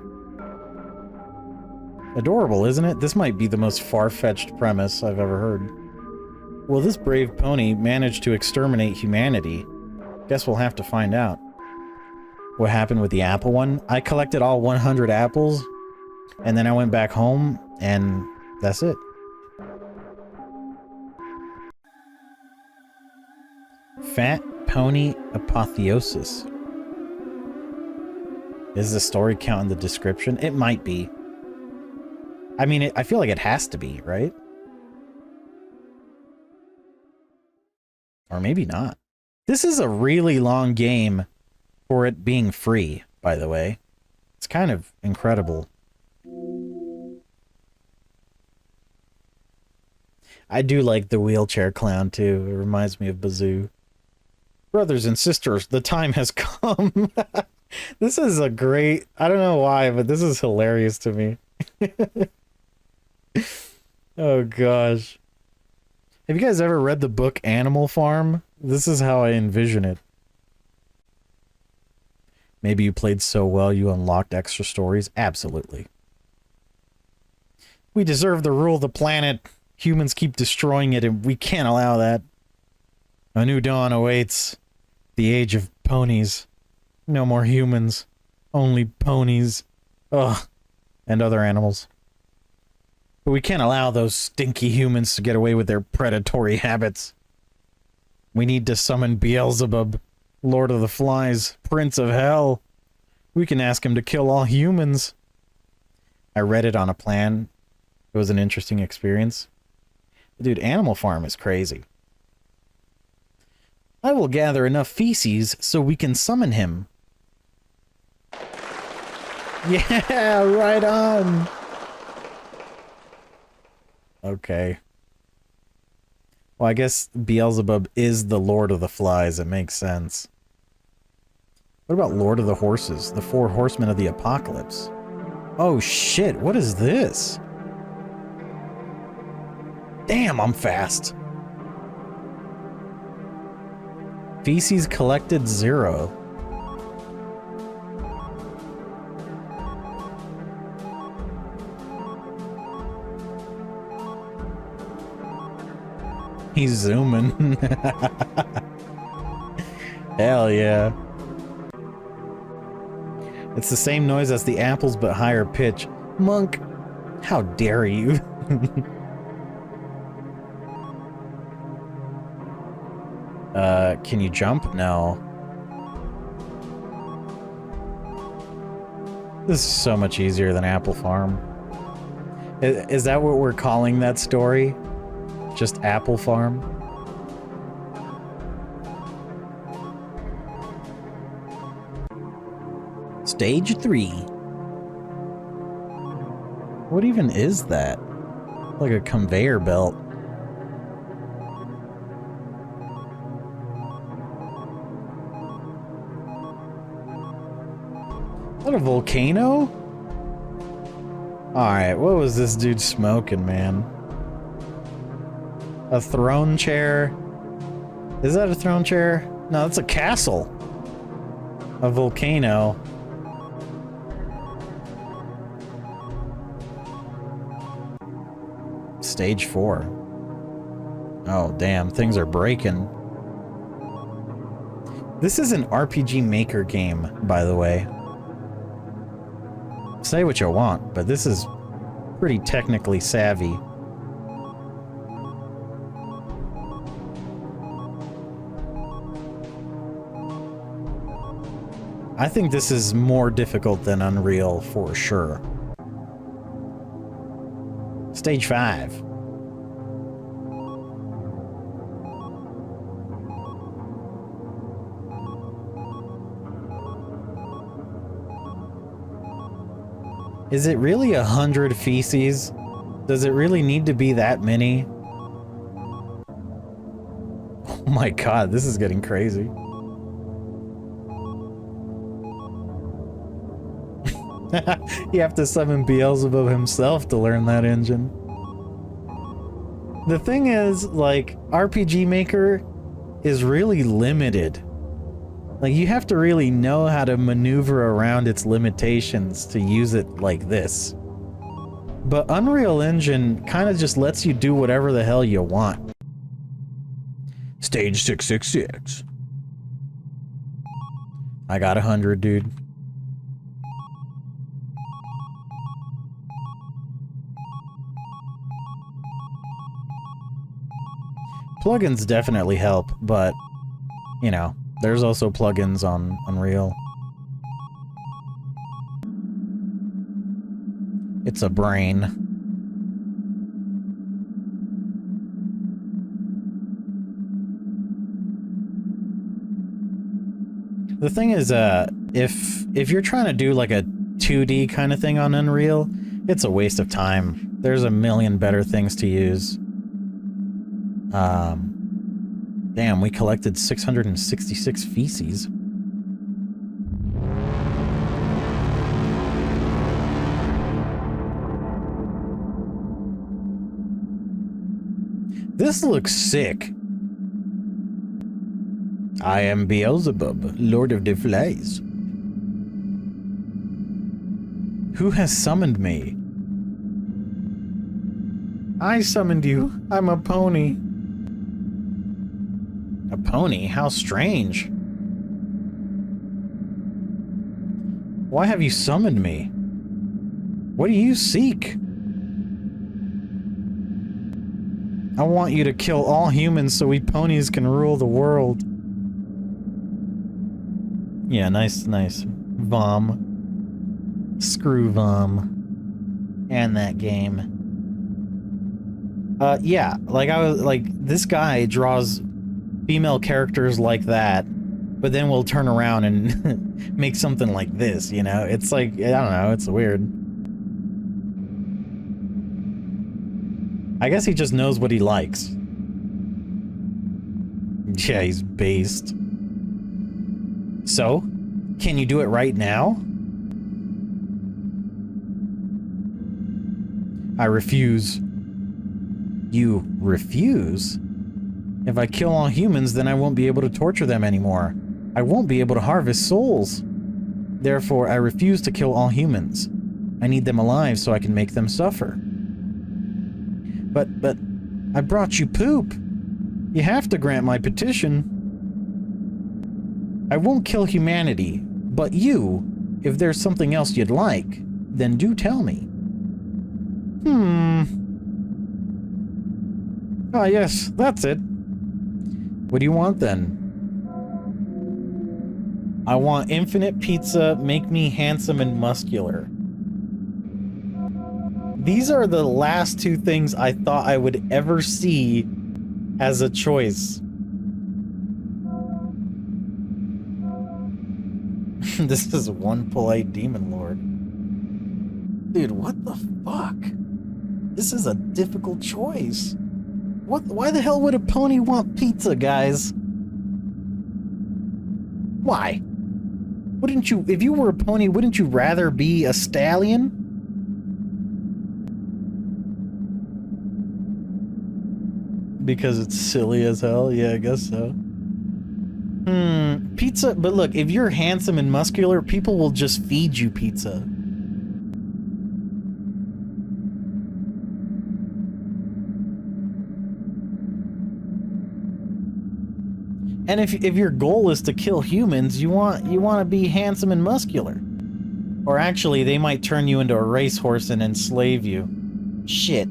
Adorable, isn't it? This might be the most far-fetched premise I've ever heard. Will this brave pony manage to exterminate humanity? Guess we'll have to find out. What happened with the apple one? I collected all 100 apples, and then I went back home, and that's it. Fat Pony Apotheosis. Does the story count in the description? It might be. I mean, I feel like it has to be, right? Or maybe not. This is a really long game for it being free, by the way. It's kind of incredible. I do like the wheelchair clown, too. It reminds me of Bazoo. Brothers and sisters, the time has come. This is a great... I don't know why, but this is hilarious to me. Oh, gosh. Have you guys ever read the book Animal Farm? This is how I envision it. Maybe you played so well you unlocked extra stories? Absolutely. We deserve to rule the planet. Humans keep destroying it, and we can't allow that. A new dawn awaits. The age of ponies. No more humans. Only ponies. Ugh. And other animals. But we can't allow those stinky humans to get away with their predatory habits. We need to summon Beelzebub, Lord of the Flies, Prince of Hell. We can ask him to kill all humans. I read it on a plan. It was an interesting experience. Dude, Animal Farm is crazy. I will gather enough feces so we can summon him. Yeah, right on. Okay. Well, I guess Beelzebub is the Lord of the Flies. It makes sense. What about Lord of the Horses? The 4 horsemen of the apocalypse. Oh shit, what is this? Damn, I'm fast. Feces collected 0. He's zooming. Hell yeah. It's the same noise as the apples but higher pitch. Monk, how dare you? Can you jump? No. This is so much easier than Apple Farm. Is that what we're calling that story? Just Apple Farm? Stage 3. What even is that? Like a conveyor belt. Is that a volcano? Alright, what was this dude smoking, man? A throne chair? Is that a throne chair? No, that's a castle. A volcano. Stage 4. Oh, damn, things are breaking. This is an RPG Maker game, by the way. Say what you want, but this is pretty technically savvy. I think this is more difficult than Unreal for sure. Stage 5. Is it really 100 feces? Does it really need to be that many? Oh my god, this is getting crazy. You have to summon Beelzebub himself to learn that engine. The thing is, like, RPG Maker is really limited. Like, you have to really know how to maneuver around its limitations to use it like this. But Unreal Engine kind of just lets you do whatever the hell you want. Stage 666. I got 100, dude. Plugins definitely help, but, you know, there's also plugins on Unreal. It's a brain. The thing is, if you're trying to do like a 2D kind of thing on Unreal, it's a waste of time. There's a million better things to use. Damn, we collected 666 feces. This looks sick. I am Beelzebub, Lord of the Flies. Who has summoned me? I summoned you. I'm a pony. A pony? How strange. Why have you summoned me? What do you seek? I want you to kill all humans so we ponies can rule the world. Yeah, nice. Vom. Screw Vom. And that game. Yeah, like this guy draws female characters like that, but then we'll turn around and make something like this, you know? It's like, I don't know, it's weird. I guess he just knows what he likes. Yeah, he's based. So, can you do it right now? I refuse. You refuse? If I kill all humans, then I won't be able to torture them anymore. I won't be able to harvest souls. Therefore, I refuse to kill all humans. I need them alive so I can make them suffer. But, I brought you poop. You have to grant my petition. I won't kill humanity, but you, if there's something else you'd like, then do tell me. Ah, yes, that's it. What do you want, then? I want infinite pizza, make me handsome and muscular. These are the last two things I thought I would ever see as a choice. This is one polite demon lord. Dude, what the fuck? This is a difficult choice. Why the hell would a pony want pizza, guys? Why? Wouldn't you, if you were a pony, wouldn't you rather be a stallion? Because it's silly as hell? Yeah, I guess so. Pizza, but look, if you're handsome and muscular, people will just feed you pizza. And if your goal is to kill humans, you want to be handsome and muscular. Or actually, they might turn you into a racehorse and enslave you. Shit.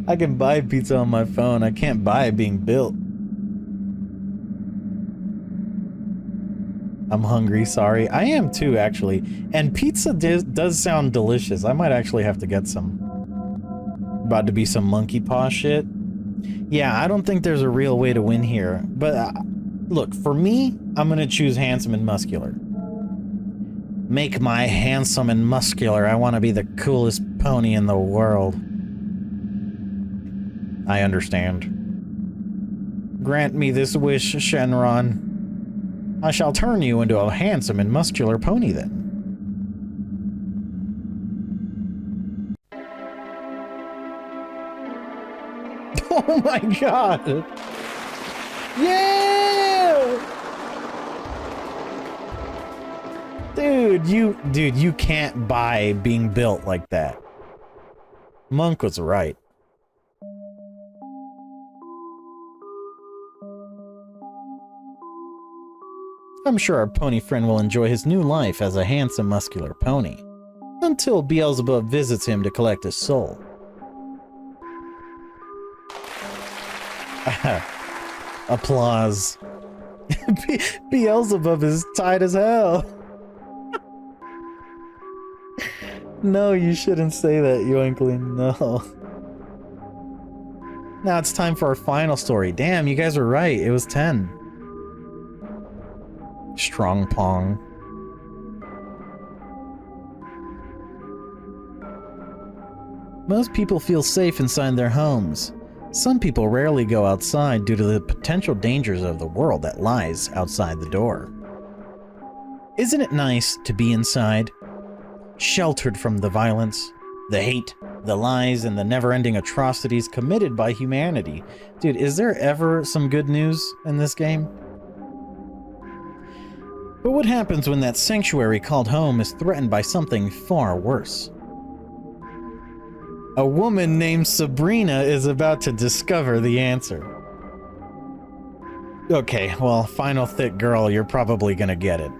I can buy pizza on my phone. I can't buy it being built. I'm hungry, sorry. I am too, actually. And pizza does sound delicious. I might actually have to get some. About to be some monkey paw shit. Yeah, I don't think there's a real way to win here. But, look, for me, I'm gonna choose handsome and muscular. Make my handsome and muscular. I want to be the coolest pony in the world. I understand. Grant me this wish, Shenron. I shall turn you into a handsome and muscular pony then. Oh my god! Yeah! Dude, you can't buy being built like that. Monk was right. I'm sure our pony friend will enjoy his new life as a handsome, muscular pony. Until Beelzebub visits him to collect his soul. Applause. Beelzebub is tight as hell. No, you shouldn't say that, Yoinkling. No. Now it's time for our final story. Damn, you guys were right. It was 10. Strong Pong. Most people feel safe inside their homes. Some people rarely go outside due to the potential dangers of the world that lies outside the door. Isn't it nice to be inside? Sheltered from the violence, the hate, the lies, and the never-ending atrocities committed by humanity. Dude, is there ever some good news in this game? But what happens when that sanctuary called home is threatened by something far worse? A woman named Sabrina is about to discover the answer. Okay, well, final thick girl, you're probably gonna get it.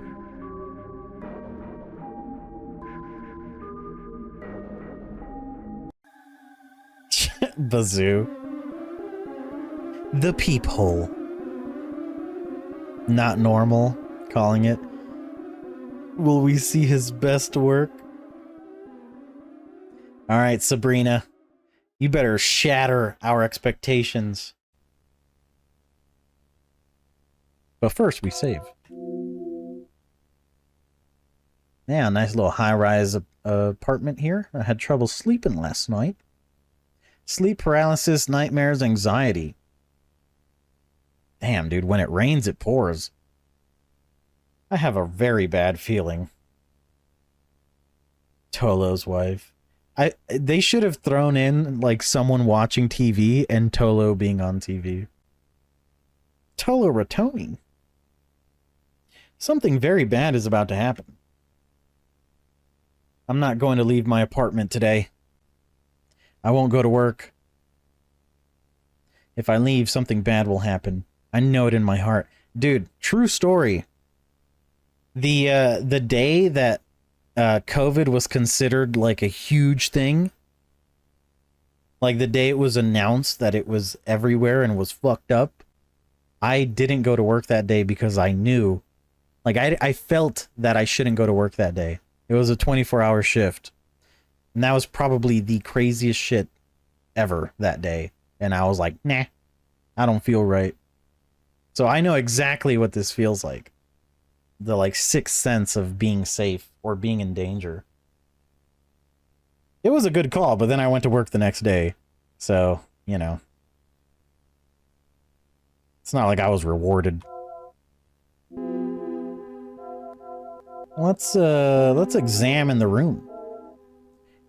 Bazoo. The Peephole. Not normal. Calling it. Will we see his best work? Alright, Sabrina. You better shatter our expectations. But first, we save. Yeah, nice little high-rise apartment here. I had trouble sleeping last night. Sleep paralysis, nightmares, anxiety. Damn, dude, when it rains, it pours. I have a very bad feeling. Tolo's wife. They should have thrown in, like, someone watching TV and Tolo being on TV. Tolo Ratoney. Something very bad is about to happen. I'm not going to leave my apartment today. I won't go to work. If I leave, something bad will happen. I know it in my heart. Dude, true story. The day that COVID was considered like a huge thing, like the day it was announced that it was everywhere and was fucked up, I didn't go to work that day because I knew, like I felt that I shouldn't go to work that day. It was a 24-hour shift. And that was probably the craziest shit ever that day. And I was like, nah, I don't feel right. So I know exactly what this feels like. The like sixth sense of being safe or being in danger. It was a good call, but then I went to work the next day. So, you know. It's not like I was rewarded. Let's examine the room.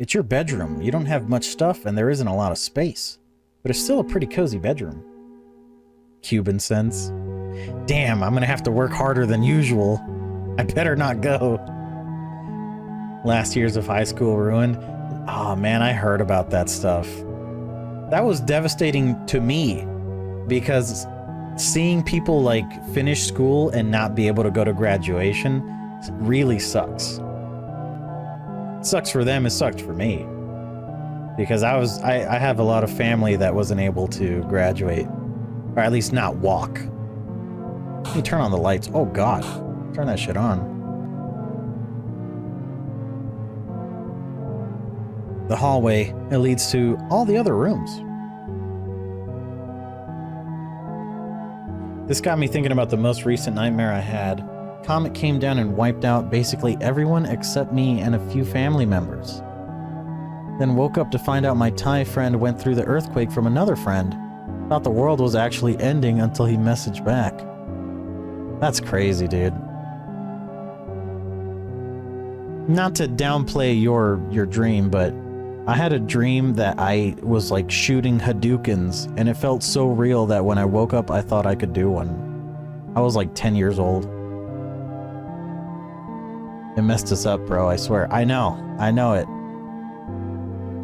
It's your bedroom. You don't have much stuff and there isn't a lot of space. But it's still a pretty cozy bedroom. Cuban sense. Damn, I'm gonna have to work harder than usual. I better not go. Last years of high school ruined. Oh man, I heard about that stuff. That was devastating to me because seeing people like finish school and not be able to go to graduation really sucks. It sucks for them, it sucked for me. Because I have a lot of family that wasn't able to graduate. Or at least not walk. Let me turn on the lights. Oh god. Turn that shit on. The hallway, it leads to all the other rooms. This got me thinking about the most recent nightmare I had. Comet came down and wiped out basically everyone except me and a few family members. Then woke up to find out my Thai friend went through the earthquake from another friend. Thought the world was actually ending until he messaged back. That's crazy, dude. Not to downplay your dream, but I had a dream that I was like shooting Hadoukens, and it felt so real that when I woke up, I thought I could do one. I was like 10 years old. It messed us up, bro, I swear. I know it.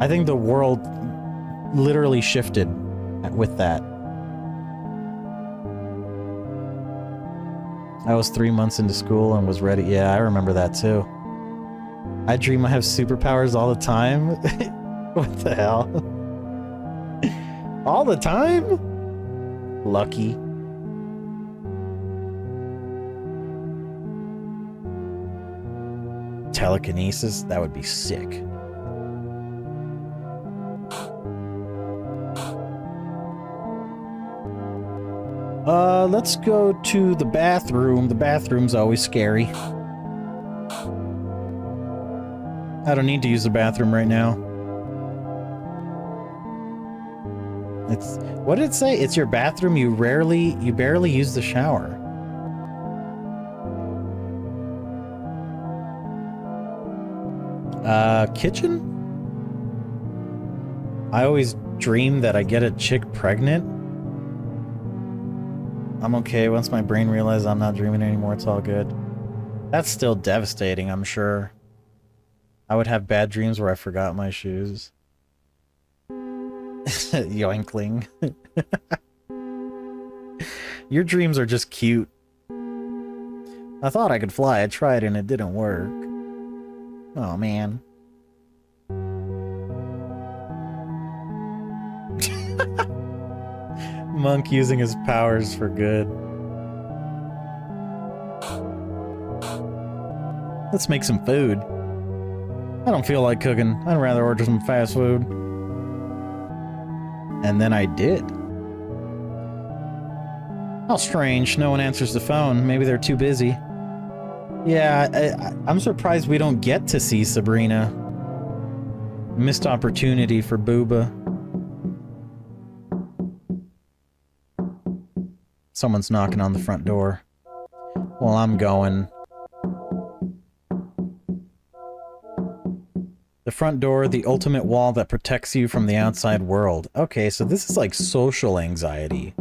I think the world literally shifted with that. I was 3 months into school and was ready. Yeah, I remember that too. I dream I have superpowers all the time. What the hell? All the time? Lucky. Telekinesis? That would be sick. Let's go to the bathroom. The bathroom's always scary. I don't need to use the bathroom right now. What did it say? It's your bathroom. You barely use the shower. Kitchen? I always dream that I get a chick pregnant. I'm okay. Once my brain realizes I'm not dreaming anymore, it's all good. That's still devastating, I'm sure. I would have bad dreams where I forgot my shoes. Yoinkling. Your dreams are just cute. I thought I could fly. I tried and it didn't work. Oh, man. Monk using his powers for good. Let's make some food. I don't feel like cooking. I'd rather order some fast food. And then I did. How strange. No one answers the phone. Maybe they're too busy. Yeah, I'm surprised we don't get to see Sabrina. Missed opportunity for Booba. Someone's knocking on the front door. Well, I'm going. The front door, the ultimate wall that protects you from the outside world. Okay, so this is like social anxiety.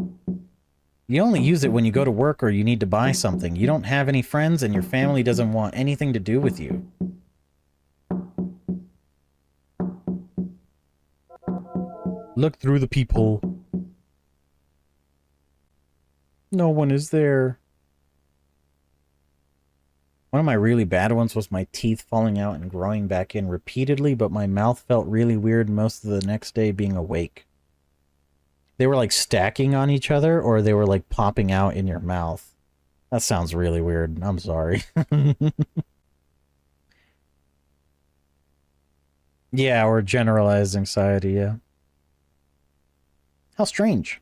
You only use it when you go to work or you need to buy something. You don't have any friends and your family doesn't want anything to do with you. Look through the peephole. No one is there. One of my really bad ones was my teeth falling out and growing back in repeatedly, but my mouth felt really weird most of the next day being awake. They were like stacking on each other, or they were like popping out in your mouth. That sounds really weird. I'm sorry. Yeah, or generalized anxiety, yeah. How strange.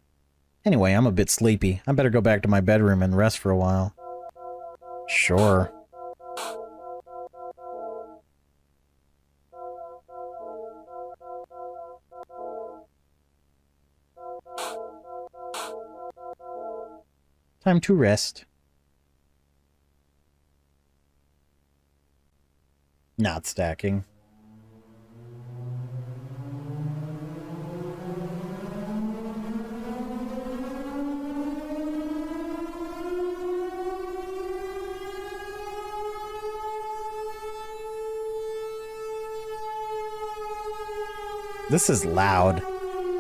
Anyway, I'm a bit sleepy. I better go back to my bedroom and rest for a while. Sure. Time to rest. Not stacking. This is loud,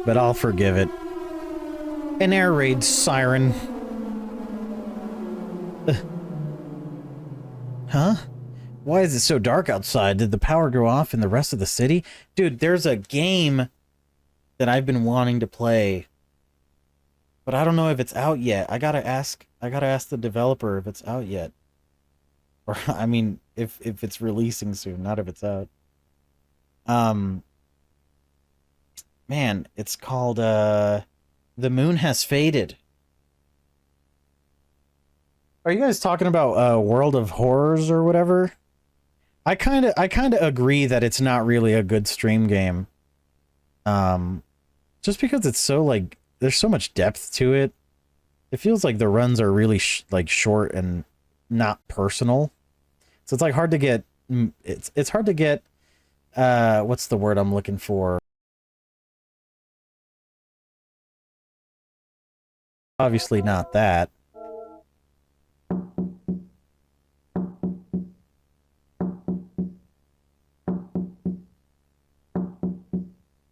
but I'll forgive it. An air raid siren. Huh? Why is it so dark outside? Did the power go off in the rest of the city? Dude, there's a game that I've been wanting to play, but I don't know if it's out yet. I gotta ask the developer if it's out yet. Or, I mean, if it's releasing soon, not if it's out. Man, it's called, The Moon Has Faded. Are you guys talking about, World of Horrors or whatever? I kinda agree that it's not really a good stream game. Just because it's so, like, there's so much depth to it. It feels like the runs are really, like, short and not personal. So it's, like, hard to get, it's hard to get, what's the word I'm looking for? Obviously not that.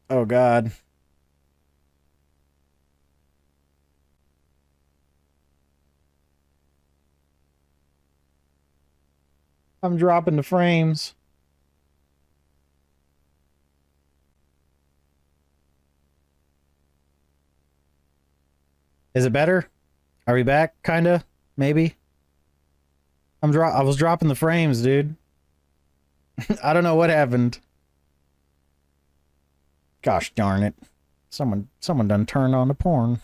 Oh God. I'm dropping the frames. Is it better? Are we back? Kinda? Maybe? I was dropping the frames, dude. I don't know what happened. Gosh darn it. Someone done turned on the porn.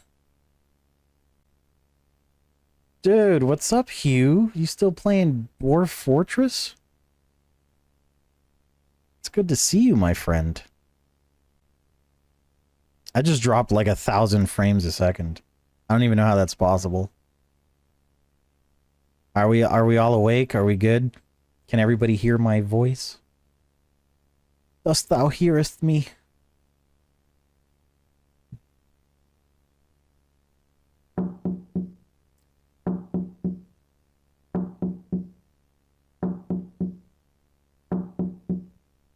Dude, what's up, Hugh? You still playing Dwarf Fortress? It's good to see you, my friend. I just dropped like 1,000 frames a second. I don't even know how that's possible. Are we all awake? Are we good? Can everybody hear my voice? Dost thou hearest me?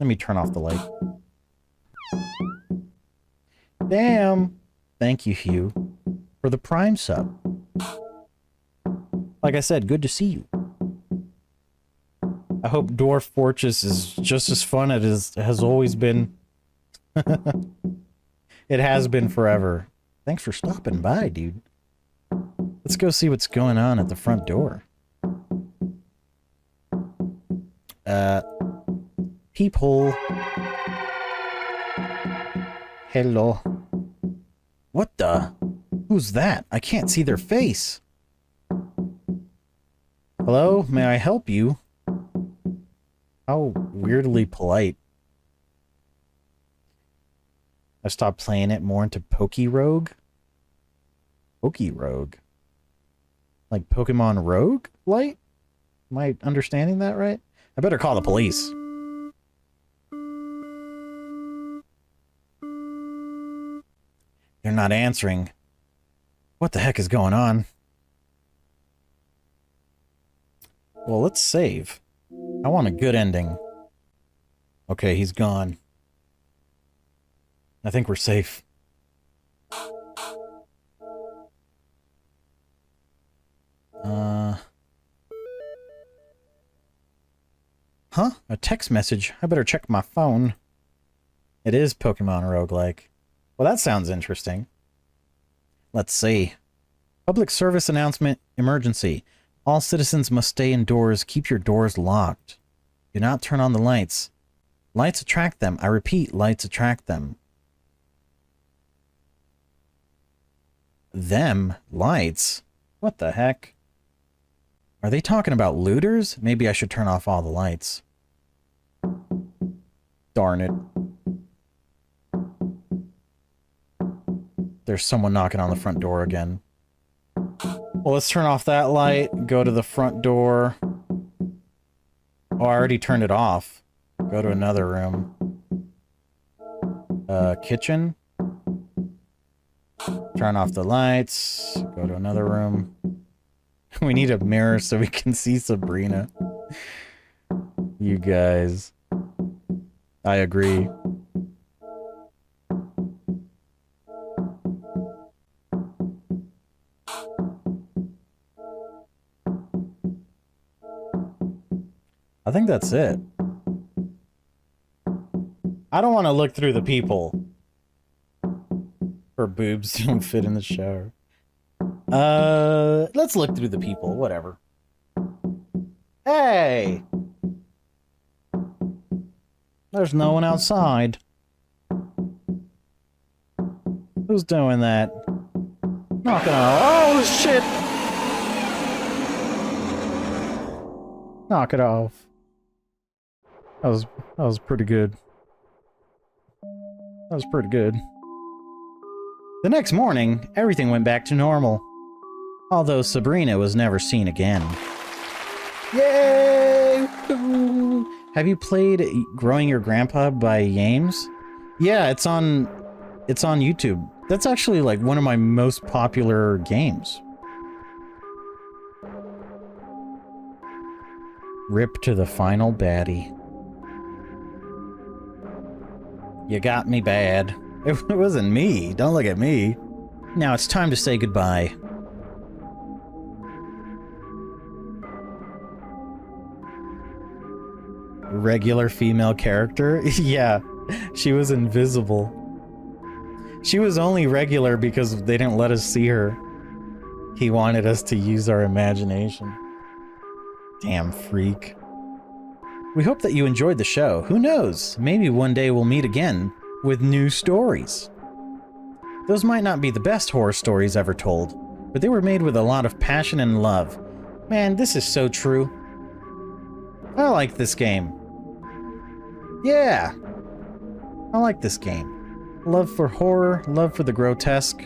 Let me turn off the light. Damn. Thank you, Hugh, for the Prime sub. Like I said, good to see you. I hope Dwarf Fortress is just as fun as it has always been. It has been forever. Thanks for stopping by, dude. Let's go see what's going on at the front door. Peephole. Hello. What the? Who's that? I can't see their face. Hello? May I help you? How weirdly polite. I stopped playing it more into Poke-Rogue? Poke-Rogue? Like Pokemon Rogue Light? Am I understanding that right? I better call the police. They're not answering. What the heck is going on? Well, let's save. I want a good ending. Okay, he's gone. I think we're safe. Huh? A text message. I better check my phone. It is Pokemon roguelike. Well, that sounds interesting. Let's see. Public service announcement, emergency. All citizens must stay indoors. Keep your doors locked. Do not turn on the lights. Lights attract them. I repeat, lights attract them. them lights? What the heck? Are they talking about looters? Maybe I should turn off all the lights. Darn it. There's someone knocking on the front door again. Well, let's turn off that light. Go to the front door. Oh, I already turned it off. Go to another room. Kitchen. Turn off the lights. Go to another room. We need a mirror so we can see Sabrina. You guys. I agree. I think that's it. I don't want to look through the people. Her boobs don't fit in the shower. Let's look through the people, whatever. Hey! There's no one outside. Who's doing that? Knock it off. Oh, shit! Knock it off. That was pretty good. That was pretty good. The next morning, everything went back to normal. Although Sabrina was never seen again. Yay! Have you played Growing Your Grandpa by Yames? Yeah, it's on YouTube. That's actually like one of my most popular games. Rip to the final baddie. You got me bad. It wasn't me. Don't look at me. Now it's time to say goodbye. Regular female character? Yeah, she was invisible. She was only regular because they didn't let us see her. He wanted us to use our imagination. Damn freak. We hope that you enjoyed the show. Who knows? Maybe one day we'll meet again with new stories. Those might not be the best horror stories ever told, but they were made with a lot of passion and love. Man, this is so true. I like this game. Yeah. I like this game. Love for horror, love for the grotesque.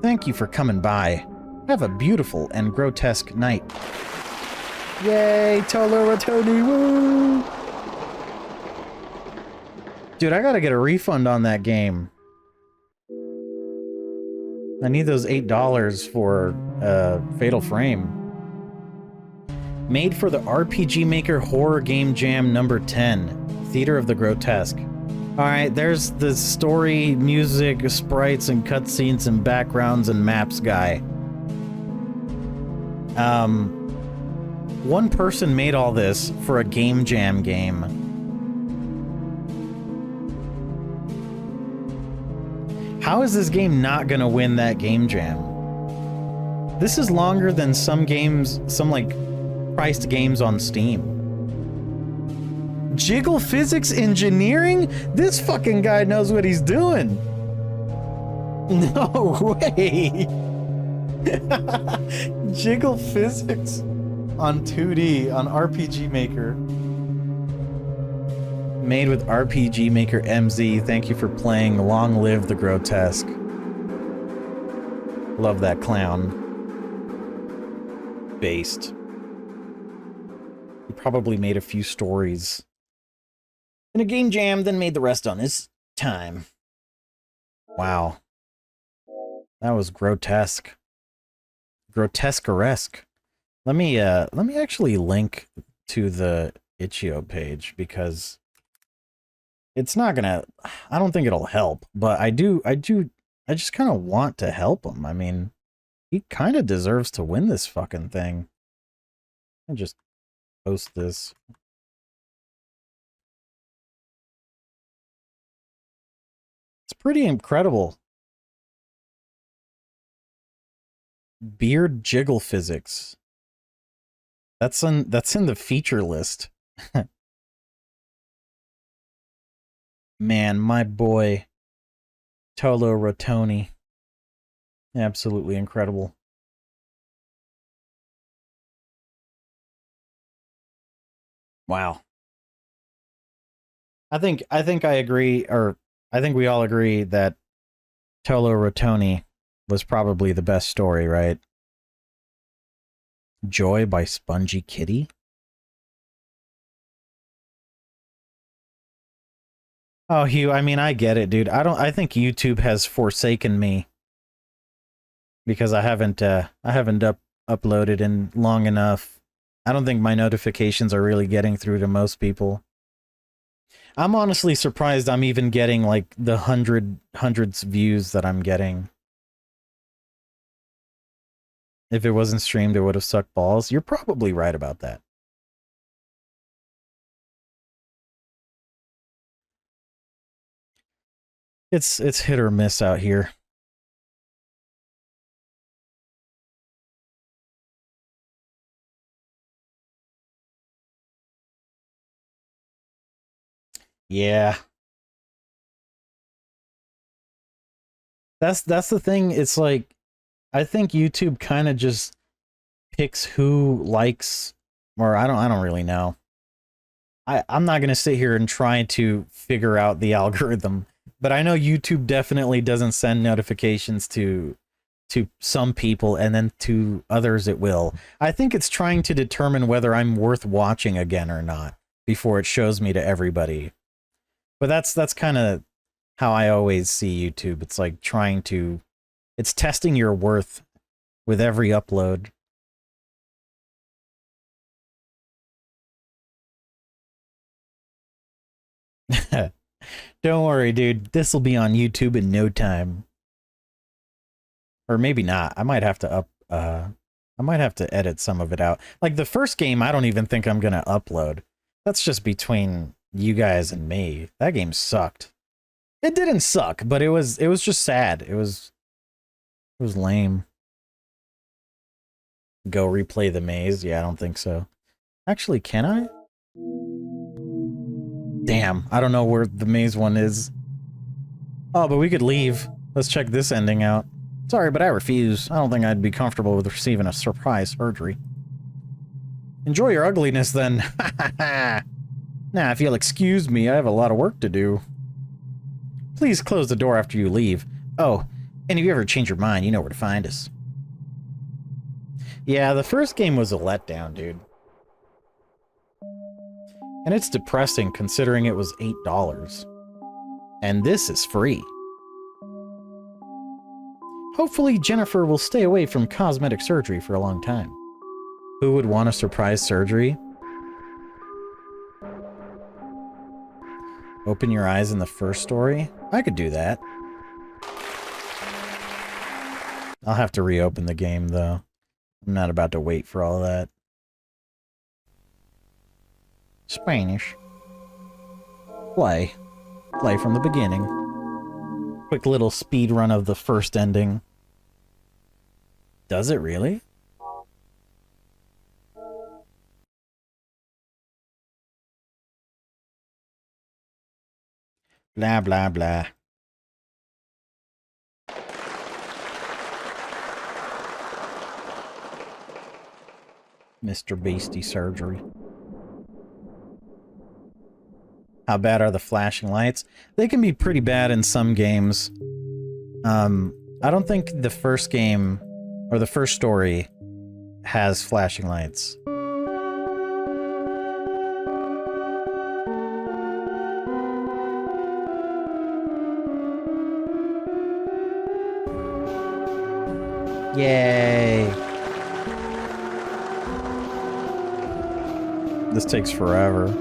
Thank you for coming by. Have a beautiful and grotesque night. Yay, Tolo, Ratoney, woo! Dude, I gotta get a refund on that game. I need those $8 for Fatal Frame. Made for the RPG Maker Horror Game Jam number 10, Theater of the Grotesque. Alright, there's the story, music, sprites, and cutscenes, and backgrounds, and maps guy. One person made all this for a Game Jam game. How is this game not gonna win that Game Jam? This is longer than some games, some like priced games on Steam. Jiggle Physics Engineering? This fucking guy knows what he's doing. No way. Jiggle Physics on 2D on RPG Maker. Made with RPG Maker MZ. Thank you for playing. Long live the grotesque. Love that clown. Based. He probably made a few stories in a game jam, then made the rest on his time. Wow. That was grotesque. Grotesqueresque. Let me actually link to the itch.io page because it's not gonna, I don't think it'll help, but I just kind of want to help him. I mean, he kind of deserves to win this fucking thing. I'll just post this. It's pretty incredible. Beard Jiggle Physics. That's in the feature list. Man, my boy Tolo Ratoney. Absolutely incredible. Wow. I agree, or I think we all agree that Tolo Ratoney was probably the best story, right? Joy by Spongy Kitty? Oh, Hugh, I mean, I get it, dude. I think YouTube has forsaken me because I haven't uploaded in long enough. I don't think my notifications are really getting through to most people. I'm honestly surprised I'm even getting like the hundreds views that I'm getting. If it wasn't streamed, it would have sucked balls. You're probably right about that. It's hit or miss out here. Yeah. That's the thing. It's like I think YouTube kind of just picks who likes, or I don't really know. I'm not going to sit here and try to figure out the algorithm, but I know YouTube definitely doesn't send notifications to some people and then to others it will. I think it's trying to determine whether I'm worth watching again or not before it shows me to everybody. But that's kind of how I always see YouTube. It's like it's testing your worth with every upload. Don't worry, dude. This will be on YouTube in no time. Or maybe not. I might have to I might have to edit some of it out. Like the first game, I don't even think I'm gonna upload. That's just between you guys and me. That game sucked. It didn't suck, but it was just sad. It was lame. Go replay the maze? Yeah, I don't think so. Actually, can I? Damn, I don't know where the maze one is. Oh, but we could leave. Let's check this ending out. Sorry, but I refuse. I don't think I'd be comfortable with receiving a surprise surgery. Enjoy your ugliness, then. Now, if you'll excuse me, I have a lot of work to do. Please close the door after you leave. Oh, and if you ever change your mind, you know where to find us. Yeah, the first game was a letdown, dude. And it's depressing considering it was $8. And this is free. Hopefully Jennifer will stay away from cosmetic surgery for a long time. Who would want a surprise surgery? Open your eyes in the first story? I could do that. I'll have to reopen the game, though. I'm not about to wait for all that. Spanish. Play. Play from the beginning. Quick little speed run of the first ending. Does it really? Blah, blah, blah. Mr. Beastie surgery. How bad are the flashing lights? They can be pretty bad in some games. I don't think the first game, or the first story, has flashing lights. Yay! This takes forever.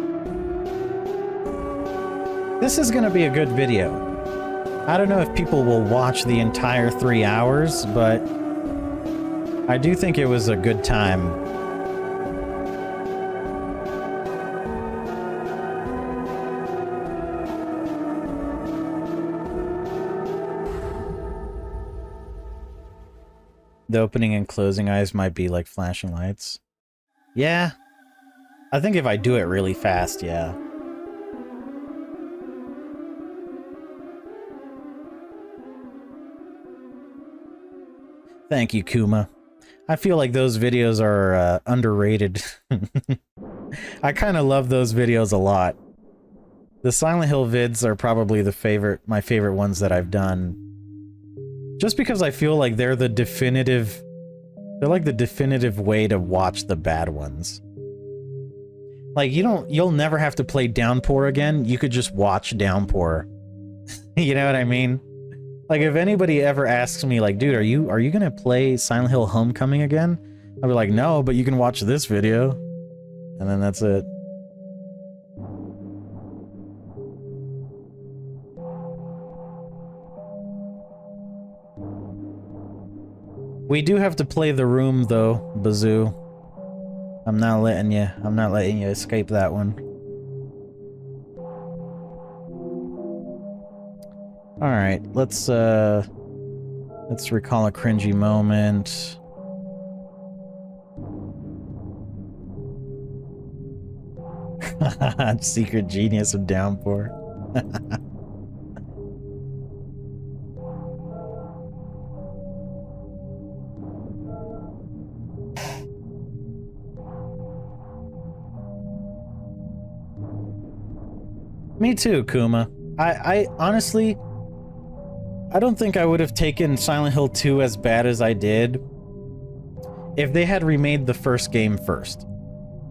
This is gonna be a good video. I don't know if people will watch the entire 3 hours, but I do think it was a good time. The opening and closing eyes might be like flashing lights. Yeah. I think if I do it really fast, yeah. Thank you, Kuma. I feel like those videos are underrated. I kind of love those videos a lot. The Silent Hill vids are probably my favorite ones that I've done. Just because I feel like they're like the definitive way to watch the bad ones. Like, you'll never have to play Downpour again. You could just watch Downpour. You know what I mean? Like, if anybody ever asks me, like, dude, are you gonna play Silent Hill Homecoming again? I'll be like, no, but you can watch this video. And then that's it. We do have to play The Room, though, Bazoo. I'm not letting you escape that one. Alright, let's recall a cringy moment. Secret genius of Downpour. Me too, Kuma. I honestly, I don't think I would have taken Silent Hill 2 as bad as I did if they had remade the first game first.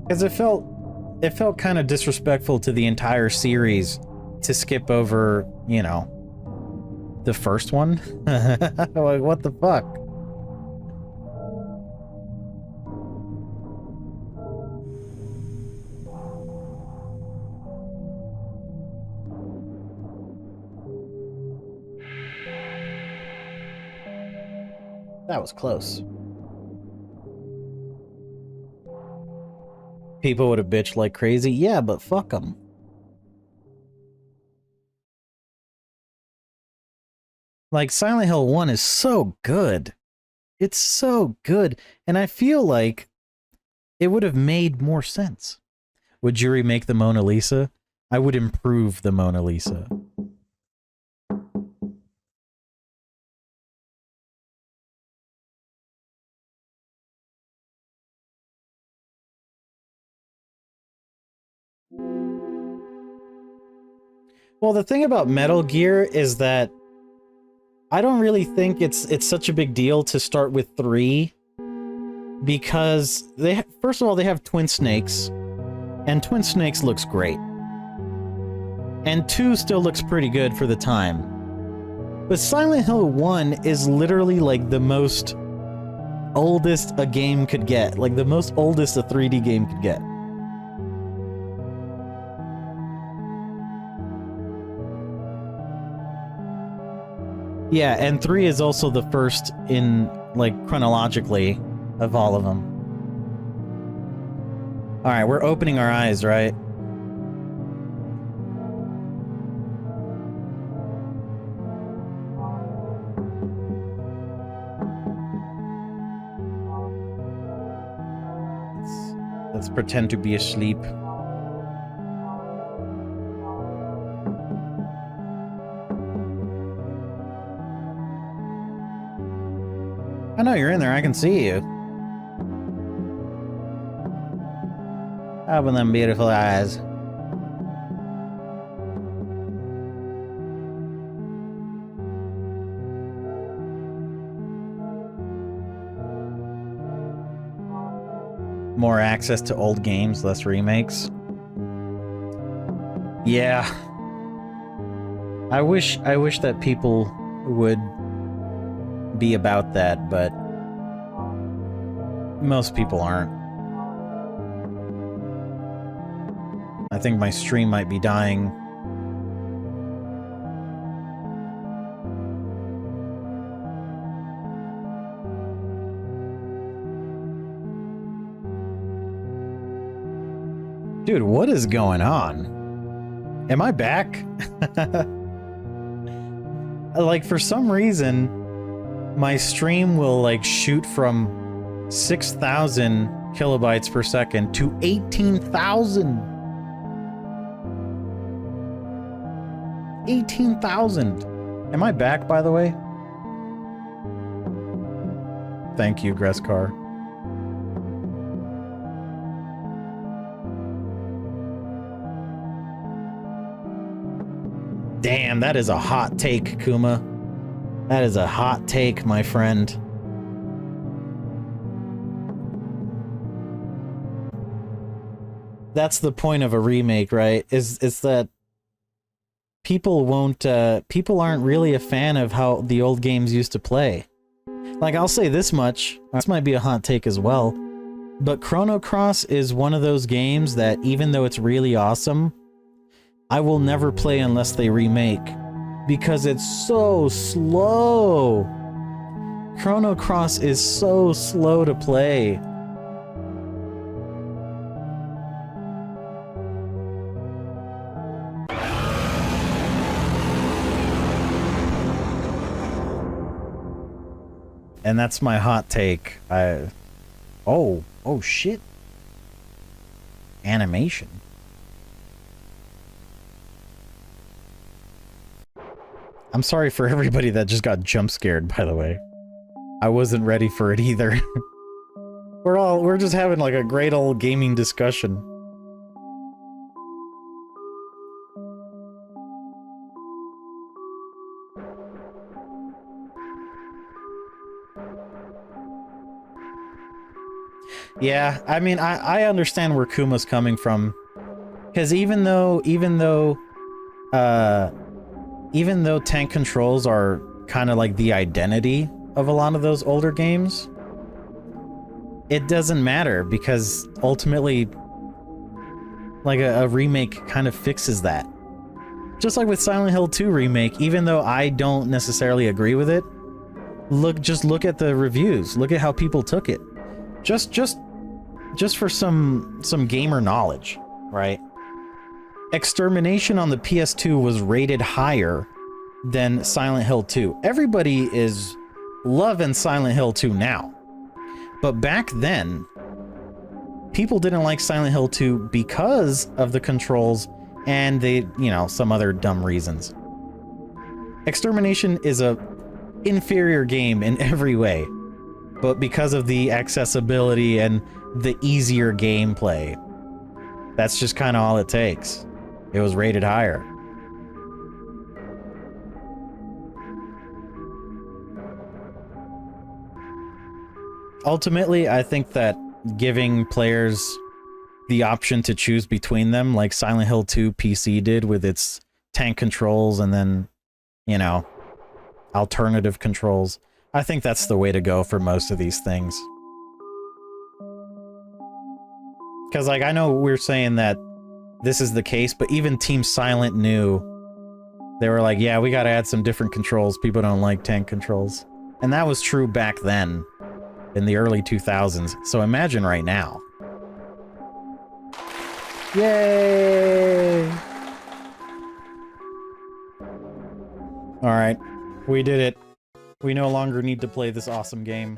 Because it felt kind of disrespectful to the entire series to skip over, you know, the first one. Like, what the fuck? That was close. People would have bitched like crazy. Yeah, but fuck them. Like, Silent Hill 1 is so good. It's so good. And I feel like it would have made more sense. Would you remake the Mona Lisa? I would improve the Mona Lisa. Well, the thing about Metal Gear is that I don't really think it's such a big deal to start with 3 because first of all, they have Twin Snakes, and Twin Snakes looks great. And 2 still looks pretty good for the time. But Silent Hill 1 is literally like the most oldest a game could get, like the most oldest a 3D game could get. Yeah, and 3 is also the first in, like, chronologically of all of them. Alright, we're opening our eyes, right? Let's pretend to be asleep. I know you're in there, I can see you. Open them beautiful eyes. More access to old games, less remakes. Yeah. I wish that people would be about that, but most people aren't. I think my stream might be dying. Dude, what is going on? Am I back? Like, for some reason, my stream will, like, shoot from 6,000 kilobytes per second to 18,000. 18,000. Am I back, by the way? Thank you, Greskar. Damn, that is a hot take, Kuma. That is a hot take, my friend. That's the point of a remake, right? Is that people aren't really a fan of how the old games used to play. Like, I'll say this much, this might be a hot take as well, but Chrono Cross is one of those games that, even though it's really awesome, I will never play unless they remake, because it's so slow. Chrono Cross is so slow to play. And that's my hot take. Oh shit. Animation. I'm sorry for everybody that just got jump scared, by the way. I wasn't ready for it either. We're just having like a great old gaming discussion. Yeah, I mean, I understand where Kuma's coming from, because even though tank controls are kind of like the identity of a lot of those older games, it doesn't matter, because ultimately, like, a remake kind of fixes that. Just like with Silent Hill 2 remake, even though I don't necessarily agree with it, just look at the reviews, look at how people took it. Just for some gamer knowledge, right? Extermination on the PS2 was rated higher than Silent Hill 2. Everybody is loving Silent Hill 2 now. But back then, people didn't like Silent Hill 2 because of the controls and some other dumb reasons. Extermination is a inferior game in every way, but because of the accessibility and the easier gameplay, that's just kind of all it takes. It was rated higher. Ultimately, I think that giving players the option to choose between them, like Silent Hill 2 PC did with its tank controls and then, alternative controls, I think that's the way to go for most of these things. Because, like, I know we're saying that this is the case, but even Team Silent knew. They were like, yeah, we gotta add some different controls. People don't like tank controls. And that was true back then, in the early 2000s. So imagine right now. Yay! Alright, we did it. We no longer need to play this awesome game.